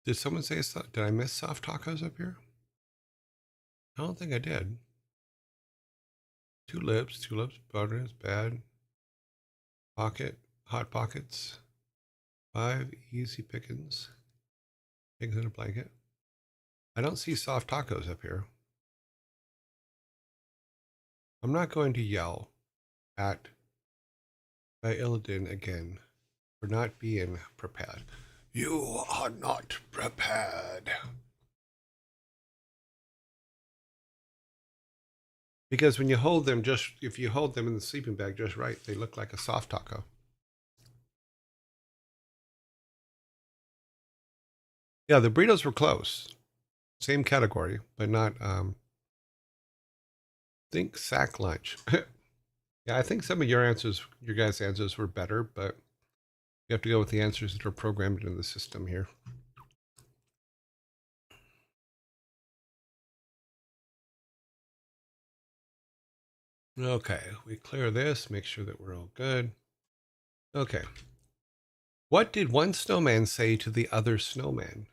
Did someone say, did I miss soft tacos up here? I don't think I did. Tulips, butter is bad. Hot Pockets. 5 easy pickings. Pigs in a blanket. I don't see soft tacos up here. I'm not going to yell at Illidan again for not being prepared. You are not prepared. Because when you hold them, if you hold them in the sleeping bag just right, they look like a soft taco. Yeah, the burritos were close. Same category, but not, think sack lunch. Yeah, I think some of your guys' answers were better, but you have to go with the answers that are programmed into the system here. Okay, we clear this, make sure that we're all good. Okay. What did one snowman say to the other snowman?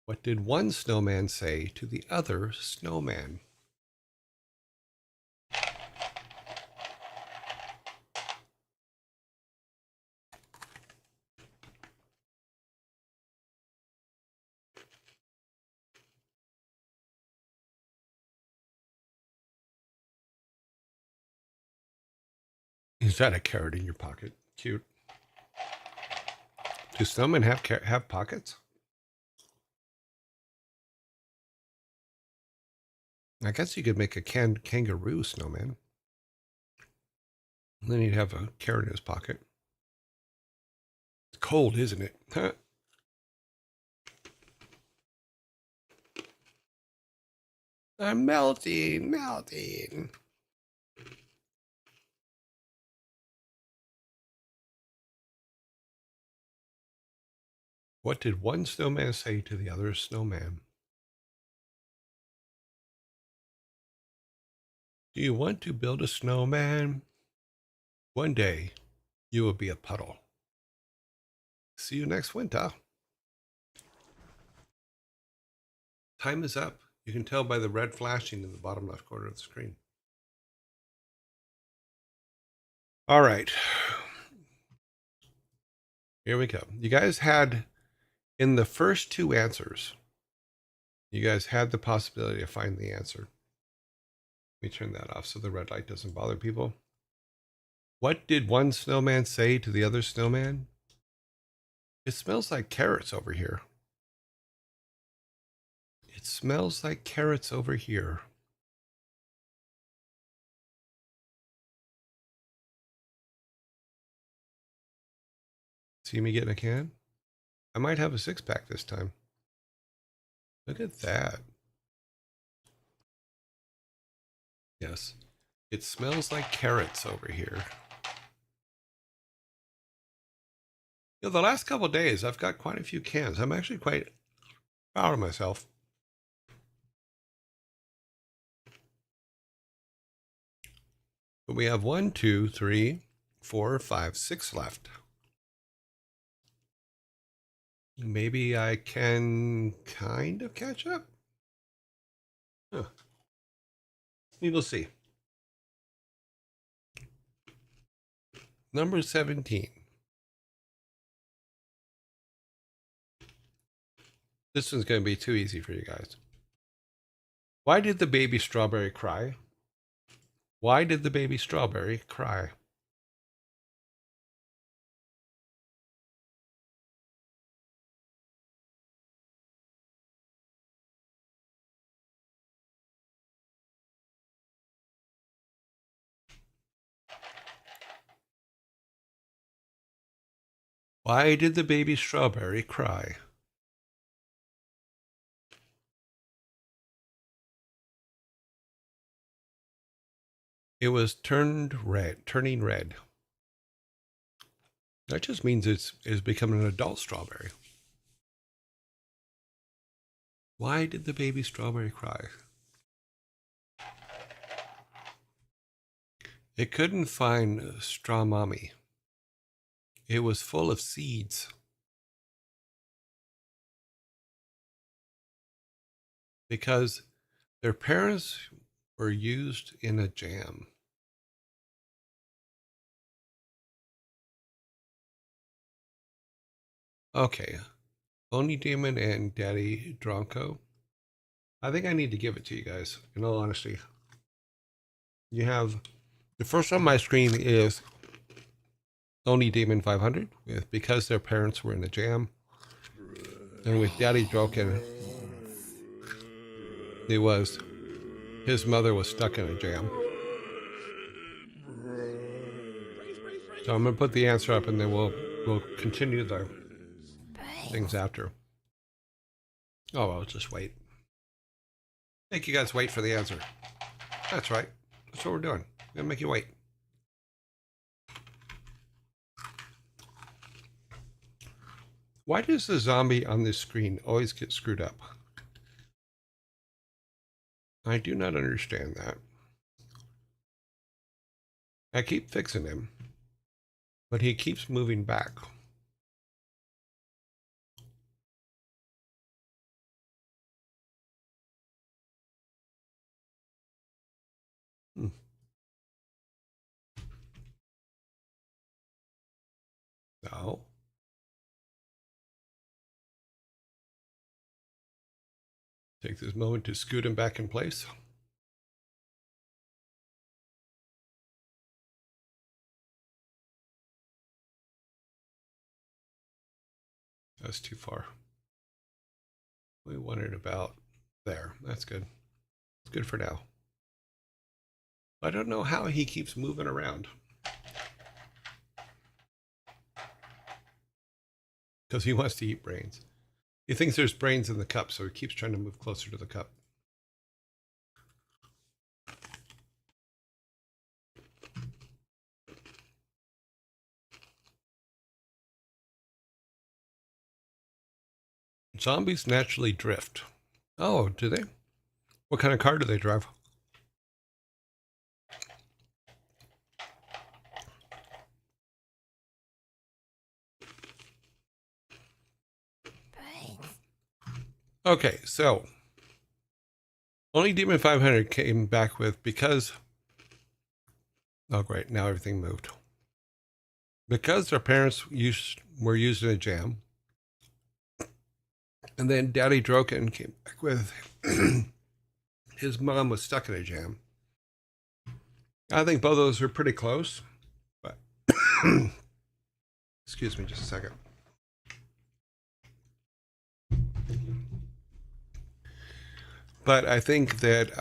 What did one snowman say to the other snowman? Is that a carrot in your pocket? Cute. Do snowmen have pockets? I guess you could make a kangaroo snowman. And then he'd have a carrot in his pocket. It's cold, isn't it? Huh? I'm melting, melting. What did one snowman say to the other snowman? Do you want to build a snowman? One day, you will be a puddle. See you next winter. Time is up. You can tell by the red flashing in the bottom left corner of the screen. All right. Here we go. You guys had, in the first two answers, you guys had the possibility of finding the answer. Let me turn that off so the red light doesn't bother people. What did one snowman say to the other snowman? It smells like carrots over here. It smells like carrots over here. See me getting a can? I might have a six-pack this time. Look at that. Yes. It smells like carrots over here. You know, the last couple of days, I've got quite a few cans. I'm actually quite proud of myself. But we have 1, 2, 3, 4, 5, 6 left. Maybe I can kind of catch up. Huh. We will see. Number 17. This one's going to be too easy for you guys. Why did the baby strawberry cry? Why did the baby strawberry cry? Why did the baby strawberry cry? It was turning red. That just means it's becoming an adult strawberry. Why did the baby strawberry cry? It couldn't find straw mommy. It was full of seeds. Because their parents were used in a jam. Okay. Oni Demon and Daddy Dronko. I think I need to give it to you guys, in all honesty. You have, the first on my screen is Oni Demon 500, with Because Their Parents Were in a Jam. And with Daddy Dronko, it was his mother was stuck in a jam. So I'm going to put the answer up and then we'll continue the things after. Oh, well, just wait. Make you guys wait for the answer. That's right. That's what we're doing. We're gonna make you wait. Why does the zombie on this screen always get screwed up? I do not understand that. I keep fixing him, but he keeps moving back. No. Take this moment to scoot him back in place. That's too far. We want it about there. That's good. It's good for now. I don't know how he keeps moving around. Because he wants to eat brains. He thinks there's brains in the cup, so he keeps trying to move closer to the cup. Zombies naturally drift. Oh, do they? What kind of car do they drive? Okay, so only Demon 500 came back with because. Oh, great. Now everything moved. Because their parents were using a jam. And then Daddy Droken came back with his mom was stuck in a jam. I think both of those are pretty close. But excuse me just a second. But I think that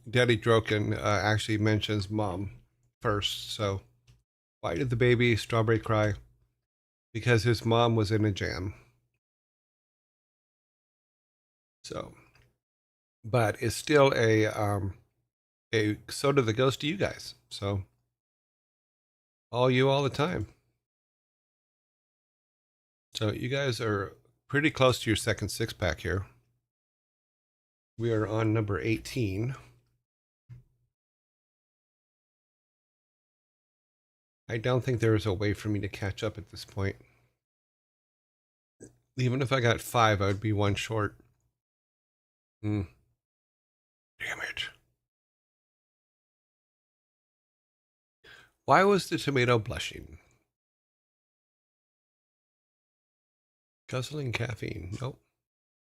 Daddy Droken actually mentions mom first. So why did the baby Strawberry cry? Because his mom was in a jam. So, but it's still a soda that goes to you guys. So, all you all the time. So you guys are pretty close to your second six pack here. We are on number 18. I don't think there is a way for me to catch up at this point. Even if I got 5, I would be 1 short. Damn it. Why was the tomato blushing? Guzzling caffeine. Nope.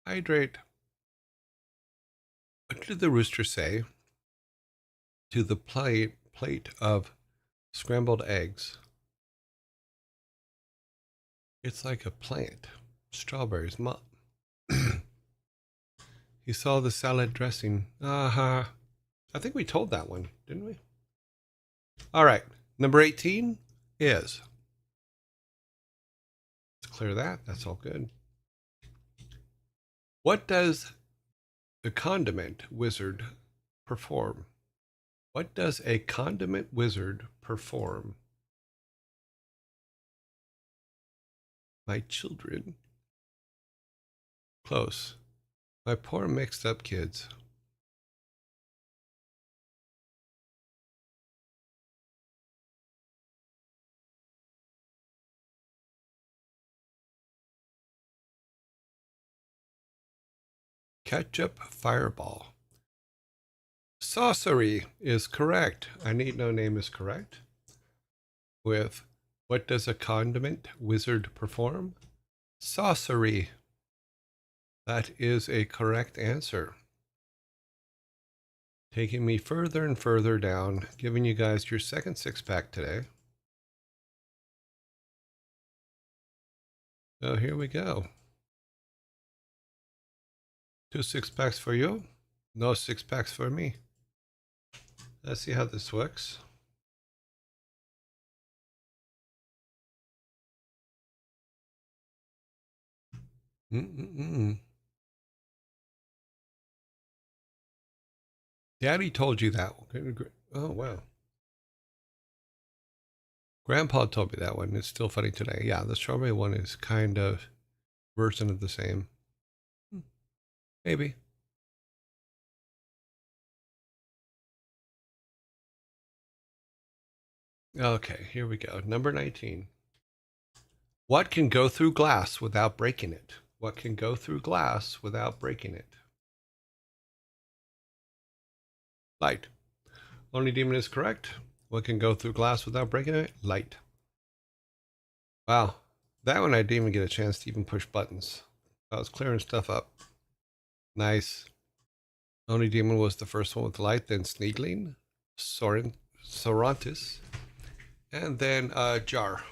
Hydrate. What did the rooster say to the plate of scrambled eggs? It's like a plant. Strawberries, mom. He saw the salad dressing. I think we told that one, didn't we? All right. Number 18 is. Let's clear that. That's all good. What does the condiment wizard perform? What does a condiment wizard perform? My children. Close. My poor mixed up kids. Ketchup fireball. Sorcery is correct. I need no name is correct. With what does a condiment wizard perform? Sorcery. That is a correct answer. Taking me further and further down, giving you guys your second six pack today. So here we go. 2 6 packs for you. No 6 packs for me. Let's see how this works. Daddy told you that one. Oh, wow. Grandpa told me that one. It's still funny today. Yeah, the strawberry one is kind of version of the same. Maybe. Okay, here we go. Number 19. What can go through glass without breaking it? What can go through glass without breaking it? Light. Only demon is correct. What can go through glass without breaking it? Light. Wow. That one I didn't even get a chance to even push buttons. I was clearing stuff up. Nice. Only demon was the first one with light, then Sneegling, Sorantis, and then Jar.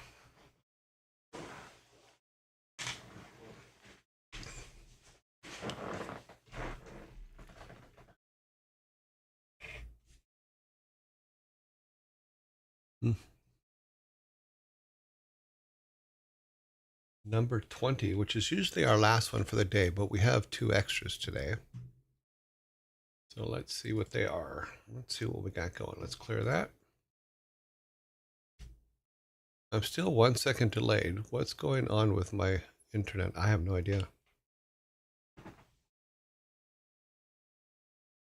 number 20, which is usually our last one for the day, but we have 2 extras today. So let's see what they are. Let's see what we got going. Let's clear that. I'm still 1 second delayed. What's going on with my internet? I have no idea.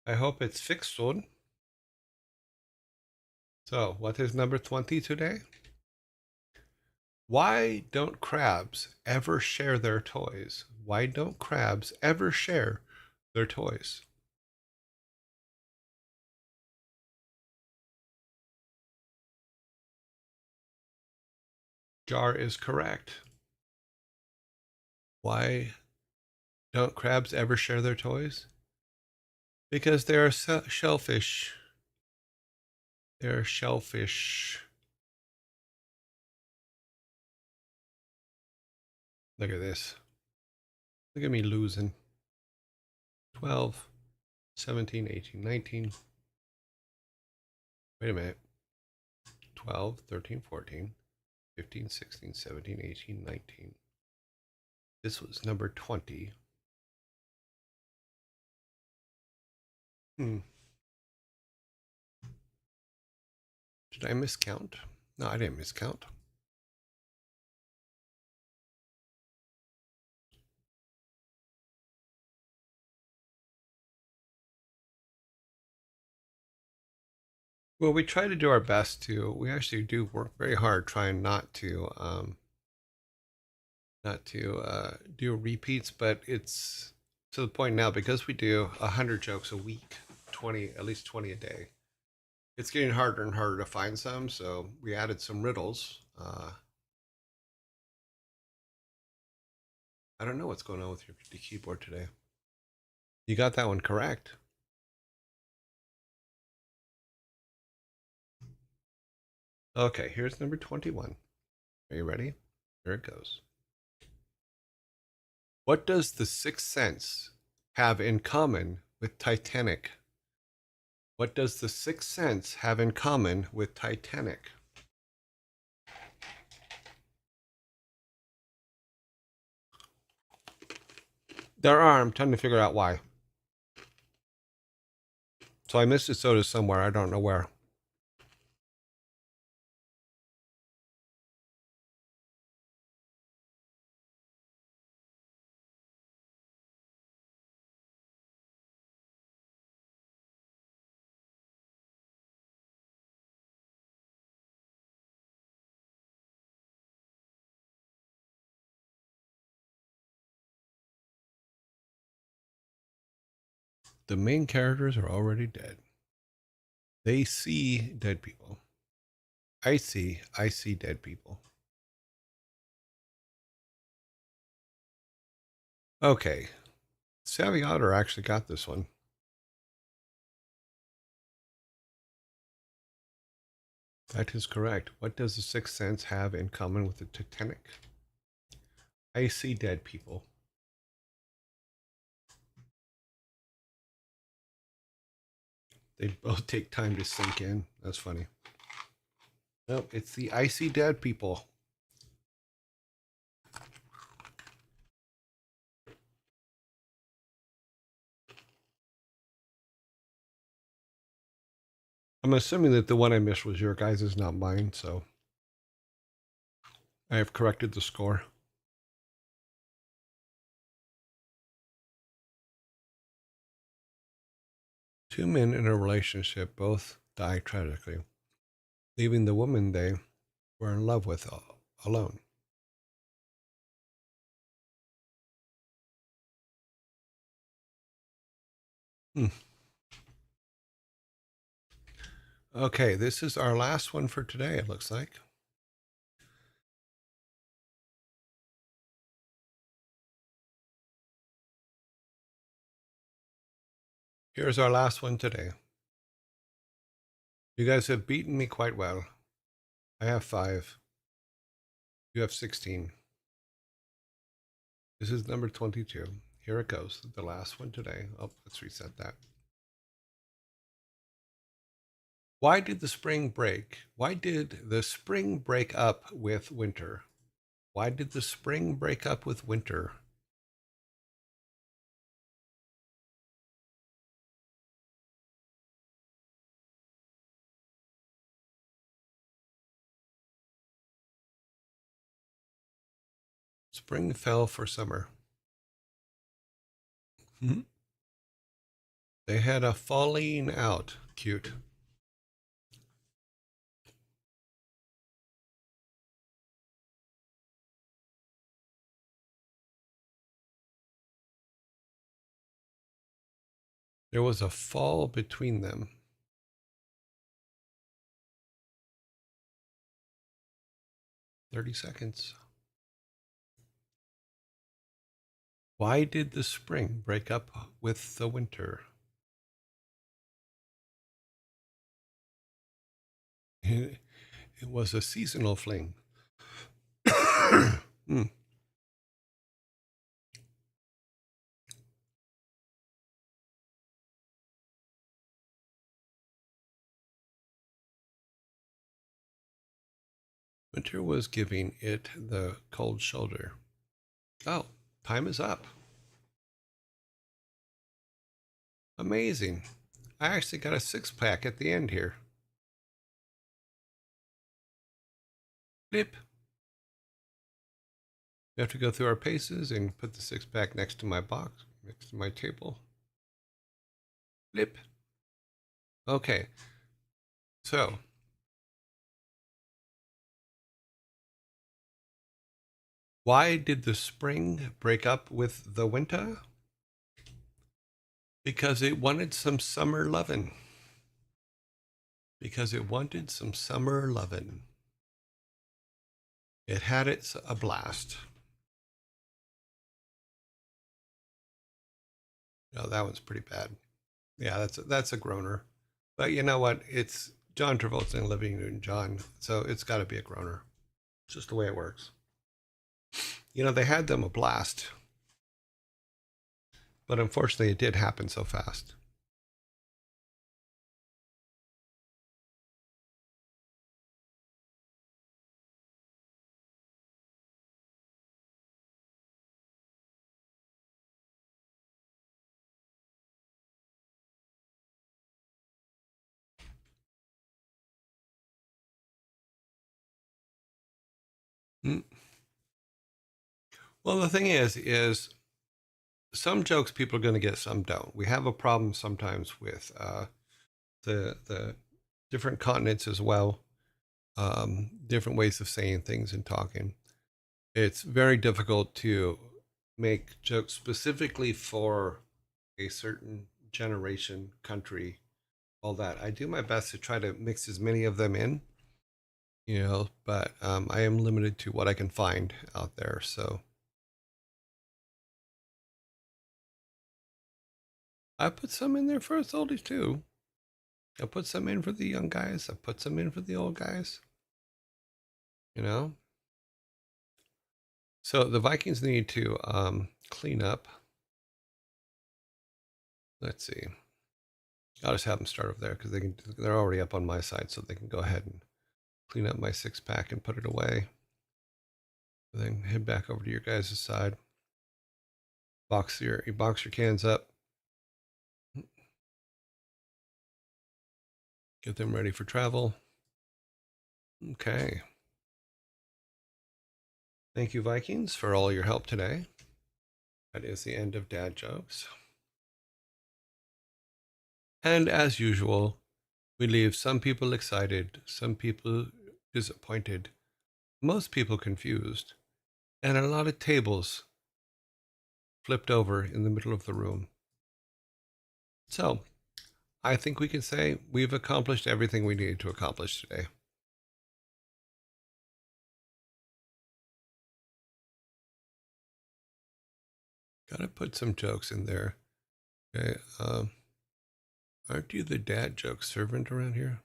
I hope it's fixed soon. So, what is number 20 today? Why don't crabs ever share their toys? Why don't crabs ever share their toys? Jar is correct. Why don't crabs ever share their toys? Because they are shellfish. They're shellfish. Look at this. Look at me losing. 12, 17, 18, 19. Wait a minute. 12, 13, 14, 15, 16, 17, 18, 19. This was number 20. Did I miscount? No, I didn't miscount. Well, we try to do our best to. We actually do work very hard trying not to do repeats, but it's to the point now because we do 100 jokes a week, 20 at least 20 a day. It's getting harder and harder to find some, so we added some riddles. I don't know what's going on with the keyboard today. You got that one correct. Okay, here's number 21. Are you ready? Here it goes. What does The Sixth Sense have in common with Titanic? What does The Sixth Sense have in common with Titanic? There are. I'm trying to figure out why. So I missed a soda somewhere. I don't know where. The main characters are already dead. They see dead people. I see dead people. Okay. Savvy Otter actually got this one. That is correct. What does The Sixth Sense have in common with the Titanic? I see dead people. They both take time to sink in. That's funny. Nope, it's the I see dead people. I'm assuming that the one I missed was your guys', not mine, so I have corrected the score. Two men in a relationship both die tragically, leaving the woman they were in love with alone. Okay, this is our last one for today, it looks like. Here's our last one today. You guys have beaten me quite well. I have 5. You have 16. This is number 22. Here it goes. The last one today. Oh, let's reset that. Why did the spring break? Why did the spring break up with winter? Why did the spring break up with winter? Spring fell for summer. They had a falling out. Cute. There was a fall between them. $30. Why did the spring break up with the winter? It was a seasonal fling. Winter was giving it the cold shoulder. Oh, time is up. Amazing. I actually got a 6-pack at the end here. Blip. We have to go through our paces and put the 6-pack next to my box, next to my table. Blip. Okay. So, why did the spring break up with the winter? Because it wanted some summer lovin'. Because it wanted some summer lovin'. It had its a blast. No, that one's pretty bad. Yeah, that's a groaner. But you know what? It's John Travolta and Olivia Newton-John, so it's got to be a groaner. It's just the way it works. You know, they had them a blast. But unfortunately, it did happen so fast. Well, the thing is some jokes people are going to get, some don't. We have a problem sometimes with the different continents as well, different ways of saying things and talking. It's very difficult to make jokes specifically for a certain generation, country, all that. I do my best to try to mix as many of them in, you know, but I am limited to what I can find out there. So I put some in there for us oldies too. I put some in for the young guys. I put some in for the old guys. You know? So the Vikings need to clean up. Let's see. I'll just have them start over there because they're already up on my side, so they can go ahead and clean up my 6-pack and put it away. And then head back over to your guys' side. Box your cans up. Get them ready for travel. Okay. Thank you, Vikings, for all your help today. That is the end of dad jokes. And as usual, we leave some people excited, some people disappointed, most people confused, and a lot of tables flipped over in the middle of the room. So, I think we can say we've accomplished everything we needed to accomplish today. Gotta put some jokes in there. Okay, aren't you the dad joke servant around here?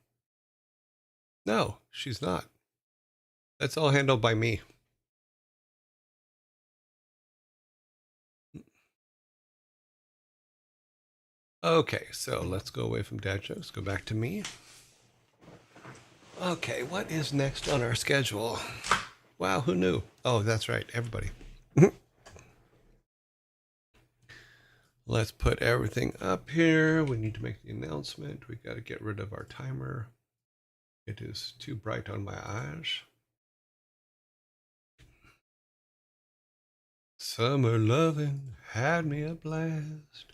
No, she's not. That's all handled by me. Okay, so let's go away from dad jokes, go back to me. Okay, what is next on our schedule? Wow, who knew? Oh, that's right, everybody. Let's put everything up here. We need to make the announcement. We got to get rid of our timer. It is too bright on my eyes. Summer loving had me a blast.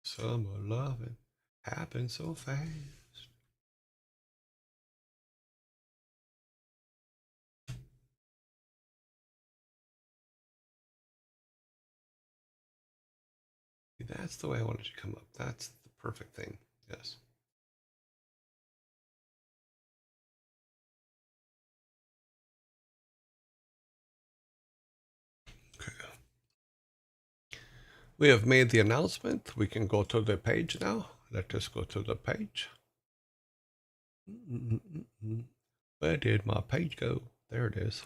Summer loving happened so fast. That's the way I wanted to come up. That's the perfect thing. Yes. Okay. We have made the announcement. We can go to the page now. Let us go to the page. Where did my page go? There it is.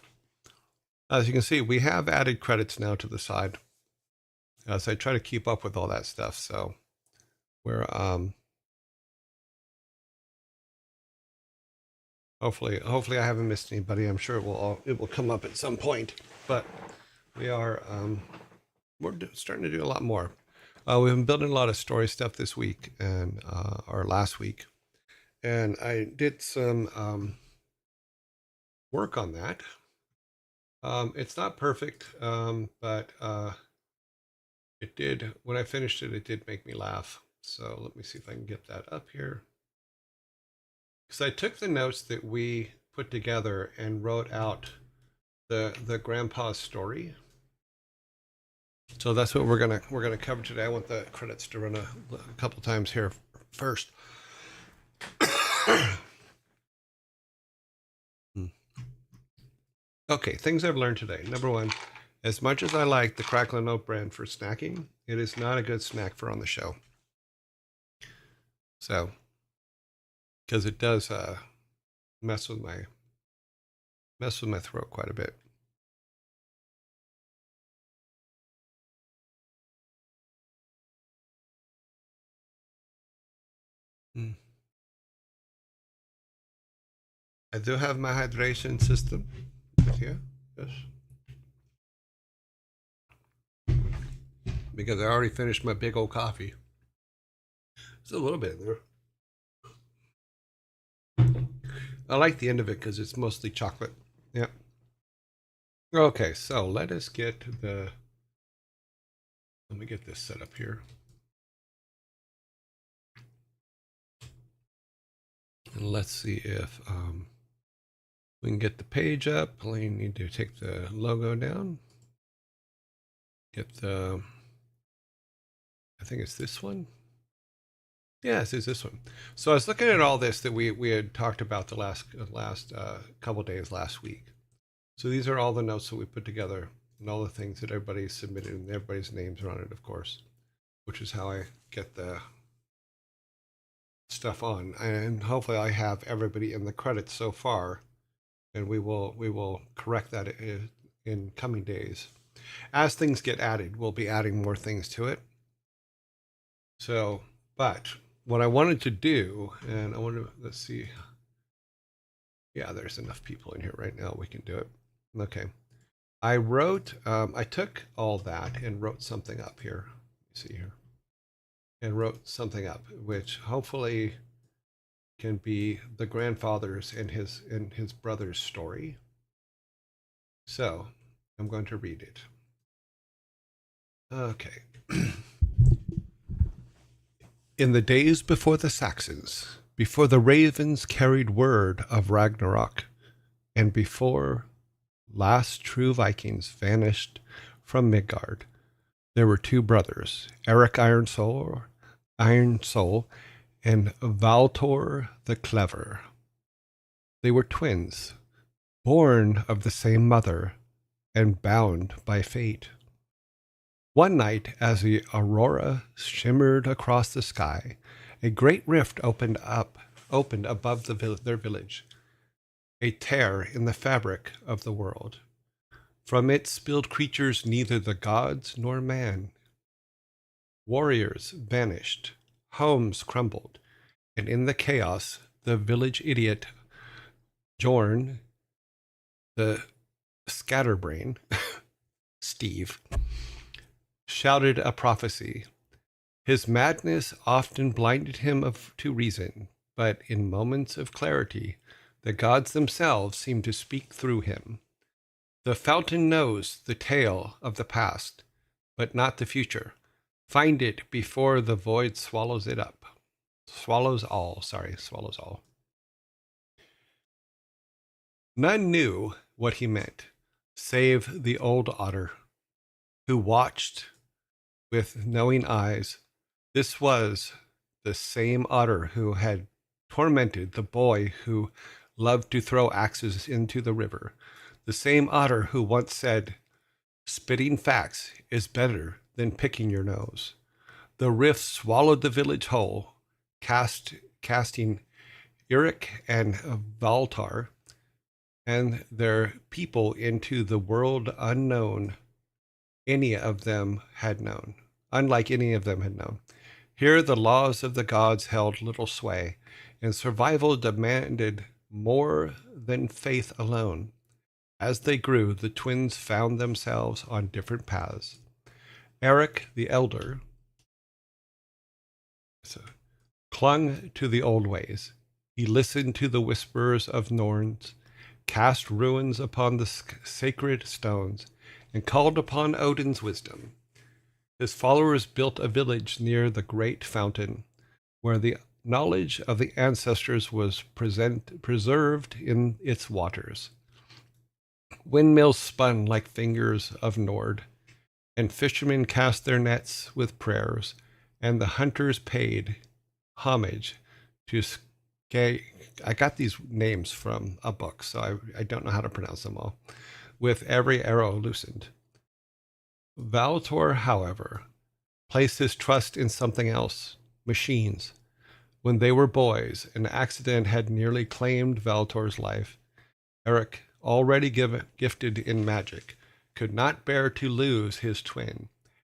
As you can see, we have added credits now to the side as I try to keep up with all that stuff. So we're hopefully I haven't missed anybody. I'm sure it will come up at some point, but we are we're starting to do a lot more. We've been building a lot of story stuff this week and or last week, and I did some work on that. It's not perfect, but it did, when I finished it, it did make me laugh. So let me see if I can get that up here. Because I took the notes that we put together and wrote out the grandpa's story. So that's what we're gonna cover today. I want the credits to run a couple times here first. Okay, things I've learned today. Number one, as much as I like the Crackling Oat brand for snacking, it is not a good snack for on the show. So, because it does mess with my throat quite a bit. I do have my hydration system here, yes. Because I already finished my big old coffee. There's a little bit in there. I like the end of it because it's mostly chocolate. Yeah. Okay, so let us get let me get this set up here. And let's see if we can get the page up. We need to take the logo down. Get the, I think it's this one. Yes, it's this one. So I was looking at all this that we had talked about the last couple days last week. So these are all the notes that we put together and all the things that everybody submitted, and everybody's names are on it, of course, which is how I get the stuff on. And hopefully I have everybody in the credits so far, and we will correct that in coming days. As things get added, we'll be adding more things to it. So, but what I wanted to do, and I want to, let's see. Yeah, there's enough people in here right now. We can do it. Okay. I wrote, I took all that and wrote something up here. Let me see here. And wrote something up, which hopefully can be the grandfather's and his brother's story. So I'm going to read it. Okay. In the days before the Saxons, before the ravens carried word of Ragnarok, and before last true Vikings vanished from Midgard, there were two brothers, Eric Ironsoul, and Valtor the Clever. They were twins, born of the same mother, and bound by fate. One night, as the aurora shimmered across the sky, a great rift opened above their village, a tear in the fabric of the world. From it spilled creatures neither the gods nor man. Warriors vanished, homes crumbled, and in the chaos, the village idiot Jorn, the scatterbrain, Steve, shouted a prophecy. His madness often blinded him to reason, but in moments of clarity, the gods themselves seemed to speak through him. The fountain knows the tale of the past, but not the future. Find it before the void swallows it up. Swallows all. None knew what he meant, save the old otter, who watched with knowing eyes. This was the same otter who had tormented the boy who loved to throw axes into the river. The same otter who once said, "Spitting facts is better than picking your nose." The rift swallowed the village whole, casting Eric and Valtar and their people into the world unknown any of them had known, unlike any of them had known. Here the laws of the gods held little sway, and survival demanded more than faith alone. As they grew, the twins found themselves on different paths. Eric, the elder, clung to the old ways. He listened to the whisperers of Norns, cast ruins upon the sacred stones, and called upon Odin's wisdom. His followers built a village near the great fountain, where the knowledge of the ancestors was preserved in its waters. Windmills spun like fingers of Nord, and fishermen cast their nets with prayers, and the hunters paid homage to I got these names from a book, so I don't know how to pronounce them all, with every arrow loosened. Valtor, however, placed his trust in something else, machines. When they were boys, an accident had nearly claimed Valtor's life. Eric, already gifted in magic, could not bear to lose his twin.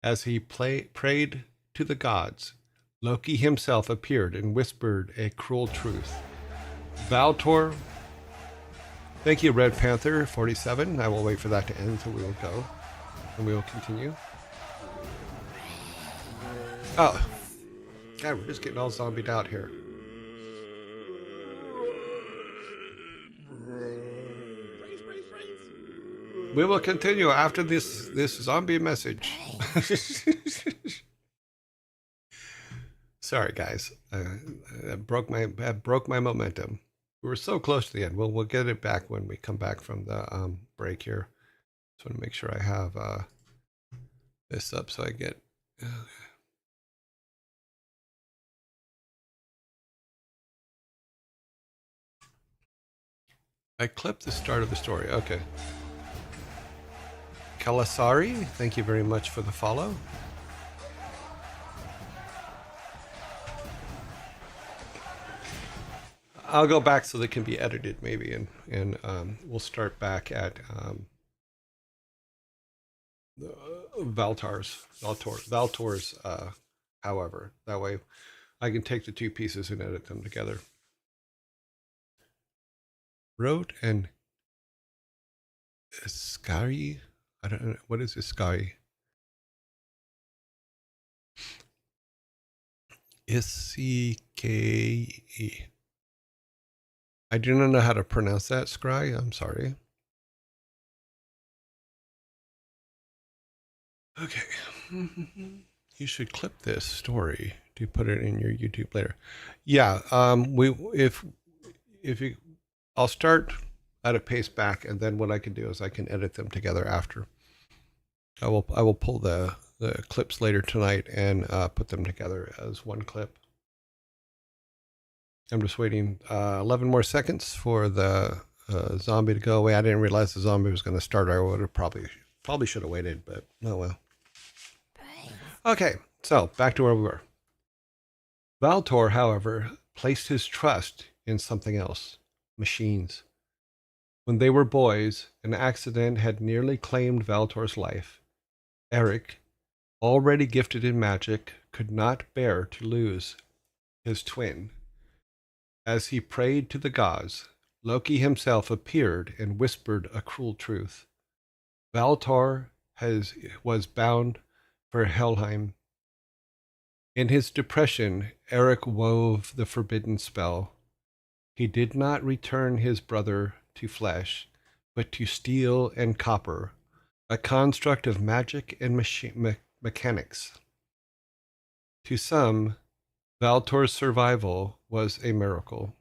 As he prayed to the gods, Loki himself appeared and whispered a cruel truth. Valtor, thank you, Red Panther 47. I will wait for that to end, so we will go. And we will continue. Oh. God, we're just getting all zombied out here. We will continue after this zombie message. Sorry, guys. I broke my momentum. We were so close to the end. We'll get it back when we come back from the break here. Just want to make sure I have this up so I get. I clipped the start of the story. Okay. Kalasari, thank you very much for the follow. I'll go back so they can be edited maybe, and we'll start back at Valtor's, however. That way I can take the two pieces and edit them together. Wrote and Iskari? I don't know. What is Iskari? Iskei. I do not know how to pronounce that, Scry. I'm sorry. Okay. You should clip this story to put it in your YouTube later. Yeah. I'll start at a pace back, and then what I can do is I can edit them together after. I will pull the clips later tonight and put them together as one clip. I'm just waiting 11 more seconds for the zombie to go away. I didn't realize the zombie was going to start. I would have probably should have waited, but oh well. Okay, so back to where we were. Valtor, however, placed his trust in something else, machines. When they were boys, an accident had nearly claimed Valtor's life. Eric, already gifted in magic, could not bear to lose his twin. As he prayed to the gods, Loki himself appeared and whispered a cruel truth. Valtor was bound for Helheim. In his depression, Eric wove the forbidden spell. He did not return his brother to flesh, but to steel and copper, a construct of magic and mechanics. To some, Valtor's survival was a miracle.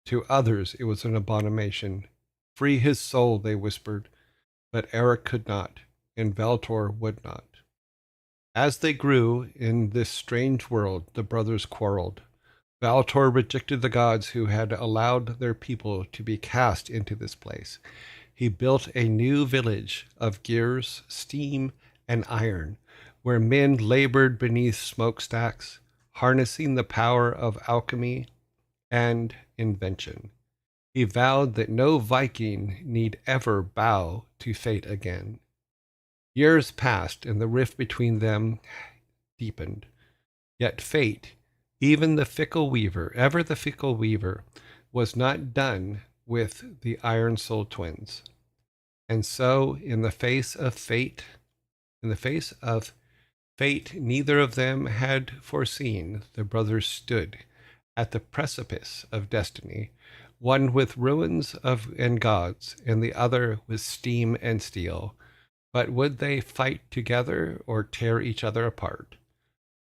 To others, it was an abomination. Free his soul, they whispered, but Eric could not, and Valtor would not. As they grew in this strange world, the brothers quarreled. Valtor rejected the gods who had allowed their people to be cast into this place. He built a new village of gears, steam, and iron, where men labored beneath smokestacks, harnessing the power of alchemy and invention. He vowed that no Viking need ever bow to fate again. Years passed, and the rift between them deepened. Yet fate, even the fickle weaver, ever the fickle weaver, was not done with the Iron Soul twins. And so, in the face of fate, neither of them had foreseen, the brothers stood at the precipice of destiny, one with ruins and gods, and the other with steam and steel. But would they fight together or tear each other apart?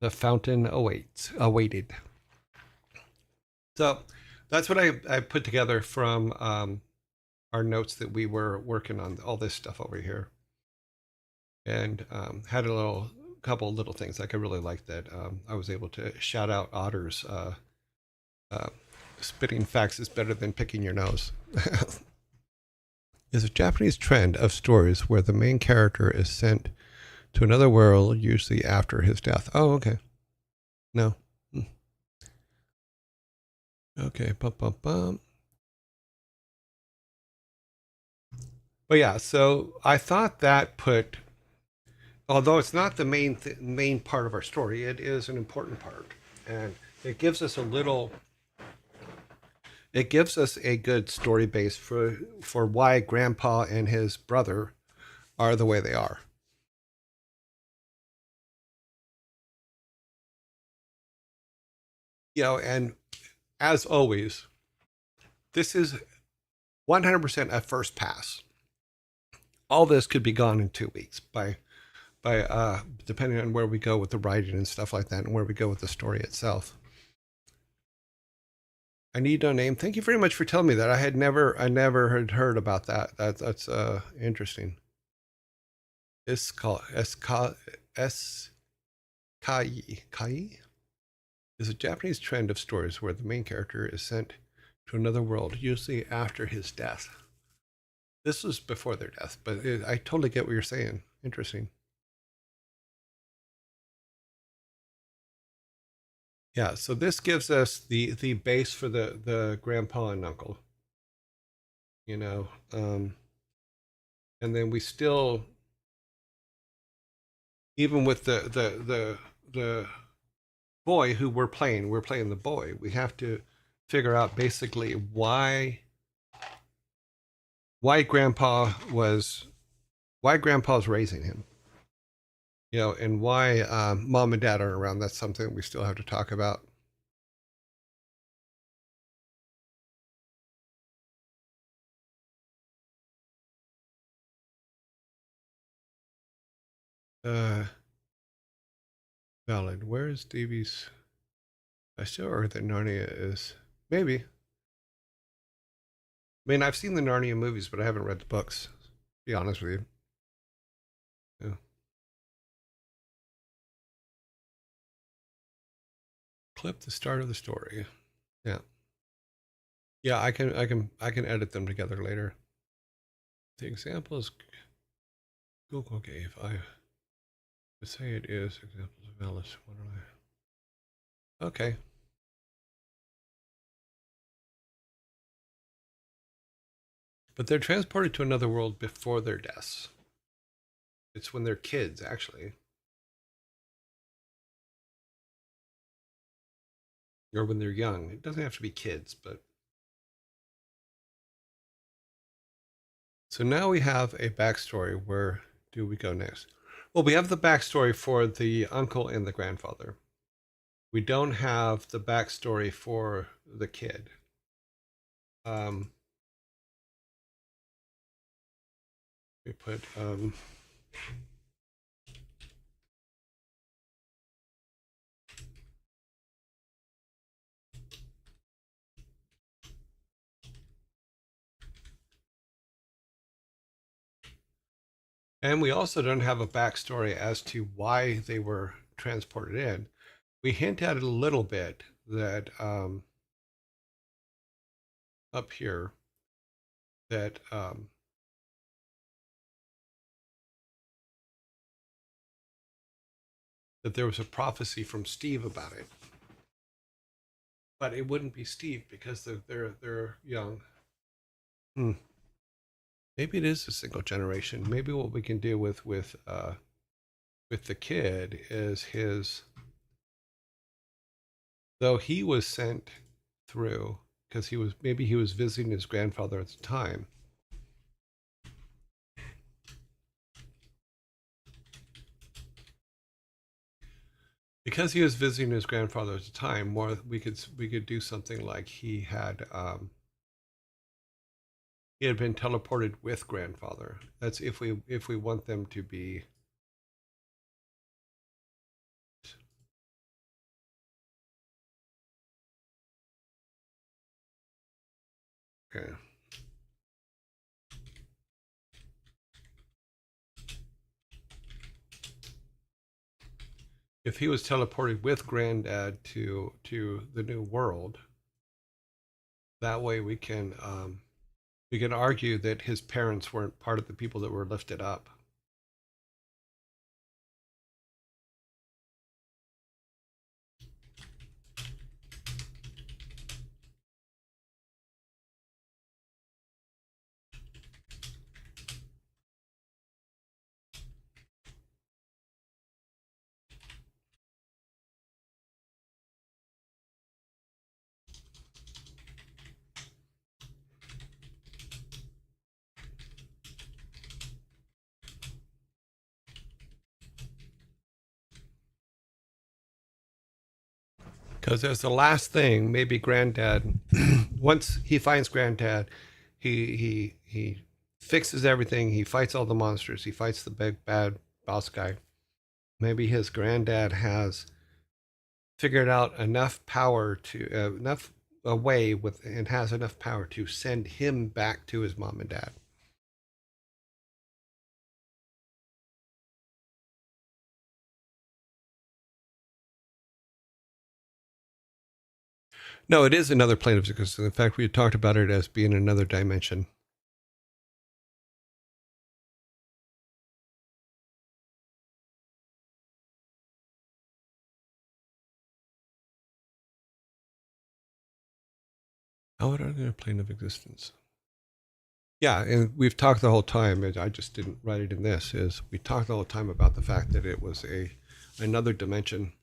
The fountain awaited. So that's what I put together from our notes that we were working on, all this stuff over here. And had a couple little things. Like I really liked that I was able to shout out Otter's spitting facts is better than picking your nose. Is a Japanese trend of stories where the main character is sent to another world, usually after his death. Oh, okay. No. Okay. Bum, bum, bum. But yeah, so I thought that although it's not the main part of our story, it is an important part, and it gives us a good story base for why Grandpa and his brother are the way they are. And as always, this is 100% a first pass. All this could be gone in 2 weeks by depending on where we go with the writing and stuff like that, and where we go with the story itself. I need no name. Thank you very much for telling me that. I never had heard about that. That's interesting. It's called Kai is a Japanese trend of stories where the main character is sent to another world, usually after his death. This was before their death, but I totally get what you're saying. Interesting. Yeah, so this gives us the base for the grandpa and uncle. And then we still, even with the boy who we're playing the boy. We have to figure out basically why grandpa's raising him. And why mom and dad aren't around. That's something we still have to talk about. Valid. Where is Davey's? I still heard that Narnia is maybe. I mean, I've seen the Narnia movies, but I haven't read the books. To be honest with you. Yeah. Clip the start of the story. Yeah. Yeah, I can edit them together later. The examples Google gave, I would say it is examples of Alice. What are they? Okay. But they're transported to another world before their deaths. It's when they're kids, actually. Or when they're young. It doesn't have to be kids, but So now we have a backstory. Where do we go next? Well, we have the backstory for the uncle and the grandfather. We don't have the backstory for the kid. We put and we also don't have a backstory as to why they were transported in. We hint at it a little bit that up here that that there was a prophecy from Steve about it, but it wouldn't be Steve because they're young. Maybe it is a single generation. Maybe what we can do with the kid is his, though he was sent through because he was visiting his grandfather at the time. Because he was visiting his grandfather at the time, we could do something like he had been teleported with grandfather. That's if we want them to be. Okay. If he was teleported with granddad to the new world, that way we can argue that his parents weren't part of the people that were lifted up. Because as the last thing, maybe granddad, once he finds granddad, he fixes everything. He fights all the monsters. He fights the big bad boss guy. Maybe his granddad has figured out enough power to enough a way with and has enough power to send him back to his mom and dad. No, it is another plane of existence. In fact, we had talked about it as being another dimension. How would I know a plane of existence? Yeah, and we've talked the whole time, and I just didn't write it in this, is we talked the whole time about the fact that it was another dimension,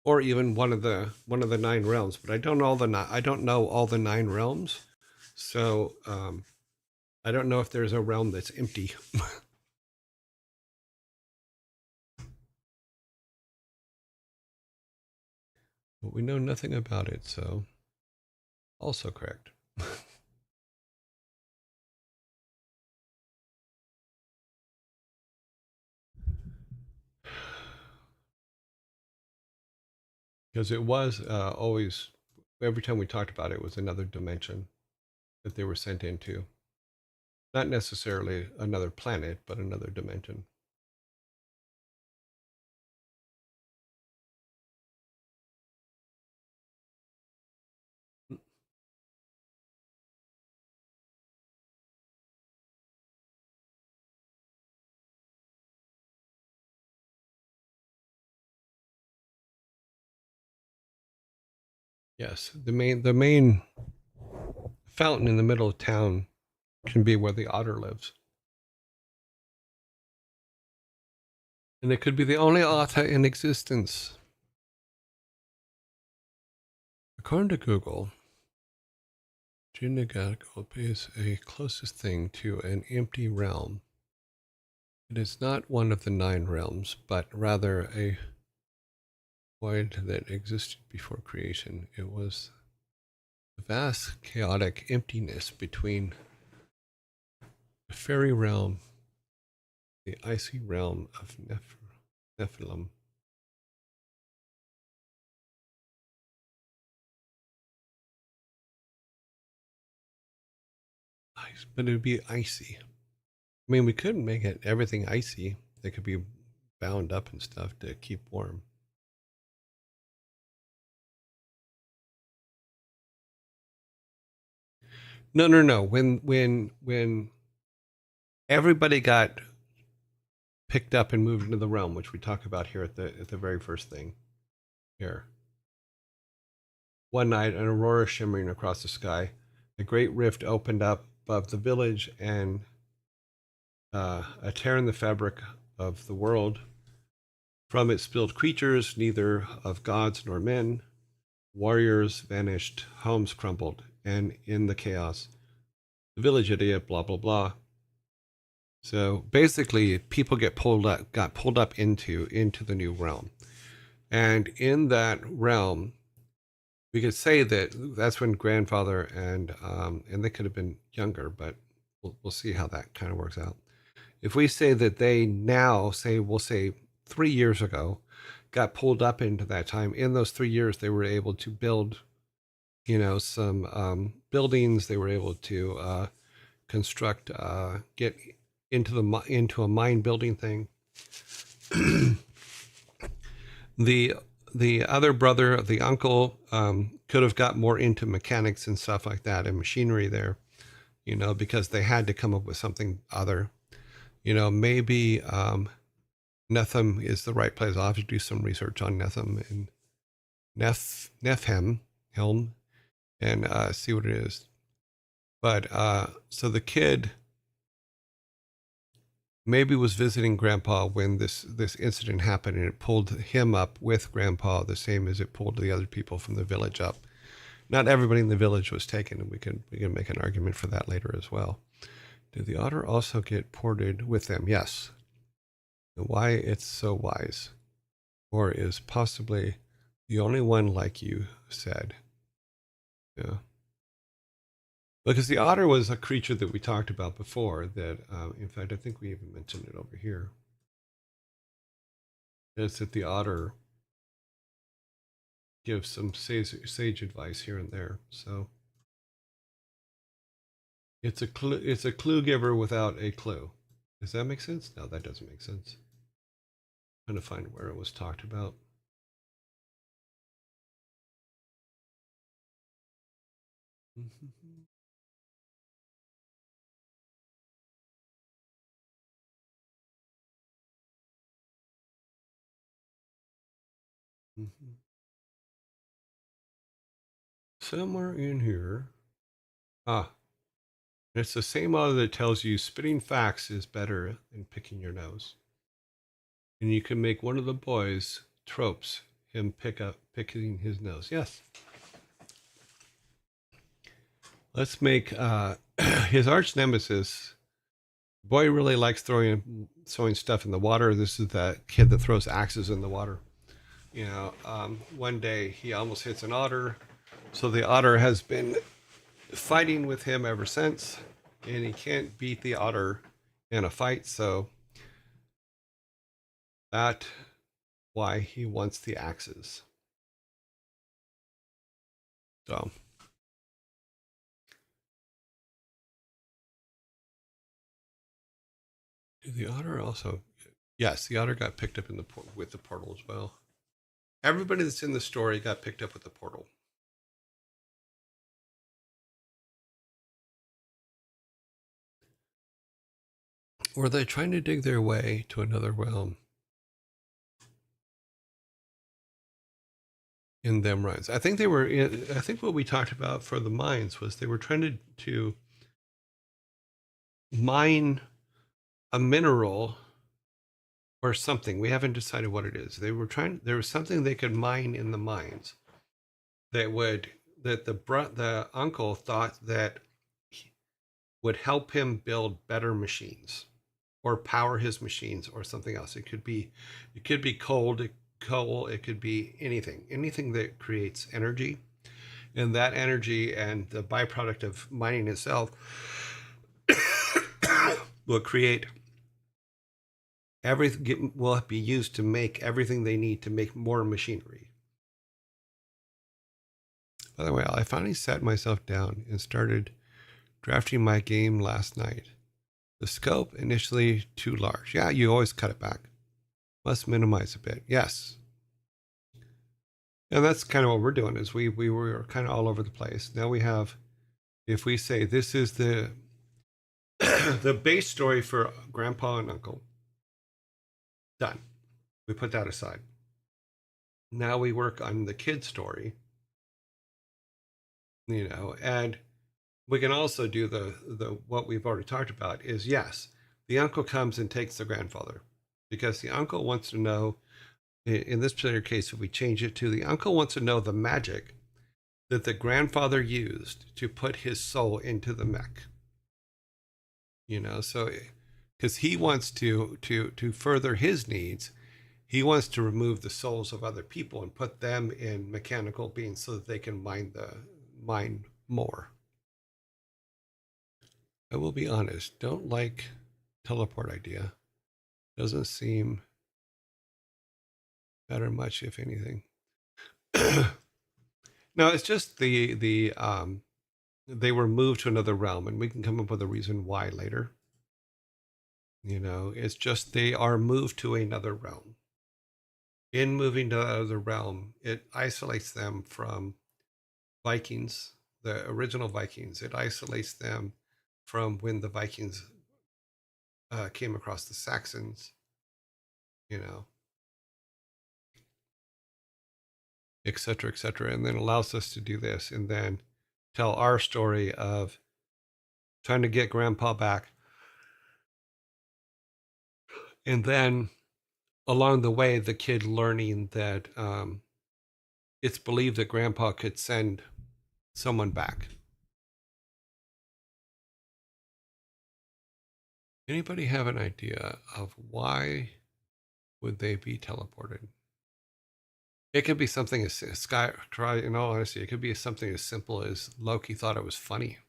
or even one of the 9 realms. But I don't know all the 9 realms, so I don't know if there's a realm that's empty. But we know nothing about it, so also correct. Because it was always, every time we talked about it, it was another dimension that they were sent into. Not necessarily another planet, but another dimension. Yes, the main fountain in the middle of town can be where the otter lives. And it could be the only otter in existence. According to Google, Jinagagope is a closest thing to an empty realm. It is not one of the 9 realms, but rather a void that existed before creation. It was the vast, chaotic emptiness between the fairy realm, the icy realm of Nephilim. Ice, but it would be icy. I mean, we couldn't make it everything icy. They could be bound up and stuff to keep warm. No. When everybody got picked up and moved into the realm, which we talk about here at the very first thing here. One night, an aurora shimmering across the sky, a great rift opened up above the village, and a tear in the fabric of the world. From it spilled creatures, neither of gods nor men. Warriors vanished, homes crumbled, and in the chaos, the village idiot, blah blah blah. So basically, people got pulled up into the new realm, and in that realm, we could say that that's when grandfather and they could have been younger, but we'll see how that kind of works out. If we say that they now we'll say 3 years ago, got pulled up into that time. In those 3 years, they were able to build, some buildings. They were able to construct, get into a mine building thing. The other brother, the uncle, could have got more into mechanics and stuff like that and machinery there, because they had to come up with something other. Maybe Netham is the right place. I'll have to do some research on Netham and Helm, and see what it is. But so the kid maybe was visiting Grandpa when this incident happened, and it pulled him up with Grandpa the same as it pulled the other people from the village up. Not everybody in the village was taken, and we can make an argument for that later as well. Did the otter also get ported with them? Yes. And why it's so wise, or is possibly the only one like you said. Yeah. Because the otter was a creature that we talked about before that, in fact, I think we even mentioned it over here. It's that the otter gives some sage advice here and there. So it's a clue giver without a clue. Does that make sense? No, that doesn't make sense. I'm trying to find where it was talked about. Somewhere in here. It's the same author that tells you spitting facts is better than picking your nose. And you can make one of the boys tropes him picking his nose. Yes. Let's make his arch nemesis. Boy really likes throwing stuff in the water. This is that kid that throws axes in the water. One day he almost hits an otter. So the otter has been fighting with him ever since, and he can't beat the otter in a fight. So that's why he wants the axes. So the otter also, yes, the otter got picked up with the portal as well. Everybody that's in the story got picked up with the portal. Were they trying to dig their way to another realm in them mines? I think they were. I think what we talked about for the mines was they were trying to mine a mineral or something. We haven't decided what it is. They were trying. There was something they could mine in the mines that would that the uncle thought that would help him build better machines or power his machines or something else. It could be coal, it could be anything that creates energy, and that energy and the byproduct of mining itself will create everything, will be used to make everything they need to make more machinery. By the way, I finally sat myself down and started drafting my game last night. The scope initially too large. Yeah, you always cut it back. Must minimize a bit. Yes. And that's kind of what we're doing is we were kind of all over the place. Now we have, if we say this is the the base story for Grandpa and Uncle, done. We put that aside. Now we work on the kid story, and we can also do the what we've already talked about is, yes, the uncle comes and takes the grandfather because the uncle wants to know, in this particular case, if we change it to the uncle wants to know the magic that the grandfather used to put his soul into the mech. So because he wants to further his needs, he wants to remove the souls of other people and put them in mechanical beings so that they can mine more. I will be honest, don't like teleport idea. Doesn't seem matter much, if anything. No, it's just they were moved to another realm, and we can come up with a reason why later. It's just they are moved to another realm. In moving to another realm, it isolates them from Vikings, the original Vikings. It isolates them from when the Vikings came across the Saxons, et cetera, and then allows us to do this and then tell our story of trying to get Grandpa back. And then along the way, the kid learning that it's believed that Grandpa could send someone back. Anybody have an idea of why would they be teleported? It could be something as in all honesty, it could be something as simple as Loki thought it was funny.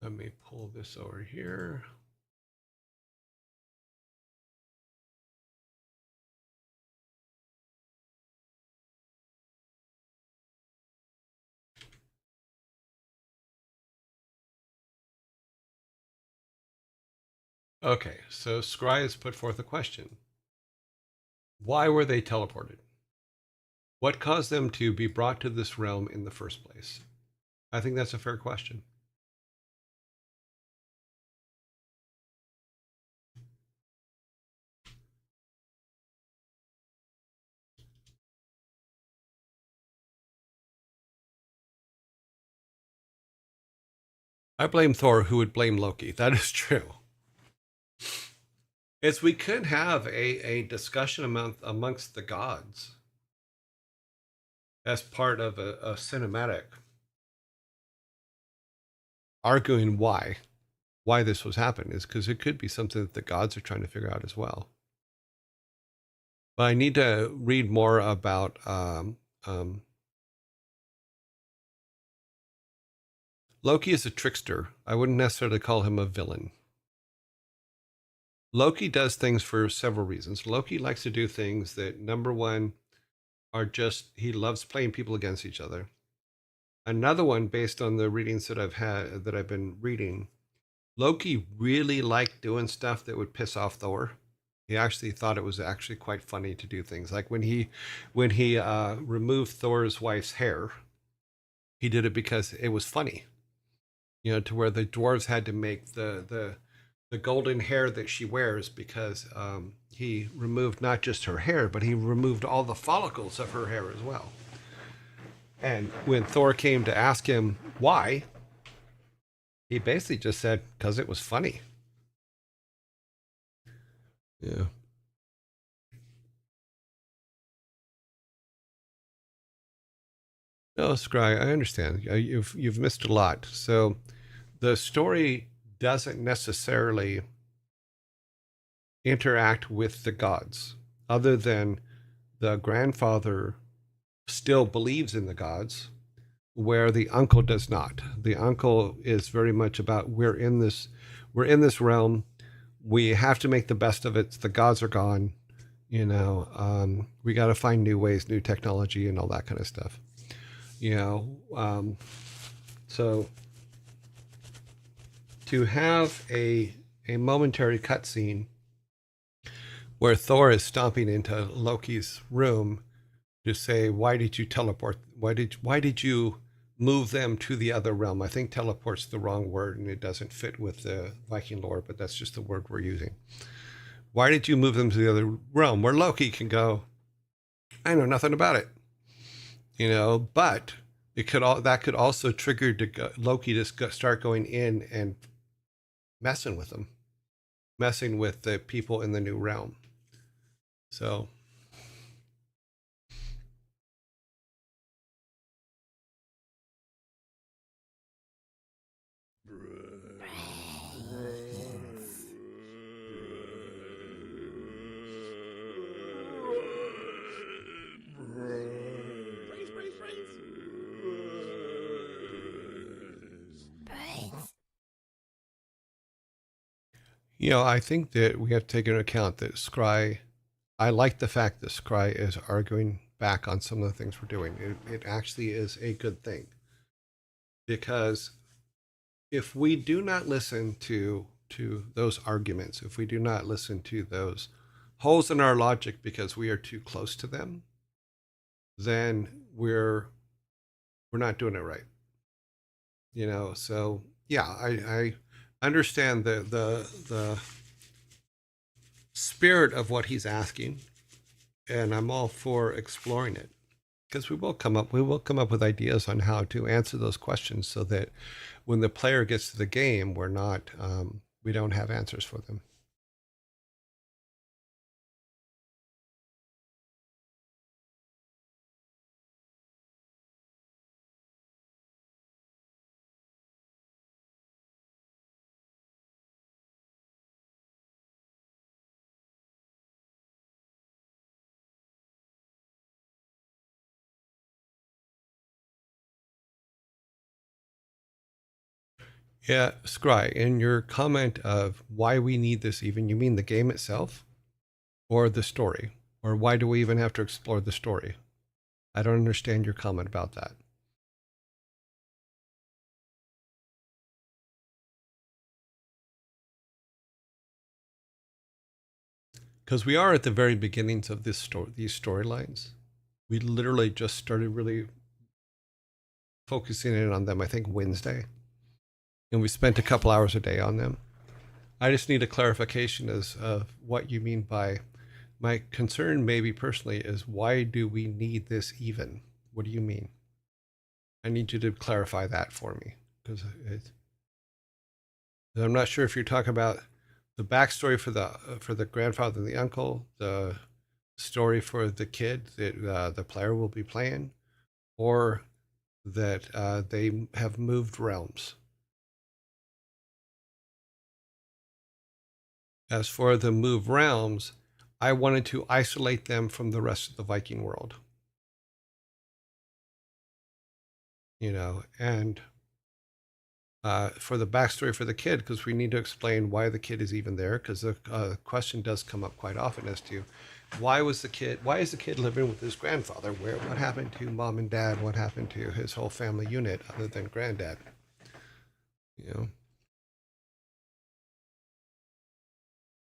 Let me pull this over here. Okay, so Scry has put forth a question. Why were they teleported? What caused them to be brought to this realm in the first place? I think that's a fair question. I blame Thor, who would blame Loki. That is true. Is we could have a discussion amongst the gods as part of a cinematic arguing why this was happening, is because it could be something that the gods are trying to figure out as well. But I need to read more about Loki is a trickster. I wouldn't necessarily call him a villain. Loki does things for several reasons. Loki likes to do things that, number one, are just, he loves playing people against each other. Another one, based on the readings that I've been reading, Loki really liked doing stuff that would piss off Thor. He actually thought it was actually quite funny to do things like when he removed Thor's wife's hair. He did it because it was funny. to where the dwarves had to make the golden hair that she wears because he removed not just her hair, but he removed all the follicles of her hair as well. And when Thor came to ask him why, he basically just said, because it was funny. Yeah. No, Scry, I understand. You've missed a lot. So the story doesn't necessarily interact with the gods, other than the grandfather still believes in the gods, where the uncle does not. The uncle is very much about we're in this realm. We have to make the best of it. The gods are gone. We got to find new ways, new technology, and all that kind of stuff. So to have a momentary cutscene where Thor is stomping into Loki's room to say, why did you teleport? Why did you move them to the other realm? I think teleport's the wrong word and it doesn't fit with the Viking lore, but that's just the word we're using. Why did you move them to the other realm where Loki can go, I know nothing about it, but that could also trigger Loki to start going in and messing with them, messing with the people in the new realm. So I think that we have to take into account that Scry, I like the fact that Scry is arguing back on some of the things we're doing. It actually is a good thing. Because if we do not listen to those arguments, if we do not listen to those holes in our logic because we are too close to them, then we're not doing it right. So yeah, I understand the spirit of what he's asking, and I'm all for exploring it, because we will come up with ideas on how to answer those questions so that when the player gets to the game, we don't have answers for them. Yeah, Scry, in your comment of why we need this even, you mean the game itself or the story? Or why do we even have to explore the story? I don't understand your comment about that. Because we are at the very beginnings of these storylines. We literally just started really focusing in on them, I think, Wednesday. And we spent a couple hours a day on them. I just need a clarification as of what you mean by, my concern maybe personally is, why do we need this even? What do you mean? I need you to clarify that for me, because I'm not sure if you're talking about the backstory for the grandfather and the uncle, the story for the kid that the player will be playing, or that they have moved realms. As for the move realms, I wanted to isolate them from the rest of the Viking world. And for the backstory for the kid, because we need to explain why the kid is even there, because the question does come up quite often as to why is the kid living with his grandfather? What happened to mom and dad? What happened to his whole family unit other than granddad?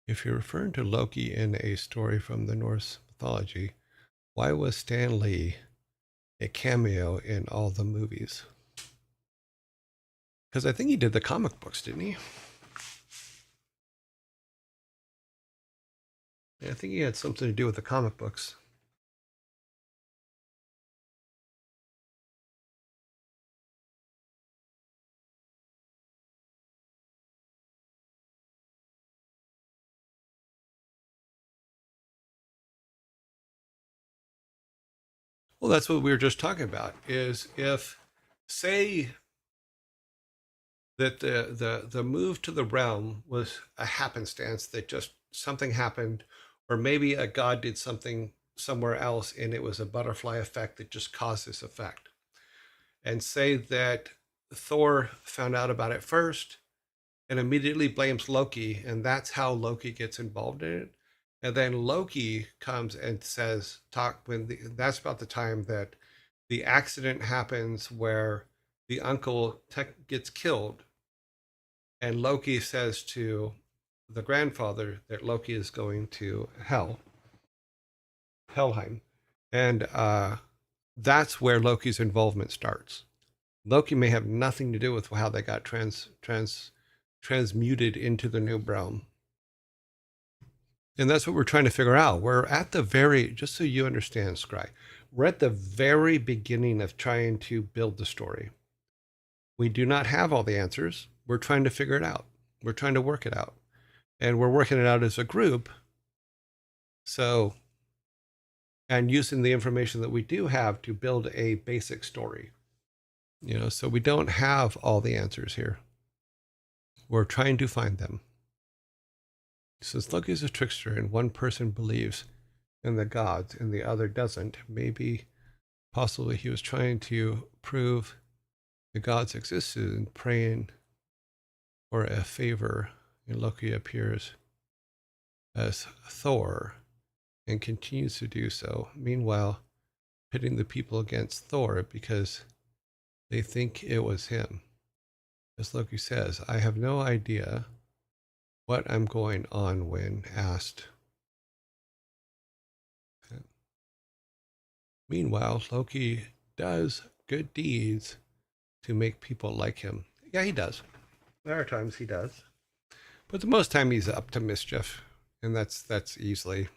If you're referring to Loki in a story from the Norse mythology, why was Stan Lee a cameo in all the movies? Because I think he did the comic books, didn't he? Yeah, I think he had something to do with the comic books. Well, that's what we were just talking about, is if, say, that the move to the realm was a happenstance, that just something happened, or maybe a god did something somewhere else and it was a butterfly effect that just caused this effect. And say that Thor found out about it first and immediately blames Loki, and that's how Loki gets involved in it. And then Loki comes and says, that's about the time that the accident happens where the uncle gets killed, and Loki says to the grandfather that Loki is going to Helheim, and that's where Loki's involvement starts. Loki may have nothing to do with how they got transmuted into the new realm. And that's what we're trying to figure out. We're at the just so you understand, Scry, we're at the very beginning of trying to build the story. We do not have all the answers. We're trying to figure it out. We're trying to work it out. And we're working it out as a group. So, and using the information that we do have to build a basic story. So we don't have all the answers here. We're trying to find them. Since Loki is a trickster and one person believes in the gods and the other doesn't, maybe possibly he was trying to prove the gods existed and praying for a favor. And Loki appears as Thor and continues to do so. Meanwhile, pitting the people against Thor because they think it was him. As Loki says, I have no idea what I'm going on when asked. Meanwhile, Loki does good deeds to make people like him. Yeah, he does. There are times he does. But the most time he's up to mischief. And that's easily.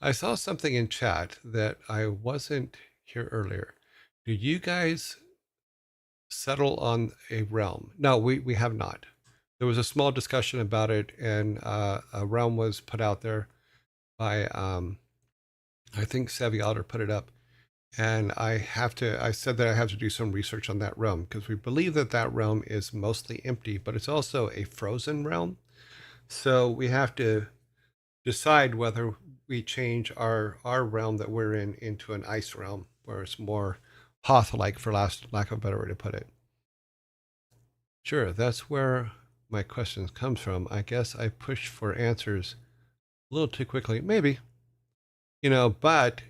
I saw something in chat that I wasn't here earlier. Did you guys settle on a realm? No, we have not. There was a small discussion about it, and a realm was put out there by, I think Savvy Otter put it up. And I said that I have to do some research on that realm because we believe that realm is mostly empty, but it's also a frozen realm. So we have to decide whether we change our realm that we're in into an ice realm where it's more Hoth-like, for lack of a better way to put it. Sure, that's where my questions comes from. I guess I push for answers a little too quickly, maybe, but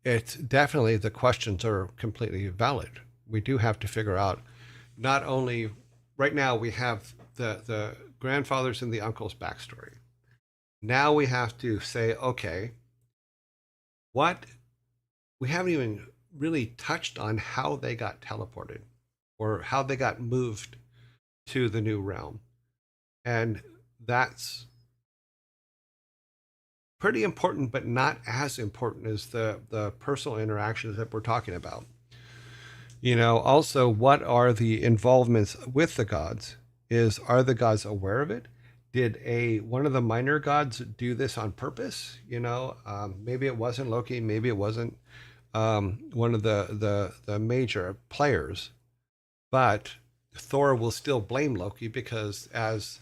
it's definitely, the questions are completely valid. We do have to figure out, not only right now we have the grandfather's and the uncle's backstory. Now we have to say, okay, we haven't even really touched on how they got teleported or how they got moved to the new realm. And that's pretty important, but not as important as the personal interactions that we're talking about. Also, what are the involvements with the gods? Are the gods aware of it? Did one of the minor gods do this on purpose? Maybe it wasn't Loki, maybe it wasn't one of the major players, but Thor will still blame Loki because as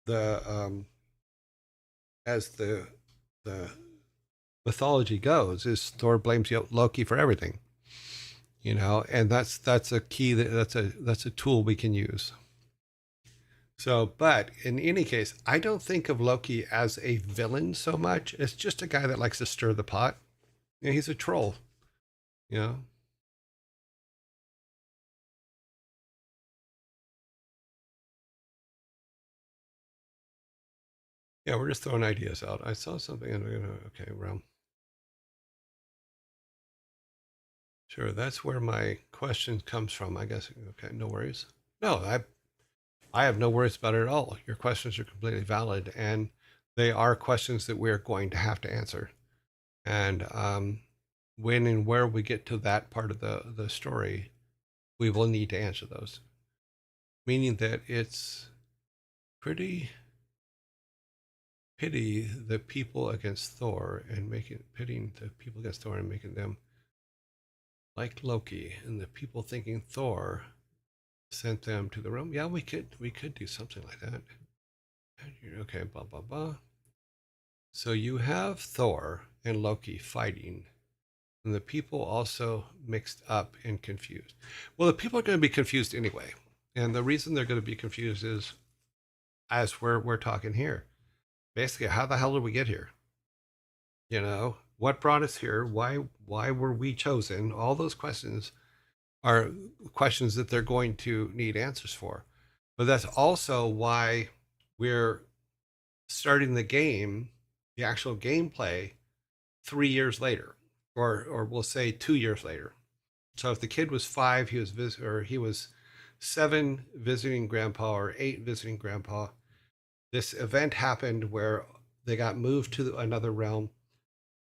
the mythology goes, is Thor blames Loki for everything, and that's a key, that's a tool we can use. So, but in any case, I don't think of Loki as a villain so much. It's just a guy that likes to stir the pot. He's a troll, Yeah, we're just throwing ideas out. I saw something and okay, realm. Sure, that's where my question comes from, I guess. Okay, no worries. No, I have no worries about it at all. Your questions are completely valid, and they are questions that we're going to have to answer. And when and where we get to that part of the story, we will need to answer those. Meaning that it's pretty pity the people against Thor and pitying the people against Thor and making them like Loki, and the people thinking Thor sent them to the realm. Yeah, we could do something like that. Okay, blah blah blah. So you have Thor and Loki fighting, and the people also mixed up and confused. Well, the people are going to be confused anyway, and the reason they're going to be confused is, as we're talking here, basically, how the hell did we get here? You know, what brought us here? Why were we chosen? All those questions are questions that they're going to need answers for. But that's also why we're starting the game, the actual gameplay, 3 years later, or we'll say 2 years later. So if the kid was 5, he was 7 visiting grandpa or 8 visiting grandpa. This event happened where they got moved to another realm,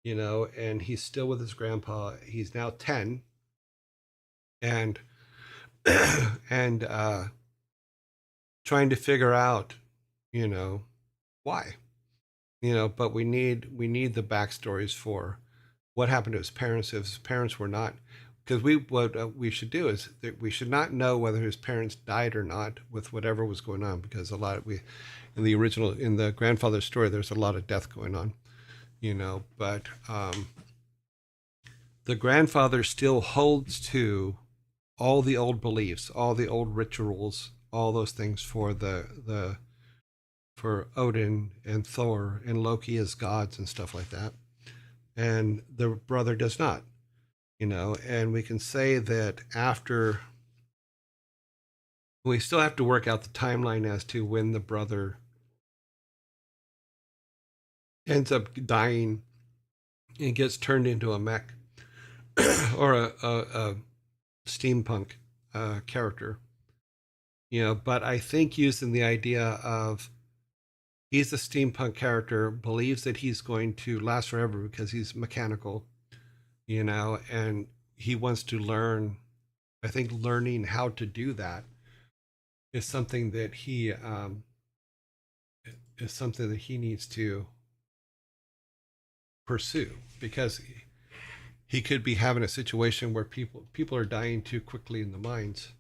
and he's still with his grandpa. He's now 10, and and trying to figure out, why, but we need the backstories for what happened to his parents if his parents were not, because what we should do is that we should not know whether his parents died or not with whatever was going on, because in the grandfather's story, there's a lot of death going on, but the grandfather still holds to all the old beliefs, all the old rituals, all those things for Odin and Thor and Loki as gods and stuff like that. And the brother does not, and we can say that we still have to work out the timeline as to when the brother ends up dying and gets turned into a mech or a steampunk character, but I think using the idea of he's a steampunk character, believes that he's going to last forever because he's mechanical, and he wants to learn. I think learning how to do that is something that he needs to pursue, because he could be having a situation where people are dying too quickly in the mines.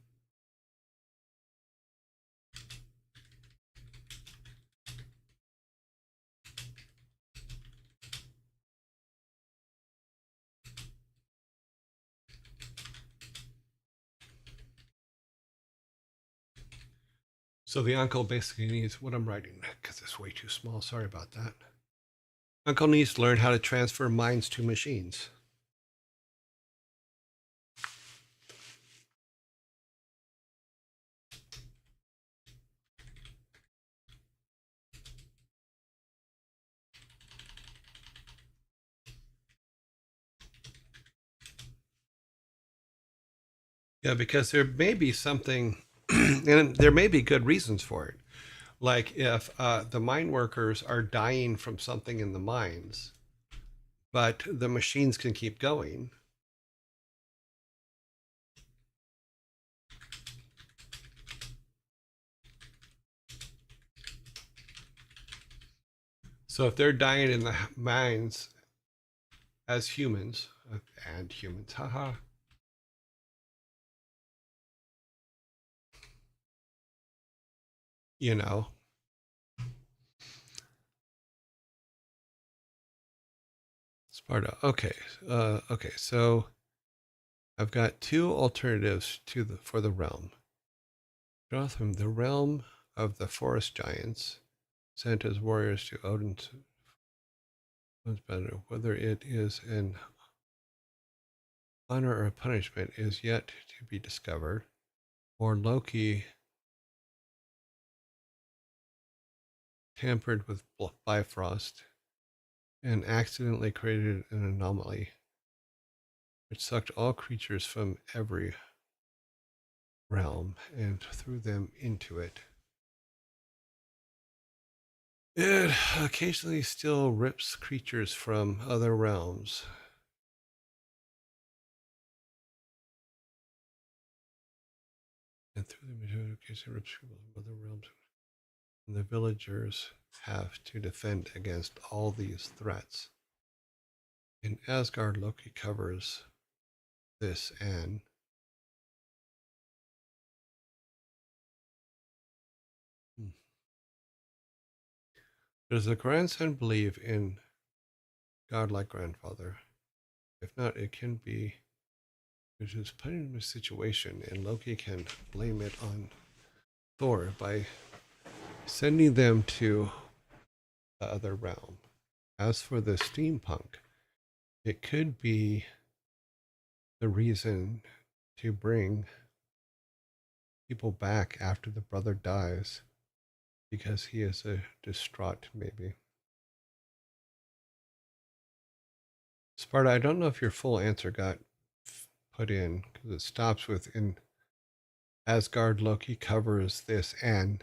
So the uncle basically needs what I'm writing, because it's way too small. Sorry about that. Uncle needs to learn how to transfer minds to machines. Yeah, because there may be something, and there may be good reasons for it. Like if the mine workers are dying from something in the mines, but the machines can keep going. So if they're dying in the mines as humans, and humans, haha, you know, Sparta. Okay, okay. So I've got 2 alternatives for the realm. Draw from the realm of the forest giants, sent as warriors to Odin's. Whether it is an honor or a punishment is yet to be discovered. Or Loki tampered with Bifrost and accidentally created an anomaly which sucked all creatures from every realm and threw them into it. It occasionally still rips creatures from other realms. And through them into occasionally rips people from other realms. And the villagers have to defend against all these threats. In Asgard, Loki covers this and does the grandson believe in godlike grandfather? If not, it can be which is put him in a situation, and Loki can blame it on Thor by sending them to the other realm. As for the steampunk, it could be the reason to bring people back after the brother dies because he is a distraught, maybe. Sparta, I don't know if your full answer got put in because it stops with in Asgard, Loki covers this and.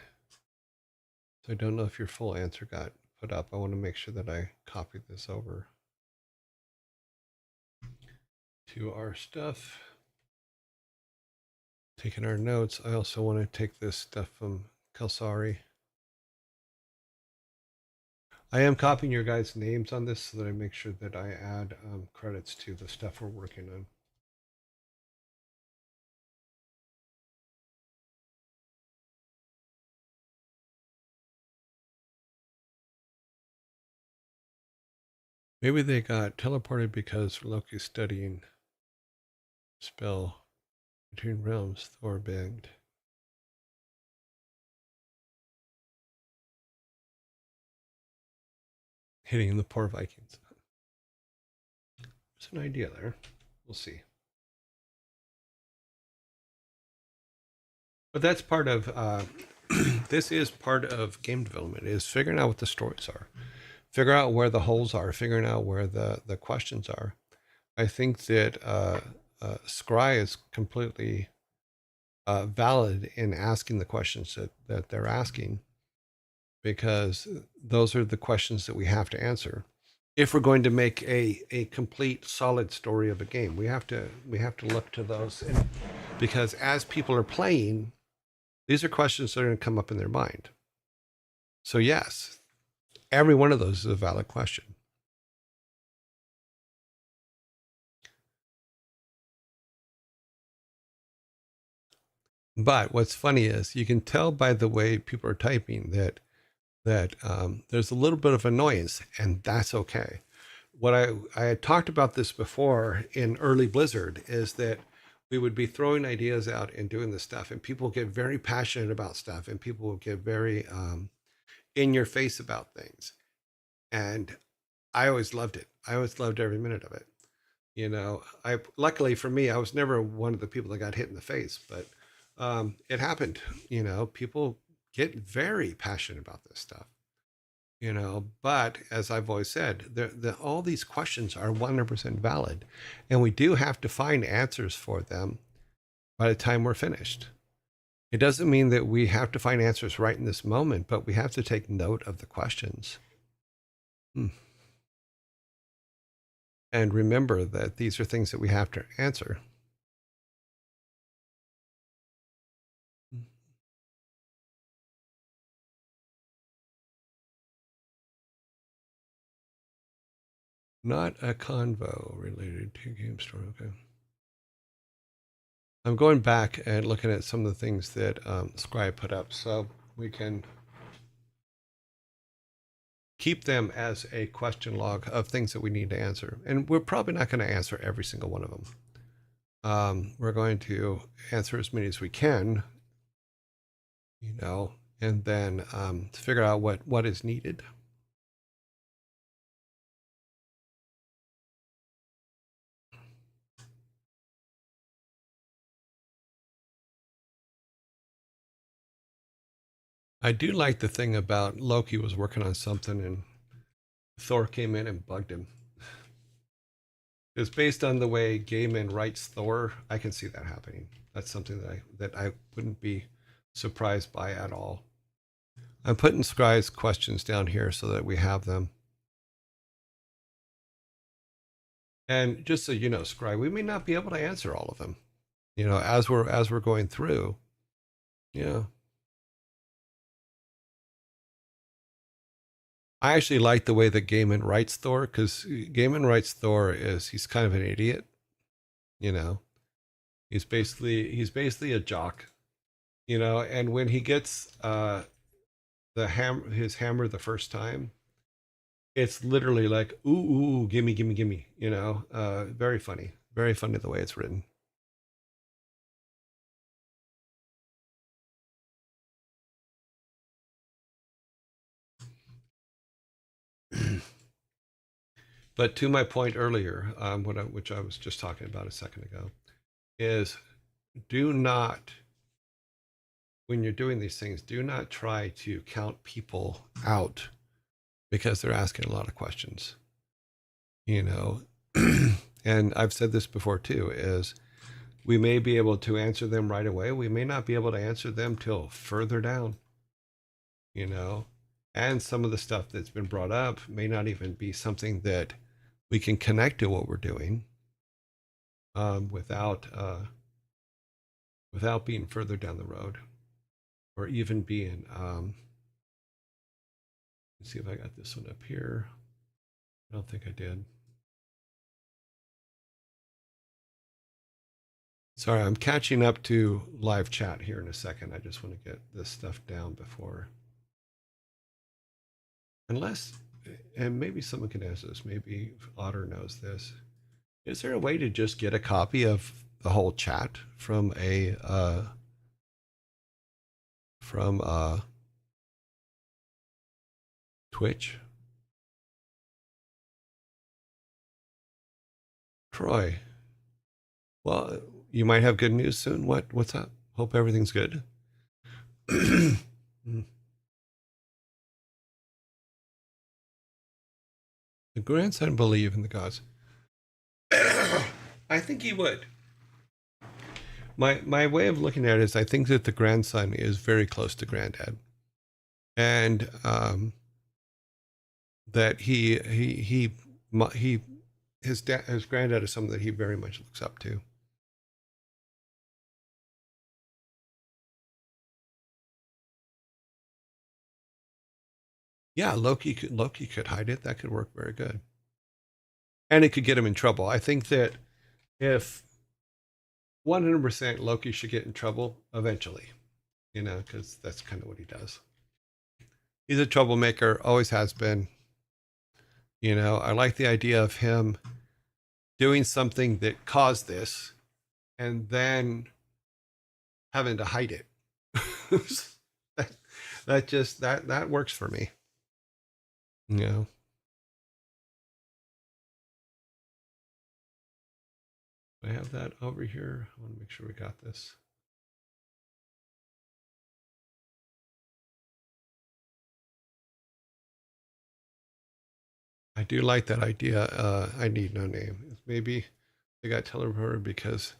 So I don't know if your full answer got put up. I want to make sure that I copied this over to our stuff. Taking our notes. I also want to take this stuff from Kelsari. I am copying your guys' names on this so that I make sure that I add credits to the stuff we're working on. Maybe they got teleported because Loki's studying spell between realms. Thor begged. Hitting the poor Vikings. There's an idea there. We'll see. But that's part of, this is part of game development, is figuring out what the stories are, figure out where the holes are, figuring out where the questions are. I think that Scry is completely valid in asking the questions that they're asking, because those are the questions that we have to answer. If we're going to make a complete solid story of a game, we have to look to those, because as people are playing, these are questions that are going to come up in their mind. So yes, every one of those is a valid question. But what's funny is you can tell by the way people are typing that there's a little bit of annoyance, and that's okay. What I had talked about this before in early Blizzard is that we would be throwing ideas out and doing this stuff, and people get very passionate about stuff, and people will get very in your face about things. And I always loved it. I always loved every minute of it. You know, luckily for me, I was never one of the people that got hit in the face, but it happened. You know, people get very passionate about this stuff. You know, but as I've always said, all these questions are 100% valid, and we do have to find answers for them by the time we're finished. It doesn't mean that we have to find answers right in this moment, but we have to take note of the questions. And remember that these are things that we have to answer. Not a convo related to Game Store. Okay. I'm going back and looking at some of the things that Scribe put up, so we can keep them as a question log of things that we need to answer. And we're probably not going to answer every single one of them. We're going to answer as many as we can, you know, and then to figure out what is needed. I do like the thing about Loki was working on something and Thor came in and bugged him. Because based on the way Gaiman writes Thor, I can see that happening. That's something that I wouldn't be surprised by at all. I'm putting Scry's questions down here so that we have them. And just so you know, Scry, we may not be able to answer all of them. You know, as we're going through. Yeah. I actually like the way that Gaiman writes Thor, because Gaiman writes Thor is he's kind of an idiot. You know, he's basically a jock. You know, and when he gets his hammer the first time, it's literally like ooh, gimme, gimme, gimme. You know, very funny the way it's written. But to my point earlier, which I was just talking about a second ago, is do not, when you're doing these things, do not try to count people out because they're asking a lot of questions. You know, and I've said this before too, is we may be able to answer them right away. We may not be able to answer them till further down, you know, and some of the stuff that's been brought up may not even be something that we can connect to what we're doing without being further down the road, or even being. Let's see if I got this one up here. I don't think I did. Sorry, I'm catching up to live chat here in a second. I just want to get this stuff down before. Unless, and maybe someone can answer this. Maybe Otter knows this. Is there a way to just get a copy of the whole chat from Twitch? Troy. Well, you might have good news soon. What's up? Hope everything's good. The grandson believe in the gods. I think he would. My way of looking at it is I think that the grandson is very close to granddad, and that his granddad is someone that he very much looks up to. Yeah, Loki could hide it. That could work very good, and it could get him in trouble. I think that if 100% Loki should get in trouble eventually, you know, because that's kind of what he does. He's a troublemaker, always has been. You know, I like the idea of him doing something that caused this and then having to hide it. that works for me. You know. I have that over here. I want to make sure we got this. I do like that idea. I need no name. Maybe they got teleported because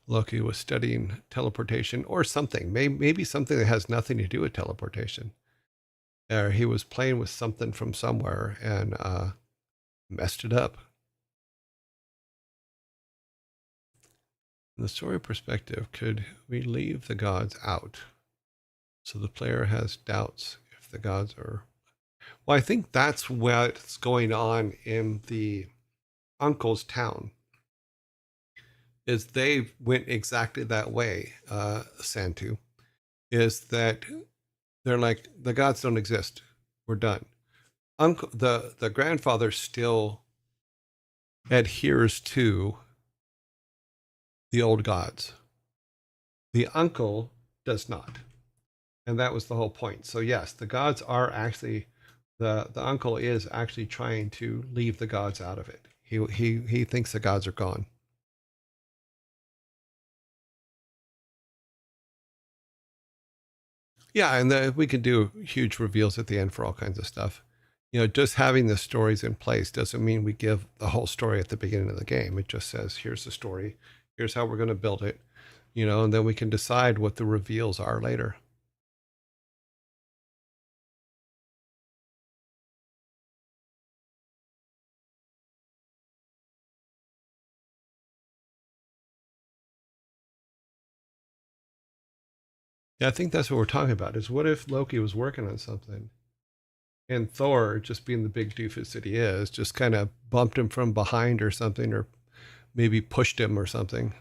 Loki was studying teleportation or something. Maybe something that has nothing to do with teleportation. Or he was playing with something from somewhere and messed it up. From the story perspective, could we leave the gods out so the player has doubts if the gods are... Well, I think that's what's going on in the uncle's town. Is they went exactly that way, Santu. Is that they're like, the gods don't exist. We're done. The grandfather still adheres to the old gods. The uncle does not. And that was the whole point. So yes, the gods are actually... The uncle is actually trying to leave the gods out of it. He thinks the gods are gone. Yeah, and we could do huge reveals at the end for all kinds of stuff. Just having the stories in place doesn't mean we give the whole story at the beginning of the game. It just says, here's the story, here's how we're going to build it, and then we can decide what the reveals are later. Yeah, I think that's what we're talking about is what if Loki was working on something and Thor, just being the big doofus that he is, just kind of bumped him from behind or something, or maybe pushed him or something.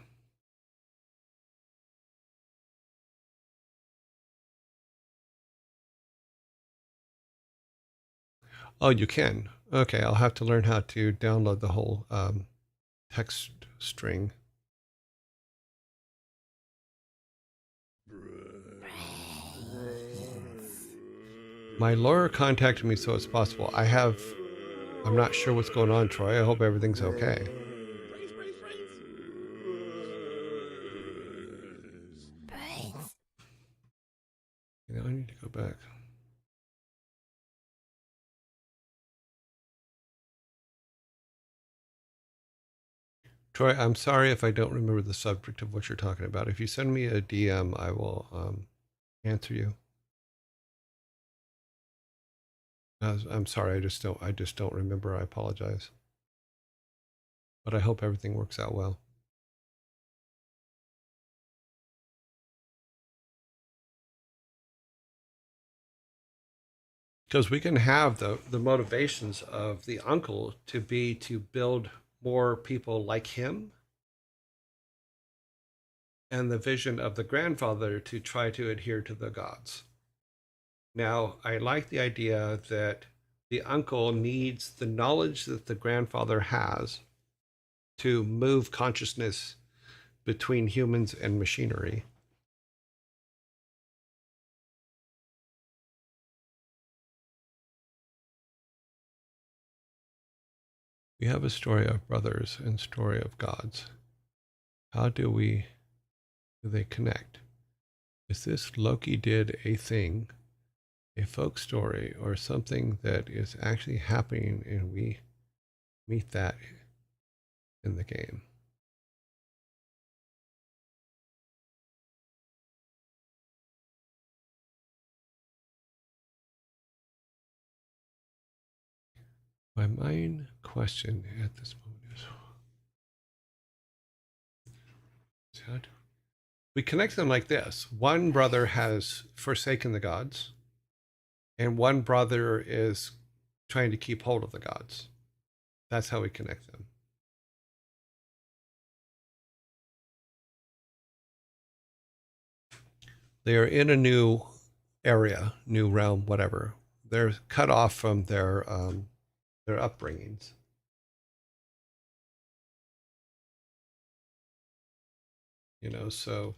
Oh, you can. Okay, I'll have to learn how to download the whole text string. My lawyer contacted me, so it's possible. I'm not sure what's going on, Troy. I hope everything's okay. I need to go back. Troy, I'm sorry if I don't remember the subject of what you're talking about. If you send me a DM, I will answer you. I'm sorry, I just don't remember. I apologize. But I hope everything works out well. Because we can have the motivations of the uncle to build more people like him, and the vision of the grandfather to try to adhere to the gods. Now, I like the idea that the uncle needs the knowledge that the grandfather has to move consciousness between humans and machinery. We have a story of brothers and story of gods. How do they connect? Is this Loki did a thing, a folk story, or something that is actually happening and we meet that in the game? My main question at this moment is how do we connect them like this? One brother has forsaken the gods, and one brother is trying to keep hold of the gods. That's how we connect them. They are in a new area, new realm, whatever. They're cut off from their upbringings. So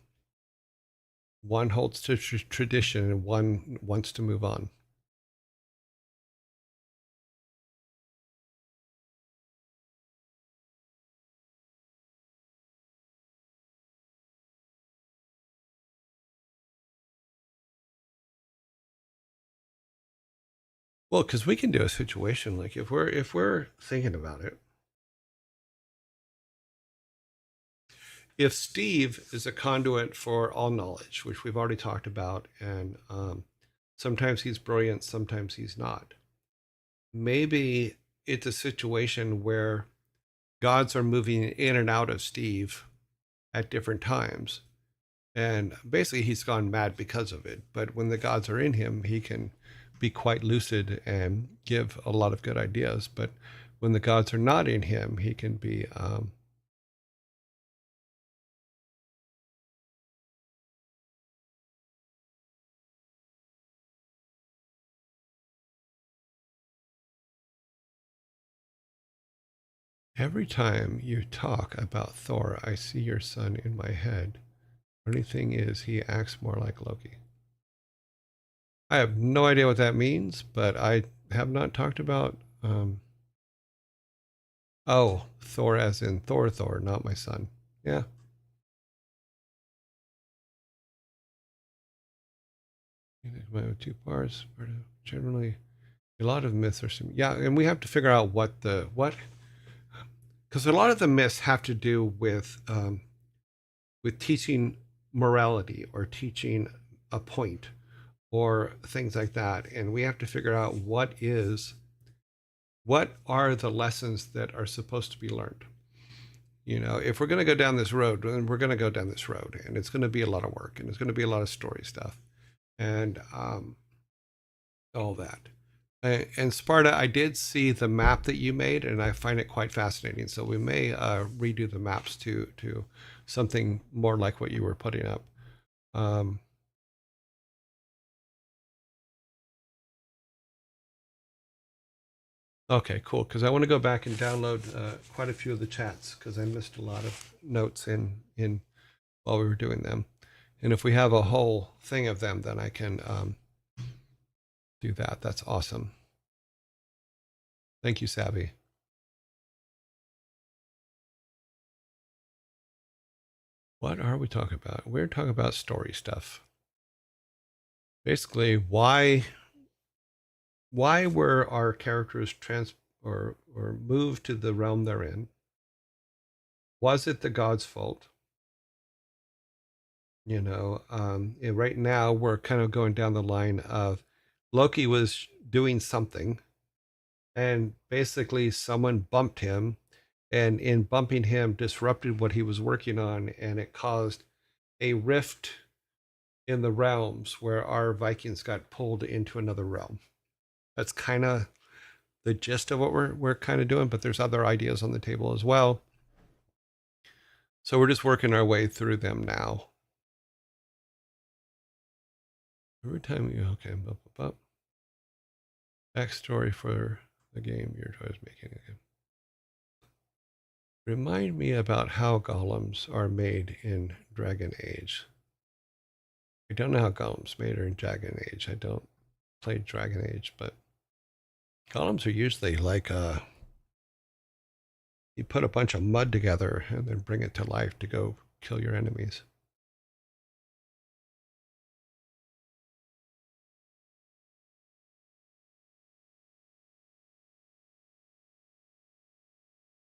one holds to tradition and one wants to move on. Well, because we can do a situation like if we're thinking about it, if Steve is a conduit for all knowledge, which we've already talked about, and sometimes he's brilliant, sometimes he's not. Maybe it's a situation where gods are moving in and out of Steve at different times. And basically, he's gone mad because of it. But when the gods are in him, he can be quite lucid and give a lot of good ideas. But when the gods are not in him, he can be every time you talk about Thor, I see your son in my head. Funny thing is, he acts more like Loki. I have no idea what that means, but I have not talked about. Oh, Thor as in Thor, not my son. Yeah. Two parts, generally A lot of myths are, yeah, and we have to figure out what, because a lot of the myths have to do with teaching morality or teaching a point or things like that. And we have to figure out what are the lessons that are supposed to be learned. If we're going to go down this road, then we're going to go down this road, and it's going to be a lot of work, and it's going to be a lot of story stuff, and all that. And Sparta, I did see the map that you made, and I find it quite fascinating. So we may redo the maps to something more like what you were putting up. Okay, cool. Because I want to go back and download quite a few of the chats because I missed a lot of notes in while we were doing them. And if we have a whole thing of them, then I can do that. That's awesome. Thank you, Savvy. What are we talking about? We're talking about story stuff. Basically, why were our characters or moved to the realm they're in? Was it the god's fault? Right now we're kind of going down the line of Loki was doing something, and basically someone bumped him, and in bumping him disrupted what he was working on, and it caused a rift in the realms where our Vikings got pulled into another realm. That's kind of the gist of what we're kind of doing, but there's other ideas on the table as well. So we're just working our way through them now. Every time you backstory for the game you're always making again. Remind me about how golems are made in Dragon Age. I don't know how golems made are in Dragon Age. I don't play Dragon Age, but golems are usually like you put a bunch of mud together and then bring it to life to go kill your enemies.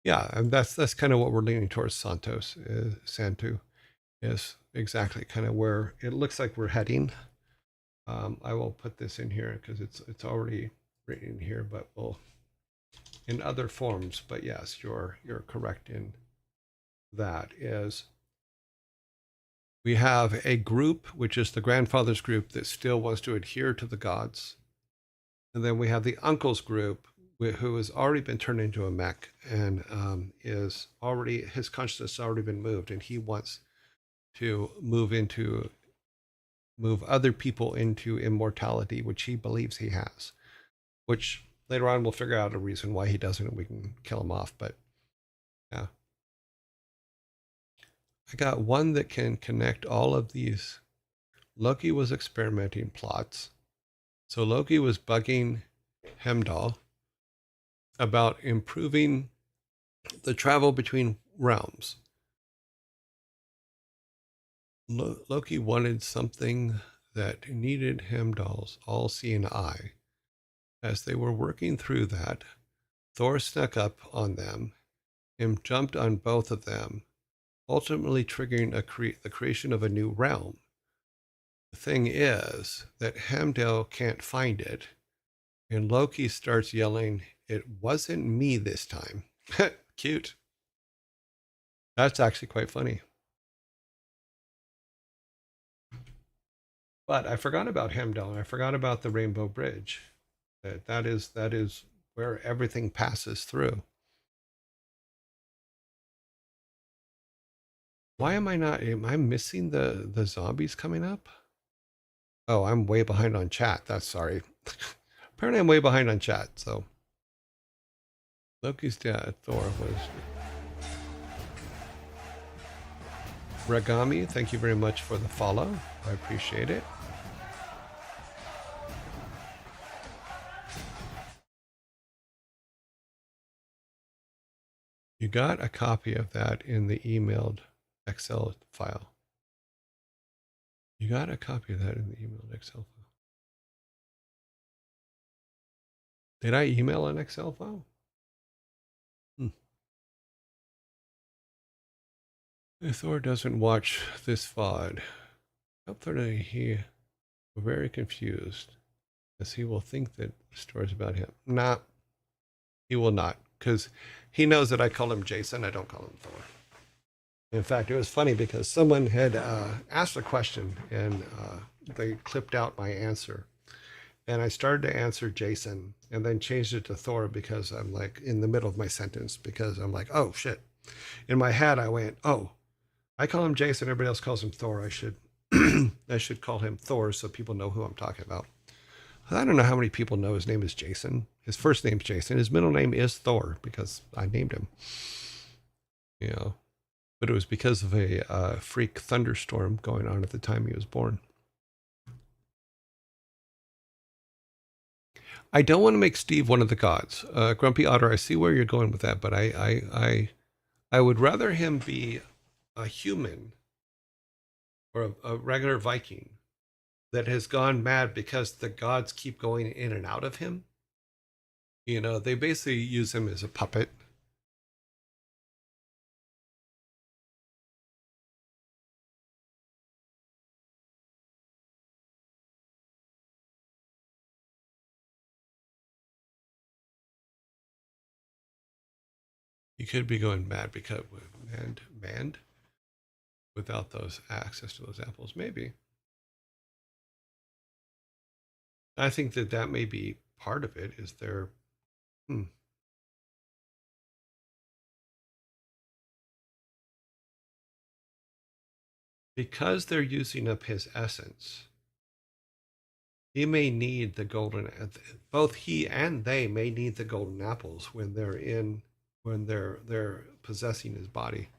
Yeah, and that's kind of what we're leaning towards. Santu is exactly kind of where it looks like we're heading. I will put this in here because it's already written in here, but we'll in other forms. But yes, you're correct in that. Is we have a group which is the grandfather's group that still wants to adhere to the gods, and then we have the uncle's group who has already been turned into a mech and is already his consciousness has already been moved, and he wants to move other people into immortality, which he believes he has, which later on we'll figure out a reason why he doesn't, and we can kill him off. But yeah, I got one that can connect all of these. Loki was experimenting plots. So Loki was bugging Hemdall about improving the travel between realms. Loki wanted something that needed Hemdall's all-seeing eye. As they were working through that, Thor snuck up on them and jumped on both of them, ultimately triggering the creation of a new realm. The thing is that Hemdall can't find it, and Loki starts yelling, "It wasn't me this time." Cute. That's actually quite funny. But I forgot about Hemdall. I forgot about the Rainbow Bridge. That is where everything passes through. Why am I missing the zombies coming up? Oh, I'm way behind on chat. That's sorry. Apparently I'm way behind on chat, so Loki's dad, Thor, was Ragami. Thank you very much for the follow. I appreciate it. You got a copy of that in the emailed Excel file. You got a copy of that in the emailed Excel file. Did I email an Excel file? If Thor doesn't watch this VOD, hope that he will very confused, as he will think that the story's about him. Nah, he will not, because he knows that I call him Jason. I don't call him Thor. In fact, it was funny because someone had asked a question and they clipped out my answer. And I started to answer Jason and then changed it to Thor because I'm like in the middle of my sentence because I'm like, oh shit. In my head, I went, oh, I call him Jason. Everybody else calls him Thor. I should I should call him Thor so people know who I'm talking about. I don't know how many people know his name is Jason. His first name's Jason. His middle name is Thor because I named him. You know, but it was because of a freak thunderstorm going on at the time he was born. I don't want to make Steve one of the gods. Grumpy Otter, I see where you're going with that, but I would rather him be a human or a regular Viking that has gone mad because the gods keep going in and out of him. You know, they basically use him as a puppet. He could be going mad because manned without those access to those apples. Maybe. I think that may be part of it. Is there? Because they're using up his essence. He may need the golden. Both he and they may need the golden apples when they're possessing his body.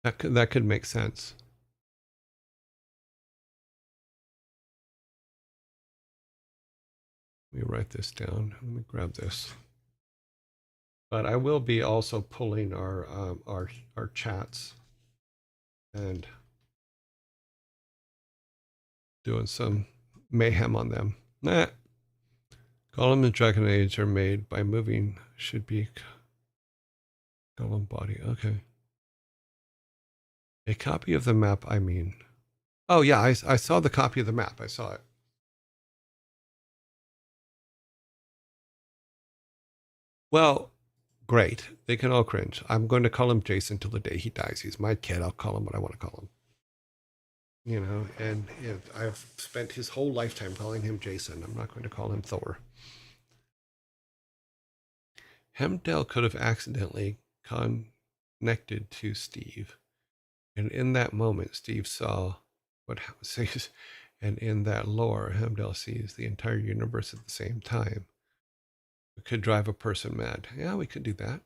That could make sense. Let me write this down. Let me grab this. But I will be also pulling our chats and doing some mayhem on them. Golem and Dragon Age are made by moving. Should be Golem body. Okay. A copy of the map, I mean. Oh, yeah, I saw the copy of the map. I saw it. Well, great. They can all cringe. I'm going to call him Jason till the day he dies. He's my kid. I'll call him what I want to call him. You know, and I've spent his whole lifetime calling him Jason. I'm not going to call him Thor. Hemdell could have accidentally connected to Steve. And in that moment, Steve saw what sees, and in that lore, Hemdell sees the entire universe at the same time. It could drive a person mad. Yeah, we could do that.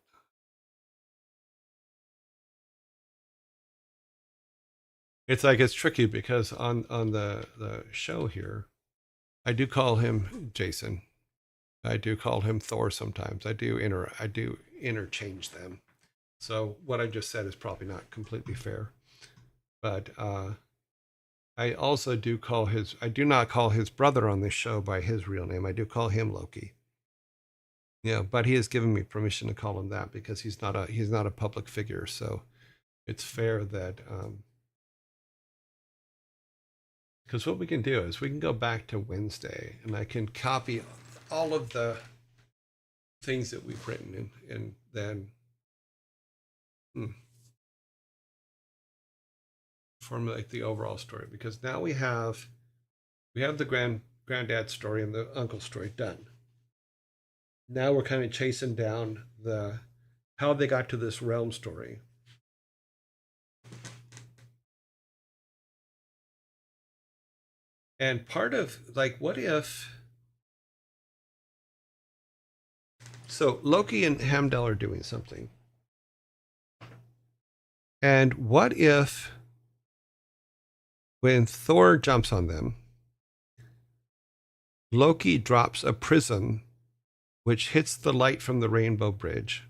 It's like it's tricky because on the show here, I do call him Jason. I do call him Thor sometimes. I do interchange them. So what I just said is probably not completely fair. But I also do not call his brother on this show by his real name. I do call him Loki. Yeah, but he has given me permission to call him that because he's not a public figure. So it's fair that because what we can do is we can go back to Wednesday and I can copy all of the things that we've written and then formulate the overall story, because now we have the granddad story and the uncle story done. Now we're kind of chasing down how they got to this realm story. And part of what if, so Loki and Hemdell are doing something. And what if when Thor jumps on them, Loki drops a prism which hits the light from the Rainbow Bridge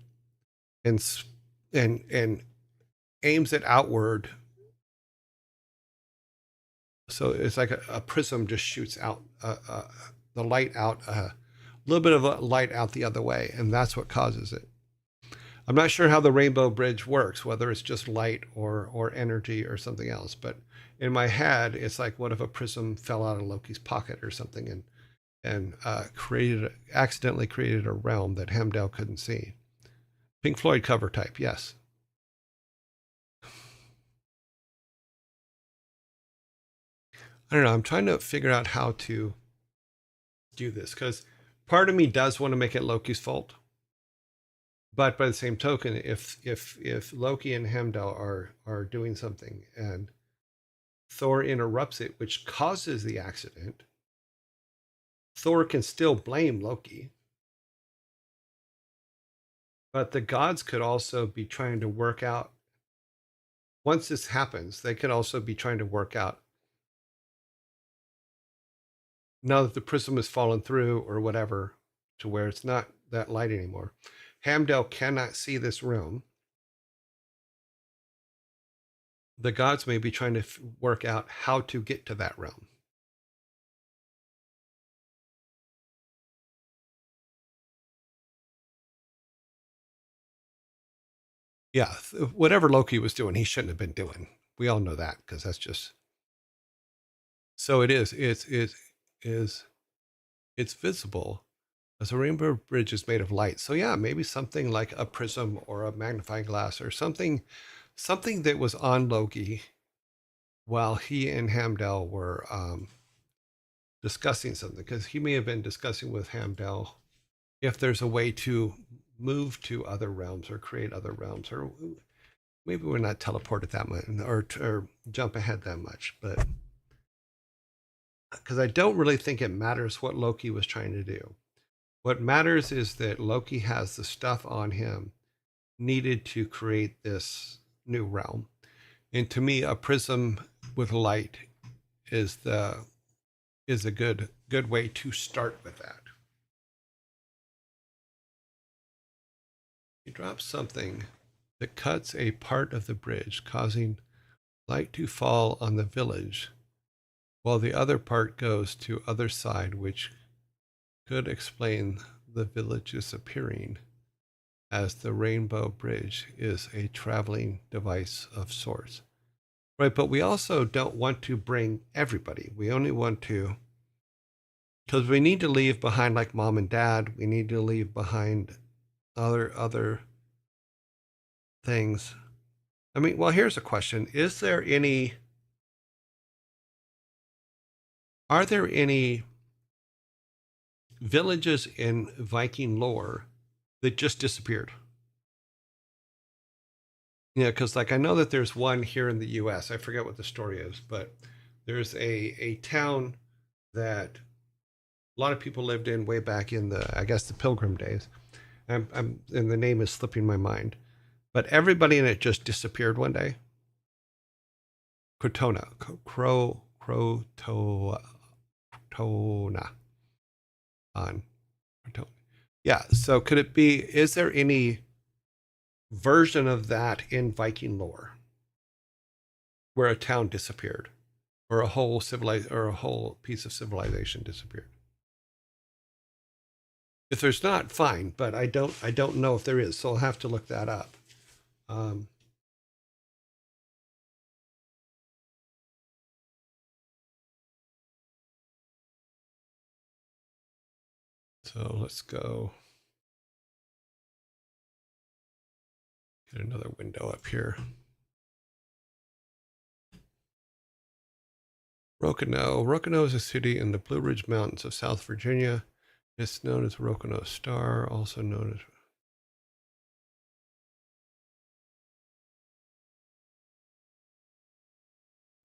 and aims it outward. So it's like a prism just shoots out the light out a little bit of a light out the other way, and that's what causes it. I'm not sure how the rainbow bridge works, whether it's just light or energy or something else. But in my head, it's like, what if a prism fell out of Loki's pocket or something and accidentally created a realm that Heimdall couldn't see? Pink Floyd cover type, yes. I don't know. I'm trying to figure out how to do this because part of me does want to make it Loki's fault. But by the same token, if Loki and Heimdall are doing something and Thor interrupts it, which causes the accident, Thor can still blame Loki. But the gods could also be trying to work out, once this happens, they could also be trying to work out, now that the prism has fallen through or whatever, to where it's not that light anymore. Heimdall cannot see this room. The gods may be trying to work out how to get to that realm. Yeah, whatever Loki was doing, he shouldn't have been doing. We all know that because that's just. So it is. It's visible as a rainbow bridge is made of light. So yeah, maybe something like a prism or a magnifying glass or something that was on Loki while he and Heimdall were discussing something, because he may have been discussing with Heimdall if there's a way to move to other realms or create other realms, or maybe we're not teleported that much or jump ahead that much, but because I don't really think it matters what Loki was trying to do. What matters is that Loki has the stuff on him needed to create this new realm. And to me, a prism with light is a good way to start with that. He drops something that cuts a part of the bridge, causing light to fall on the village, while the other part goes to other side, which could explain the village disappearing, as the rainbow bridge is a traveling device of sorts. Right, but we also don't want to bring everybody. We only want to, because we need to leave behind like mom and dad. We need to leave behind other things. I mean, well, here's a question. Are there any villages in Viking lore that just disappeared? Yeah, because like I know that there's one here in the U.S. I forget what the story is, but there's a town that a lot of people lived in way back in the Pilgrim days. And the name is slipping my mind, but everybody in it just disappeared one day. Crotona on Crotona. Yeah. So could it be? Is there any version of that in Viking lore where a town disappeared, or a whole piece of civilization disappeared? If there's not, fine, but I don't know if there is, so I'll have to look that up. So let's go get another window up here. Roanoke. Roanoke is a city in the Blue Ridge Mountains of South Virginia. It's known as Roanoke Star, also known as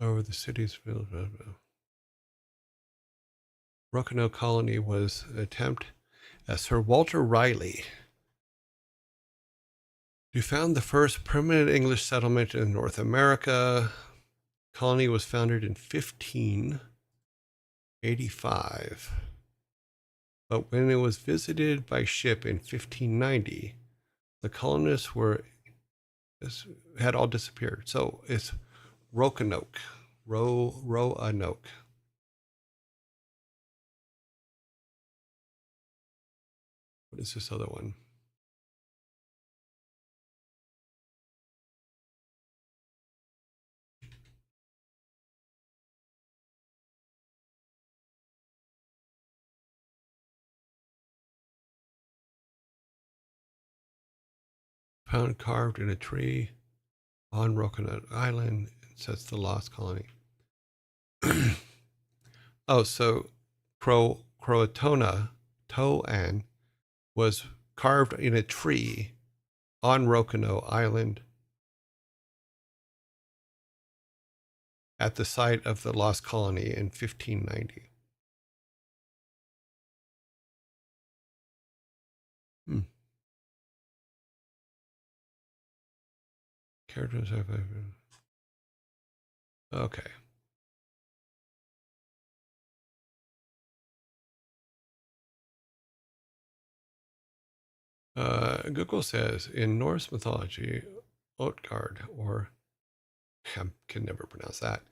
over the city's Roanoke colony was an attempt as Sir Walter Raleigh to found the first permanent English settlement in North America. Colony was founded in 1585. But when it was visited by ship in 1590, the colonists had all disappeared. So it's Roanoke. Roanoke. What is this other one? Found carved in a tree on Roconet Island. It says the lost colony. Oh, so Croatona Toan was carved in a tree on Rocono Island at the site of the lost colony in 1590. Characters have... Okay. Google says, in Norse mythology, Utgard, or I can never pronounce that,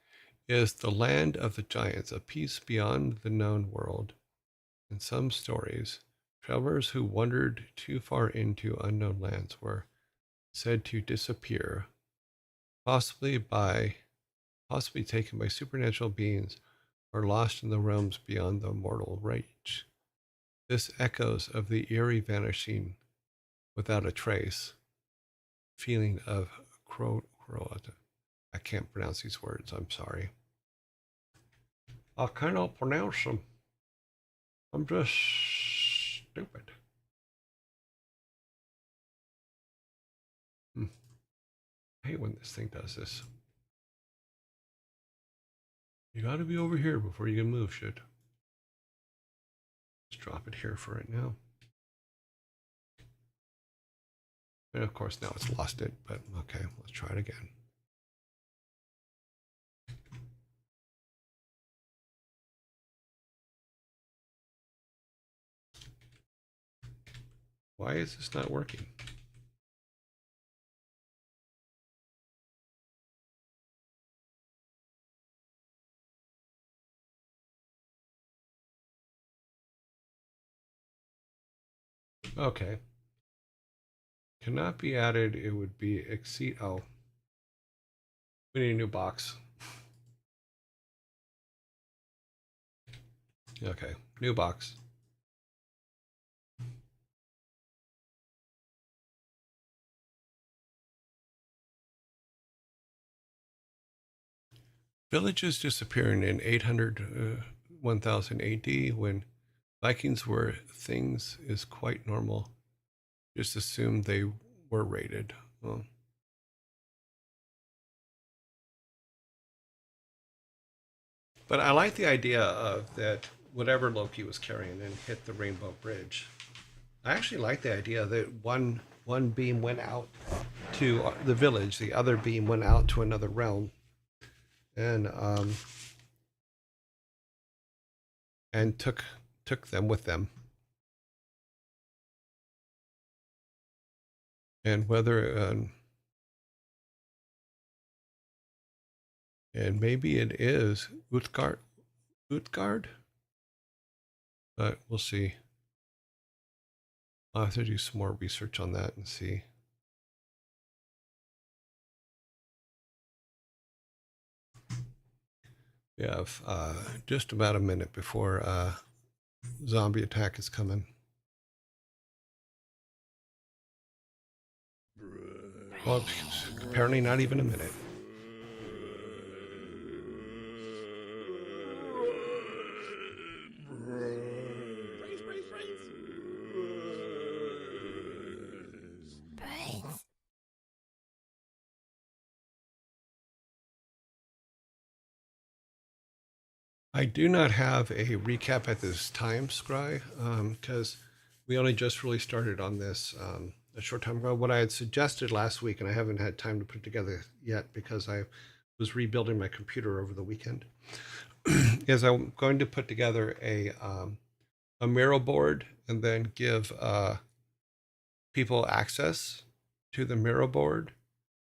is the land of the giants, a piece beyond the known world. In some stories, travelers who wandered too far into unknown lands were said to disappear, possibly taken by supernatural beings or lost in the realms beyond the mortal reach. This echoes of the eerie vanishing without a trace feeling of Croata. I can't pronounce these words. I'm sorry. I cannot pronounce them. I'm just stupid. I hate when this thing does this. You got to be over here before you can move shit. Let's drop it here for right now. And of course, now it's lost it, but okay, let's try it again. Why is this not working? Okay. Cannot be added. It would be exceed. Oh, we need a new box. Okay, new box. Villages disappearing in 800, 1000 AD when Vikings were things is quite normal. Just assume they were raided. Well, but I like the idea of that whatever Loki was carrying and hit the Rainbow Bridge. I actually like the idea that one beam went out to the village, the other beam went out to another realm, and took them with them. And whether and maybe it is Utgard, but we'll see. I'll have to do some more research on that and see. We have just about a minute before zombie attack is coming. Well, apparently not even a minute. I do not have a recap at this time, Scry, because we only just really started on this a short time ago. What I had suggested last week, and I haven't had time to put together yet because I was rebuilding my computer over the weekend, is I'm going to put together a Miro board and then give people access to the Miro board,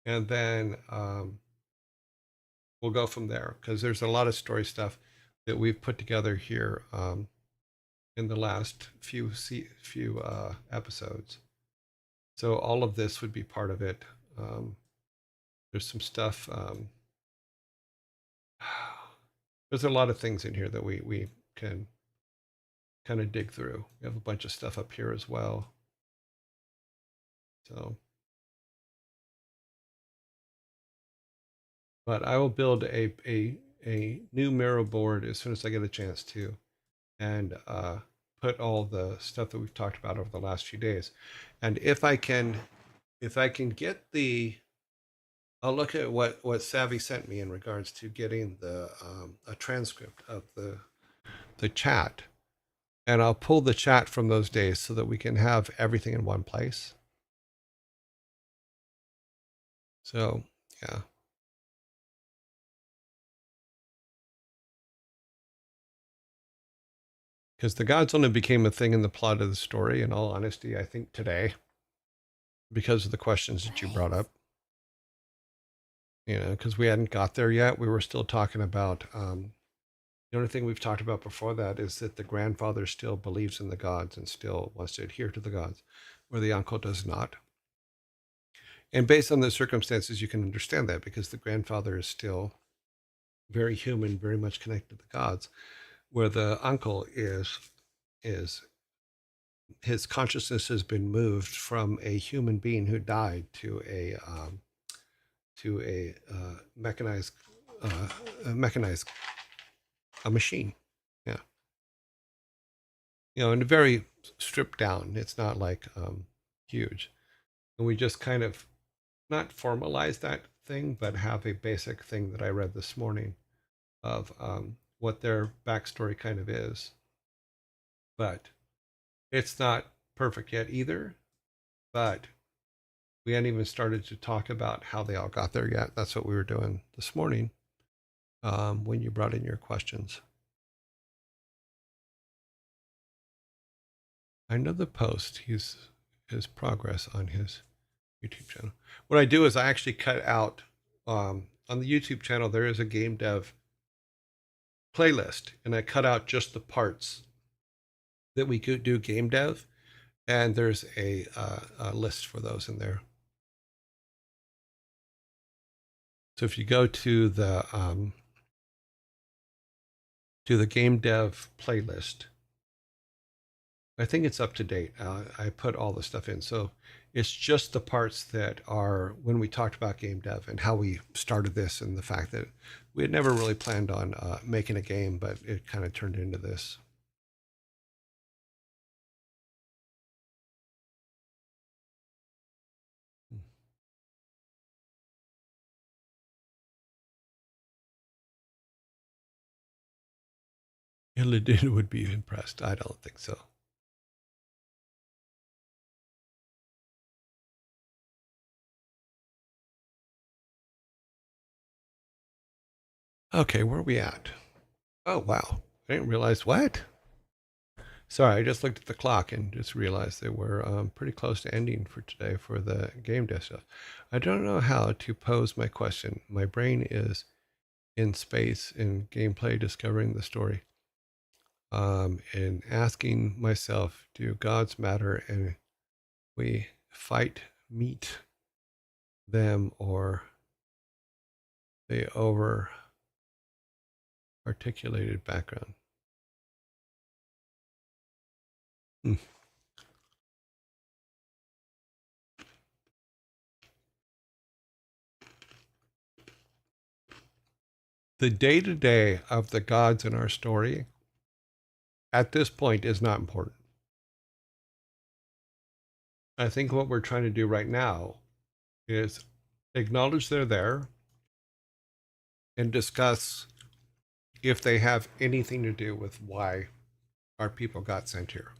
and then we'll go from there because there's a lot of story stuff that we've put together here in the last few episodes. So all of this would be part of it. There's some stuff. There's a lot of things in here that we can kind of dig through. We have a bunch of stuff up here as well. So, but I will build a new mirror board as soon as I get a chance to, and put all the stuff that we've talked about over the last few days. And if I can get I'll look at what Savvy sent me in regards to getting the a transcript of the chat, and I'll pull the chat from those days so that we can have everything in one place. So, yeah. Because the gods only became a thing in the plot of the story, in all honesty, I think today, because of the questions that you brought up. You know, because we hadn't got there yet. We were still talking about, the only thing we've talked about before that is that the grandfather still believes in the gods and still wants to adhere to the gods, where the uncle does not. And based on the circumstances, you can understand that, because the grandfather is still very human, very much connected to the gods, where the uncle is his consciousness has been moved from a human being who died to a mechanized a machine. Yeah, you know, and very stripped down. It's not like huge, and we just kind of not formalize that thing, but have a basic thing that I read this morning of what their backstory kind of is. But it's not perfect yet either. But we hadn't even started to talk about how they all got there yet. That's what we were doing this morning when you brought in your questions. I know the post, his progress on his YouTube channel. What I do is I actually cut out, on the YouTube channel, there is a game dev playlist, and I cut out just the parts that we could do game dev, and there's a list for those in there. So if you go to the game dev playlist, I think it's up to date. I put all the stuff in. So it's just the parts that are when we talked about game dev and how we started this, and the fact that we had never really planned on making a game, but it kind of turned into this. Illidan would be impressed. I don't think so. Okay, where are we at? Oh, wow. I didn't realize what? Sorry, I just looked at the clock and just realized that we're pretty close to ending for today for the game dev stuff. I don't know how to pose my question. My brain is in space, in gameplay, discovering the story, and asking myself, do gods matter? And we fight, meet them, or they over articulated background. The day-to-day of the gods in our story at this point is not important. I think what we're trying to do right now is acknowledge they're there and discuss if they have anything to do with why our people got sent here.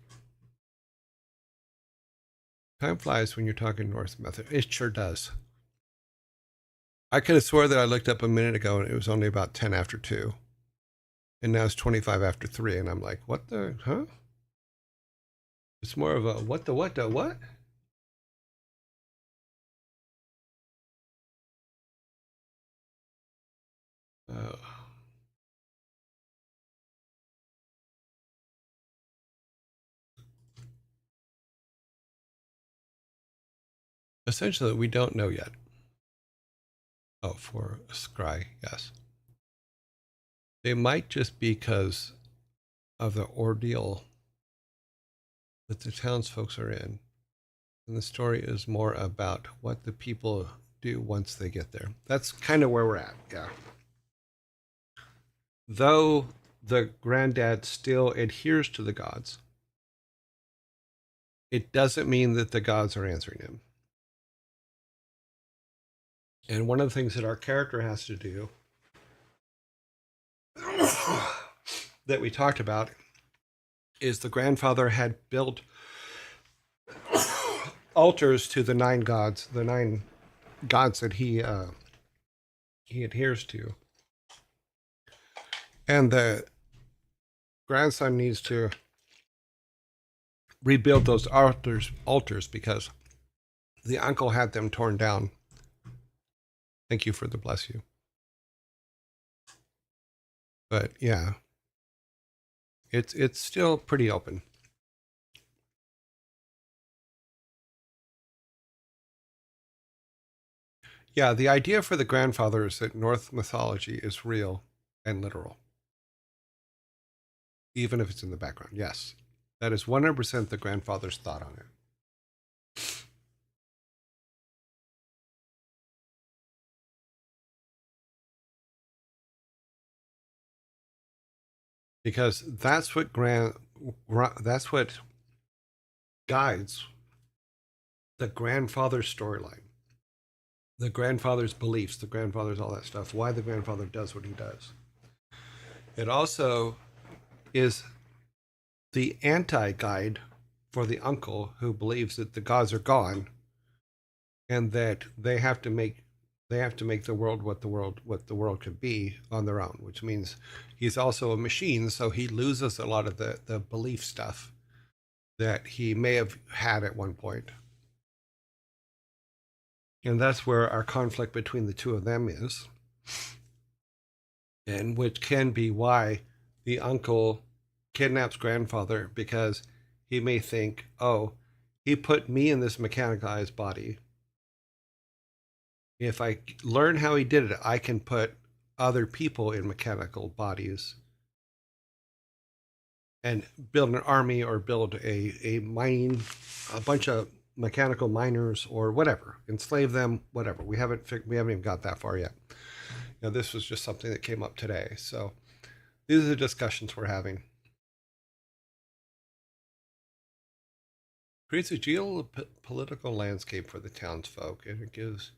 Time flies when you're talking Norse method. It sure does. I could have swore that I looked up a minute ago and it was only about 10 after 2. And now it's 25 after 3. And I'm like, what the, huh? It's more of a what the what? Uh, Essentially, we don't know yet. Oh, for Scry, yes. They might just because of the ordeal that the townsfolk are in. And the story is more about what the people do once they get there. That's kind of where we're at, yeah. Though the granddad still adheres to the gods, it doesn't mean that the gods are answering him. And one of the things that our character has to do that we talked about is the grandfather had built altars to the nine gods that he adheres to. And the grandson needs to rebuild those altars because the uncle had them torn down. Thank you for the bless you. But yeah, it's still pretty open. Yeah, the idea for the grandfather is that Norse mythology is real and literal, even if it's in the background. Yes, that is 100% the grandfather's thought on it. Because that's what guides the grandfather's storyline, the grandfather's beliefs, the grandfather's all that stuff, why the grandfather does what he does. It also is the anti-guide for the uncle who believes that the gods are gone and that they have to make the world what the world could be on their own, which means he's also a machine, so he loses a lot of the belief stuff that he may have had at one point. And that's where our conflict between the two of them is. And which can be why the uncle kidnaps grandfather, because he may think, oh, he put me in this mechanicalized body. If I learn how he did it, I can put other people in mechanical bodies and build an army or build a bunch of mechanical miners or whatever, enslave them, whatever. We haven't even got that far yet. This was just something that came up today. So these are the discussions we're having. Creates a geopolitical landscape for the townsfolk, and it gives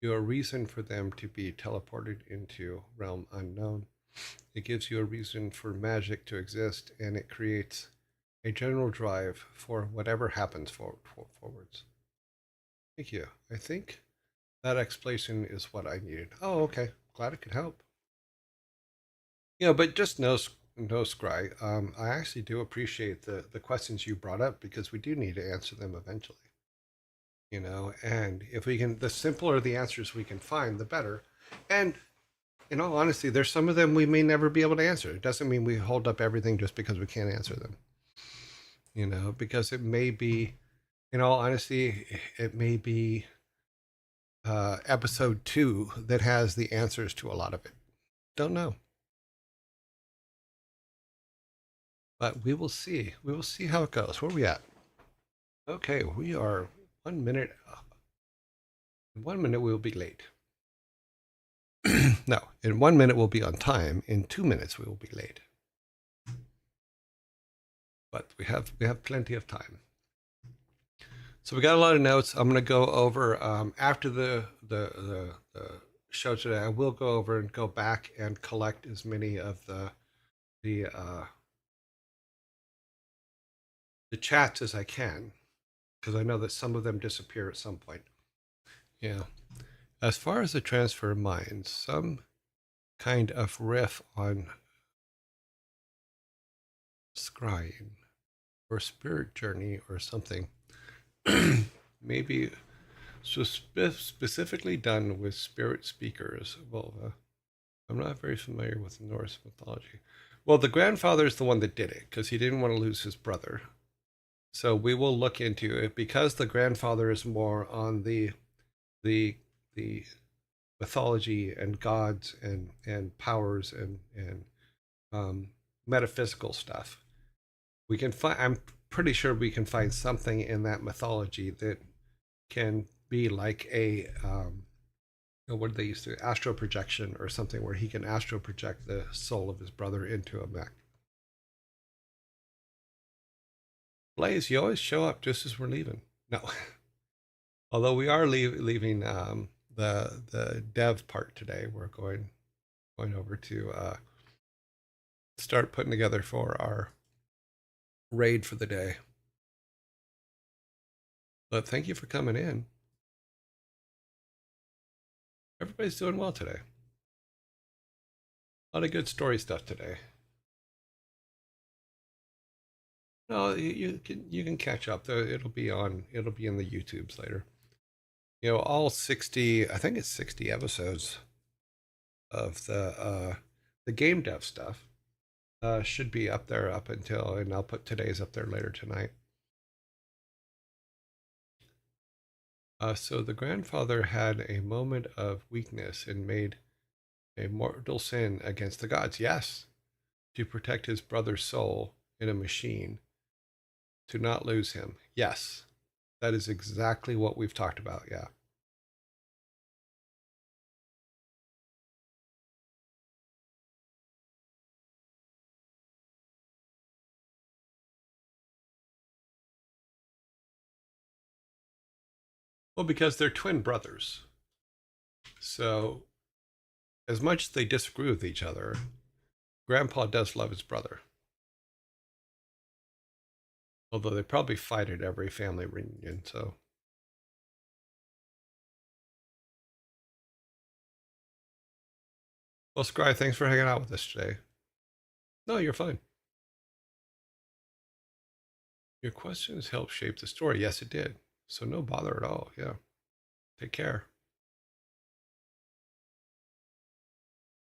you a reason for them to be teleported into realm unknown. It gives you a reason for magic to exist, and it creates a general drive for whatever happens forwards. Thank you. I think that explanation is what I needed. Oh, okay. Glad it could help. But just no Scry. I actually do appreciate the questions you brought up, because we do need to answer them eventually. And if we can, the simpler the answers we can find, the better. And in all honesty, there's some of them we may never be able to answer. It doesn't mean we hold up everything just because we can't answer them. Because it may be, in all honesty, it may be episode 2 that has the answers to a lot of it. Don't know. But we will see. We will see how it goes. Where are we at? Okay, we are 1 minute. In 1 minute, we will be late. No, in 1 minute, we'll be on time. In 2 minutes, we will be late. But we have plenty of time. So we got a lot of notes. I'm going to go over after the show today. I will go over and go back and collect as many of the chats as I can, because I know that some of them disappear at some point. Yeah. As far as the transfer of minds, some kind of riff on scrying or spirit journey or something. Maybe so specifically done with spirit speakers. Well, I'm not very familiar with Norse mythology. Well, the grandfather is the one that did it because he didn't want to lose his brother. So we will look into it because the grandfather is more on the mythology and gods and powers and metaphysical stuff. We can find. I'm pretty sure we can find something in that mythology that can be like a what do they used to astral projection or something where he can astral project the soul of his brother into a mech. Blaze, you always show up just as we're leaving. No, although we are leaving the dev part today. We're going over to start putting together for our raid for the day. But thank you for coming in. Everybody's doing well today. A lot of good story stuff today. No, you can catch up. It'll be in the YouTubes later. You know, all 60, I think it's 60 episodes of the game dev stuff should be up there up until, and I'll put today's up there later tonight. So the grandfather had a moment of weakness and made a mortal sin against the gods. Yes, to protect his brother's soul in a machine, to not lose him. Yes, that is exactly what we've talked about. Yeah. Well, because they're twin brothers. So, as much as they disagree with each other, Grandpa does love his brother. Although they probably fight at every family reunion, so. Well, Scry, thanks for hanging out with us today. No, you're fine. Your questions helped shape the story. Yes, it did. So no bother at all. Yeah. Take care.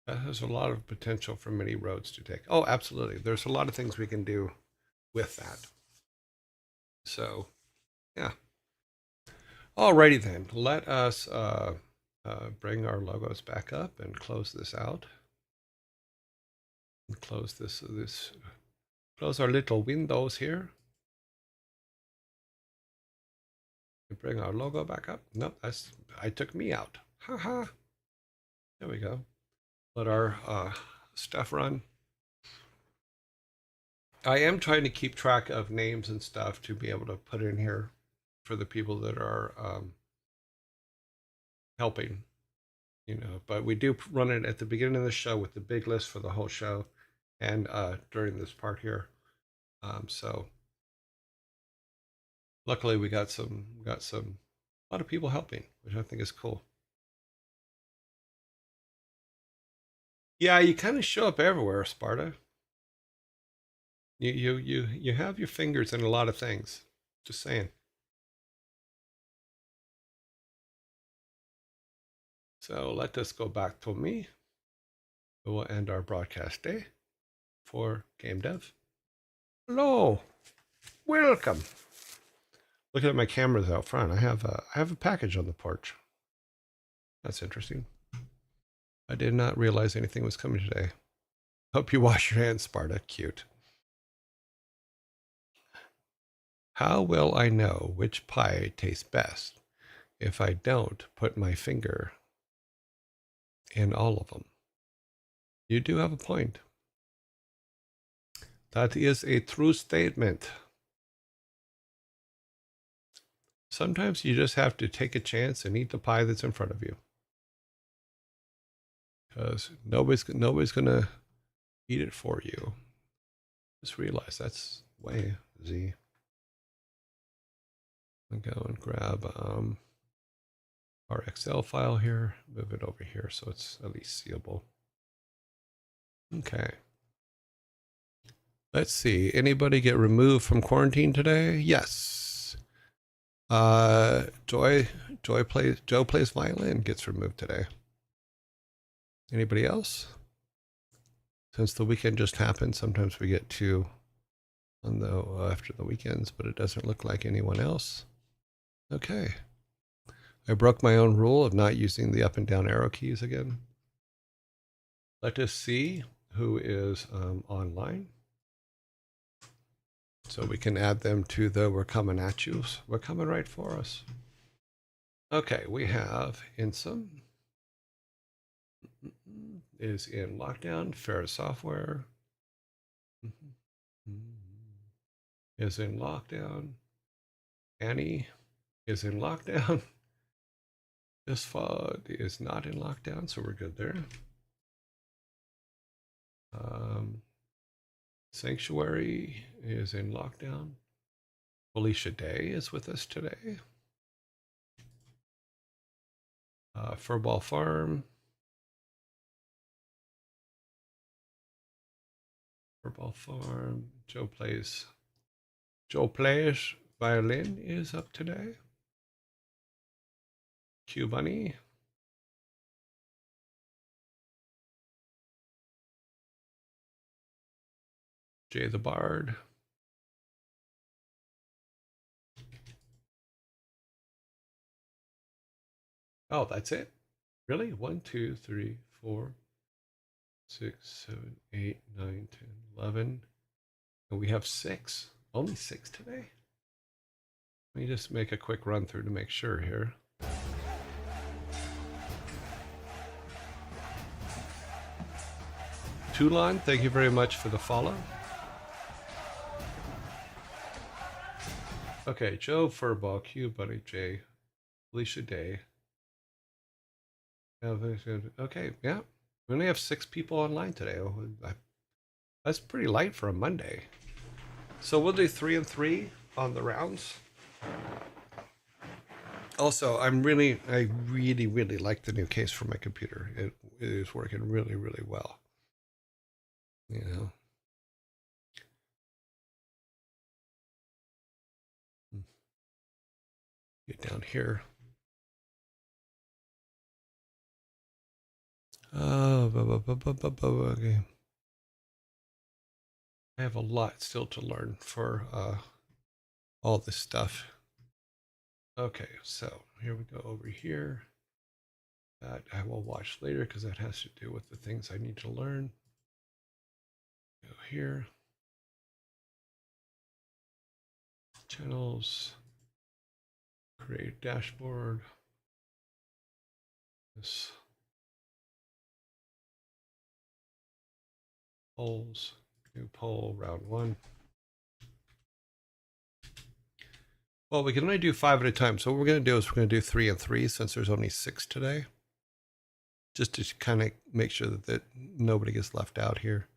That has a lot of potential for many roads to take. Oh, absolutely. There's a lot of things we can do with that. So, yeah. Alrighty then. Let us bring our logos back up and close this out. And close close our little windows here. And bring our logo back up. Nope, I took me out. Haha. There we go. Let our stuff run. I am trying to keep track of names and stuff to be able to put in here for the people that are helping, you know, but we do run it at the beginning of the show with the big list for the whole show and during this part here. So luckily we got a lot of people helping, which I think is cool. Yeah, you kind of show up everywhere, Sparta. You have your fingers in a lot of things. Just saying. So let us go back to me. We will end our broadcast day for Game Dev. Hello, welcome. Looking at my cameras out front, I have a package on the porch. That's interesting. I did not realize anything was coming today. Hope you wash your hands, Sparta. Cute. How will I know which pie tastes best if I don't put my finger in all of them? You do have a point. That is a true statement. Sometimes you just have to take a chance and eat the pie that's in front of you. Because nobody's going to eat it for you. Just realize that's way Z. I'll go and grab our Excel file here, move it over here so it's at least seeable. Okay. Let's see. Anybody get removed from quarantine today? Yes. Joe plays violin, gets removed today. Anybody else? Since the weekend just happened, sometimes we get too on the after the weekends, but it doesn't look like anyone else. Okay. I broke my own rule of not using the up and down arrow keys again. Let us see who is online. So we can add them to the We're Coming At You. We're coming right for us. Okay, we have Insum is in lockdown. Fair Software is in lockdown. Annie is in lockdown. This fog is not in lockdown, so we're good there. Sanctuary is in lockdown. Felicia Day is with us today. Furball Farm. Furball Farm. Joe plays violin is up today. Q Bunny. Jay the Bard. Oh, that's it? Really? 1, 2, 3, 4, 6, 7, 8, 9, 10, 11. And we have 6. Only 6 today? Let me just make a quick run through to make sure here. Toulon, thank you very much for the follow. Okay, Joe Furball, Q Buddy J, Alicia Day. Okay, yeah. We only have 6 people online today. That's pretty light for a Monday. So we'll do 3 and 3 on the rounds. Also, I really like the new case for my computer. It is working really, really well. You know. Get down here. Okay. I have a lot still to learn for all this stuff. Okay, so here we go over here. That I will watch later because that has to do with the things I need to learn. Go here. Channels. Create dashboard. This. Polls. New poll, round 1. Well, we can only do 5 at a time. So what we're going to do is we're going to do 3 and 3 since there's only 6 today. Just to kind of make sure that nobody gets left out here.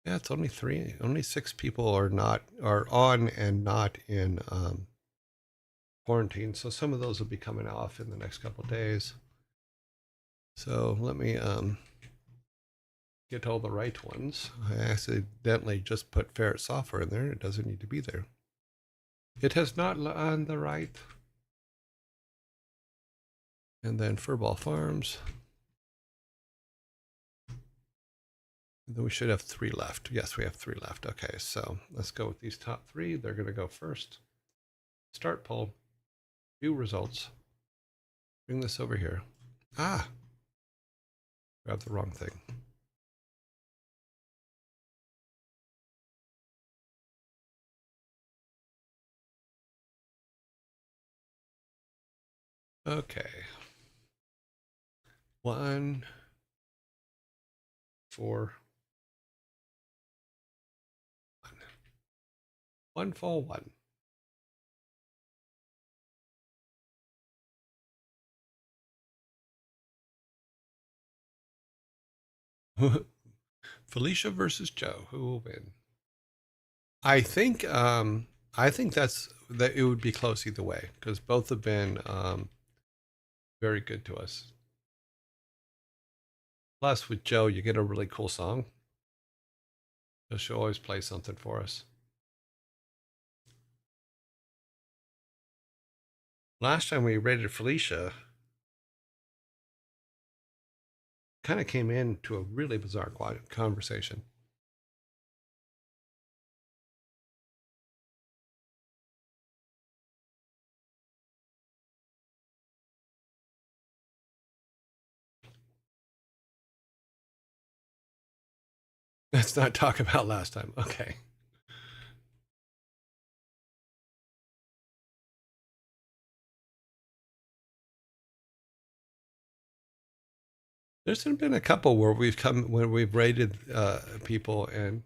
Yeah, it's only 3. Only 6 people are on and not in quarantine. So some of those will be coming off in the next couple of days. So let me get all the right ones. I accidentally just put Ferret Software in there. It doesn't need to be there. It has not on the right. And then Furball Farms. And then we should have 3 left. Yes, we have 3 left. Okay, so let's go with these top 3. They're going to go first. Start poll. View results. Bring this over here. Ah! Grab the wrong thing. Okay. 1, 4, 1 fall 1. Felicia versus Joe. Who will win? I think that it would be close either way because both have been very good to us. Plus, with Joe, you get a really cool song. She'll always play something for us. Last time we rated Felicia, kind of came into a really bizarre conversation. Let's not talk about last time. Okay. There's been a couple where we've raided people and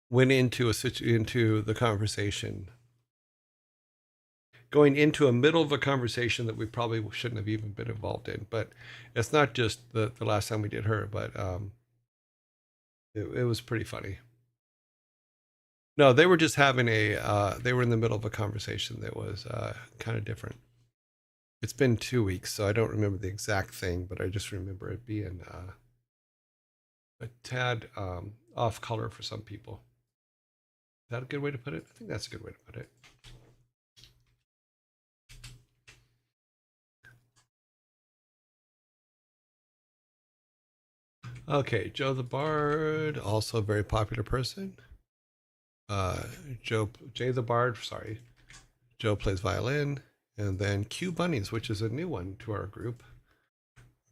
went into into the conversation, going into a middle of a conversation that we probably shouldn't have even been involved in. But it's not just the last time we did her, but it was pretty funny. No, they were just having they were in the middle of a conversation that was kind of different. It's been 2 weeks, so I don't remember the exact thing, but I just remember it being a tad off color for some people. Is that a good way to put it? I think that's a good way to put it. Okay, Joe the Bard, also a very popular person. Jay the Bard, sorry. Joe plays violin. And then Q Bunnies, which is a new one to our group,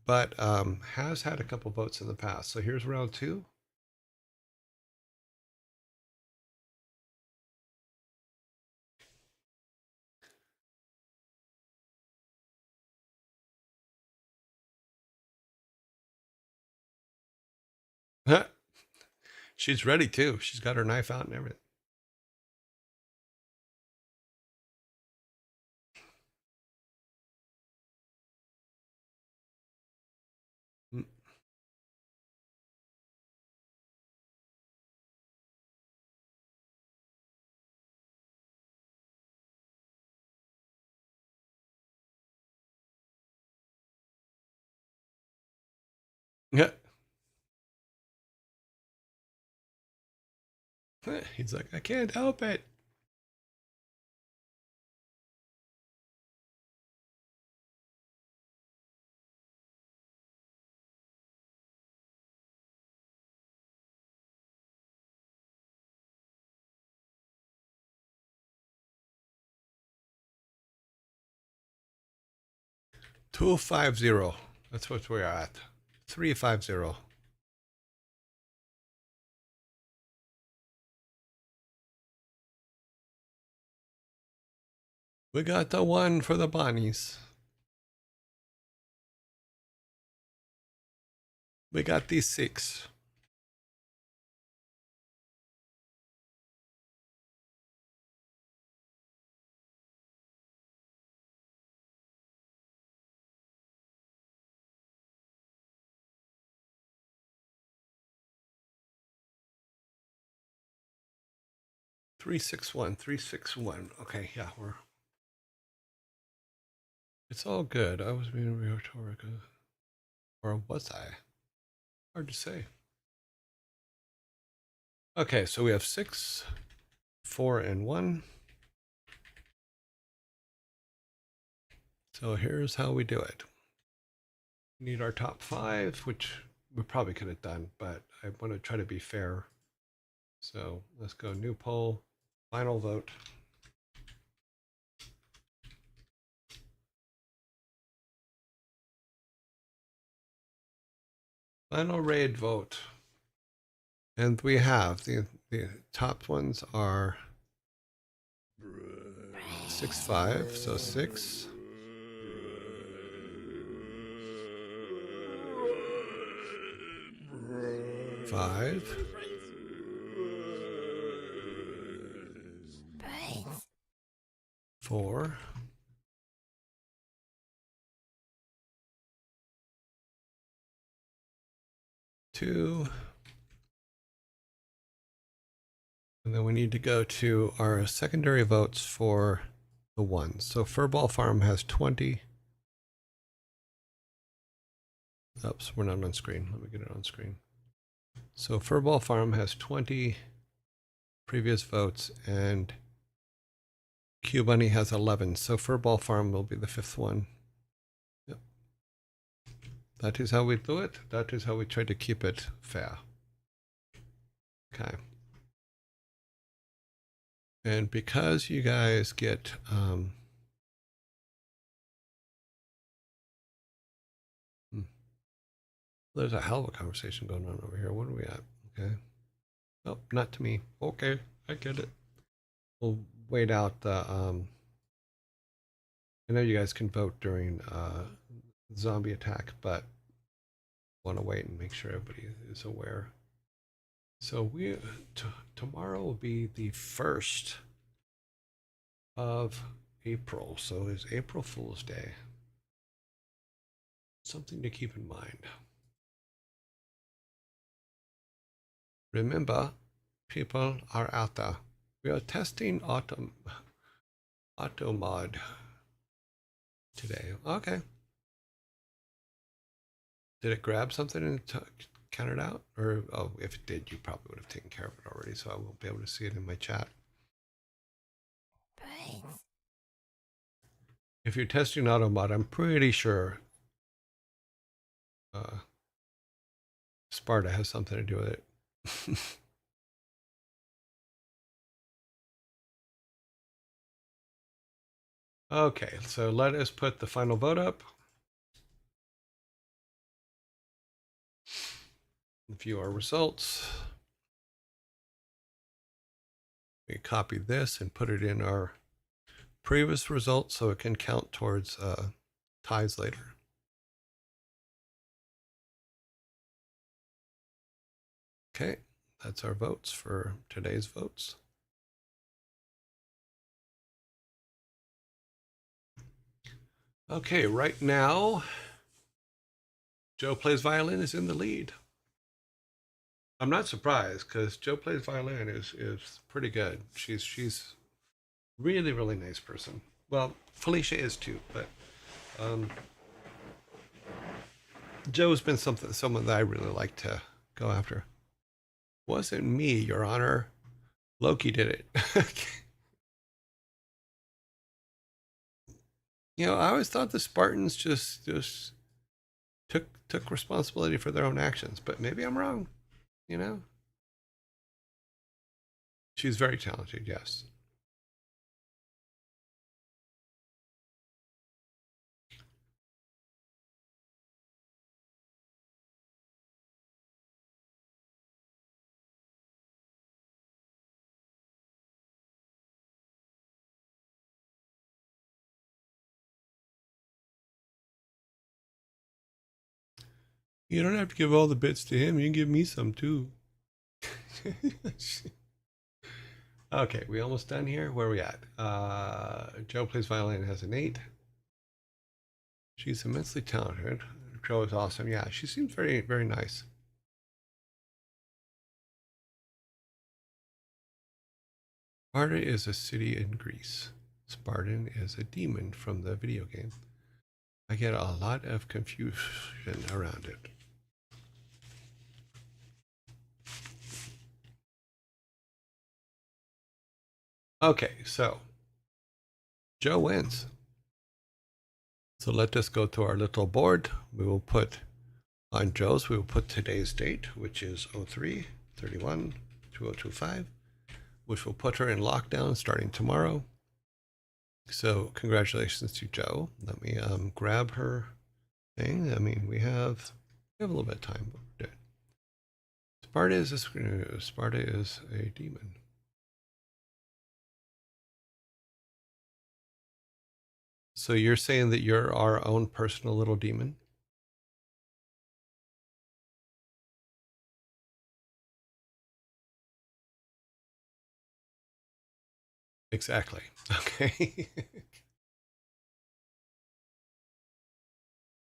but has had a couple votes in the past. So here's round 2. She's ready too. She's got her knife out and everything. Yeah. He's like, I can't help it. $250. That's what we're at. 350. We got the 1 for the bunnies. We got these 6. Three, 6, 1, 3, 6, 1. Okay, yeah, it's all good. I was being rhetorical. Or was I? Hard to say. Okay, so we have 6, 4, and 1. So here's how we do it. We need our top 5, which we probably could have done, but I want to try to be fair. So let's go new poll, final vote. Final raid vote. And we have the top ones are 6, 5, so 6. 5. 4. 2. And then we need to go to our secondary votes for the 1. So Furball Farm has 20. Oops, we're not on screen. Let me get it on screen. So Furball Farm has 20 previous votes, and Q Bunny has 11. So Furball Farm will be the 5th one. Yep. That is how we do it. That is how we try to keep it fair. Okay. And because you guys get There's a hell of a conversation going on over here. What are we at? Okay. Nope, not to me. Okay, I get it. We'll wait out the. I know you guys can vote during zombie attack, but want to wait and make sure everybody is aware. So we tomorrow will be the 1st of April. So it's April Fool's Day. Something to keep in mind. Remember, people are out there. We are testing auto mod today. Okay. Did it grab something and count it out? Or, oh, if it did, you probably would have taken care of it already, so I won't be able to see it in my chat. Brains. If you're testing auto mod, I'm pretty sure Sparta has something to do with it. Okay, so let us put the final vote up. View our results. We copy this and put it in our previous results so it can count towards ties later. Okay, that's our votes for today's votes. Okay, right now, Joe Plays Violin is in the lead. I'm not surprised because Joe Plays Violin is pretty good. She's really, really nice person. Well, Felicia is too, but Joe's been someone that I really like to go after. Wasn't me, Your Honor. Loki did it. You know, I always thought the Spartans just took responsibility for their own actions, but maybe I'm wrong. You know, she's very talented. Yes. You don't have to give all the bits to him. You can give me some too. Okay, we almost done here. Where are we at? Joe Plays Violin has an 8. She's immensely talented. Joe is awesome. Yeah, she seems very, very nice. Sparta is a city in Greece. Spartan is a demon from the video game. I get a lot of confusion around it. Okay, so Joe wins. So let us go to our little board. We will put on Joe's, we will put today's date, which is 03/31/2025, which will put her in lockdown starting tomorrow. So congratulations to Joe. Let me grab her thing. I mean, we have a little bit of time. But we're good. Sparta is a demon. So you're saying that you're our own personal little demon? Exactly. Okay.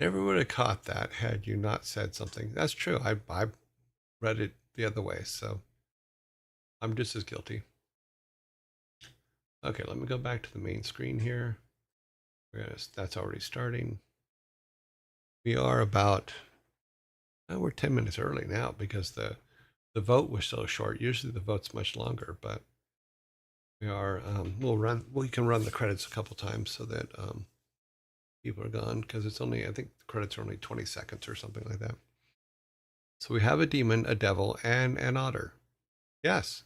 Never would have caught that had you not said something. That's true. I read it the other way, so I'm just as guilty. Okay, let me go back to the main screen here. That's already starting. We are about, we're 10 minutes early now because the vote was so short. Usually the vote's much longer, but we are, we can run the credits a couple times so that people are gone because it's only, I think the credits are only 20 seconds or something like that. So we have a demon, a devil, and an otter. Yes.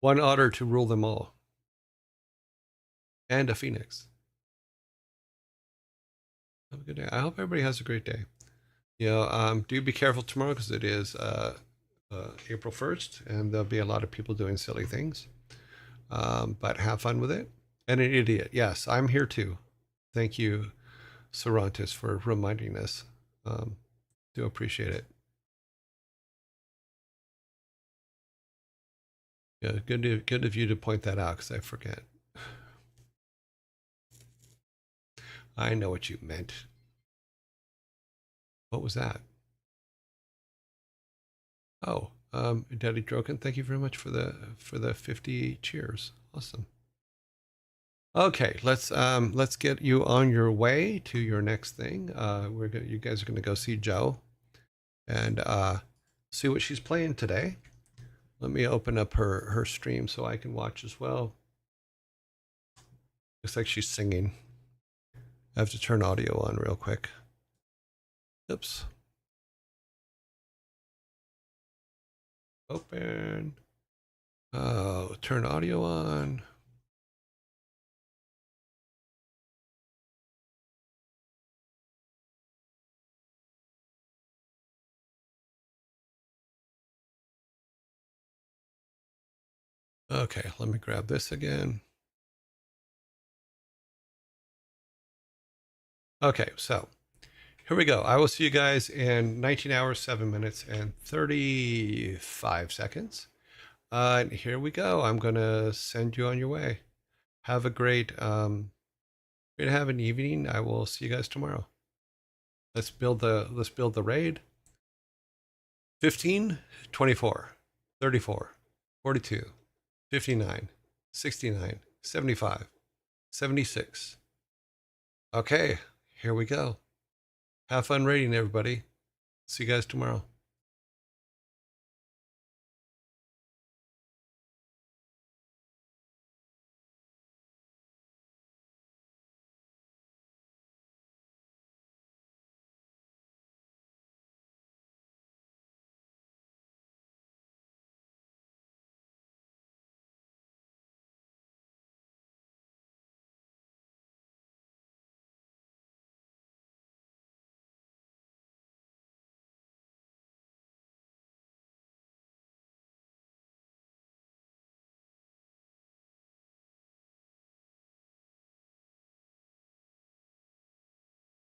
One otter to rule them all. And a phoenix. Have a good day. I hope everybody has a great day. Do be careful tomorrow because it is April 1st, and there'll be a lot of people doing silly things. But have fun with it. And an idiot. Yes, I'm here too. Thank you, Cervantes, for reminding us. Do appreciate it. Yeah, good of you to point that out because I forget. I know what you meant. What was that? Oh, Daddy Droken, thank you very much for the 50 cheers. Awesome. Okay, let's get you on your way to your next thing. You guys are gonna go see Joe and see what she's playing today. Let me open up her stream so I can watch as well. Looks like she's singing. I have to turn audio on real quick. Oops. Open. Oh, turn audio on. Okay, let me grab this again. Okay, so here we go. I will see you guys in 19 hours, 7 minutes, and 35 seconds. And here we go. I'm going to send you on your way. Have a great have an evening. I will see you guys tomorrow. Let's build the raid. 15, 24, 34, 42, 59, 69, 75, 76. Okay, here we go. Have fun raiding, everybody. See you guys tomorrow.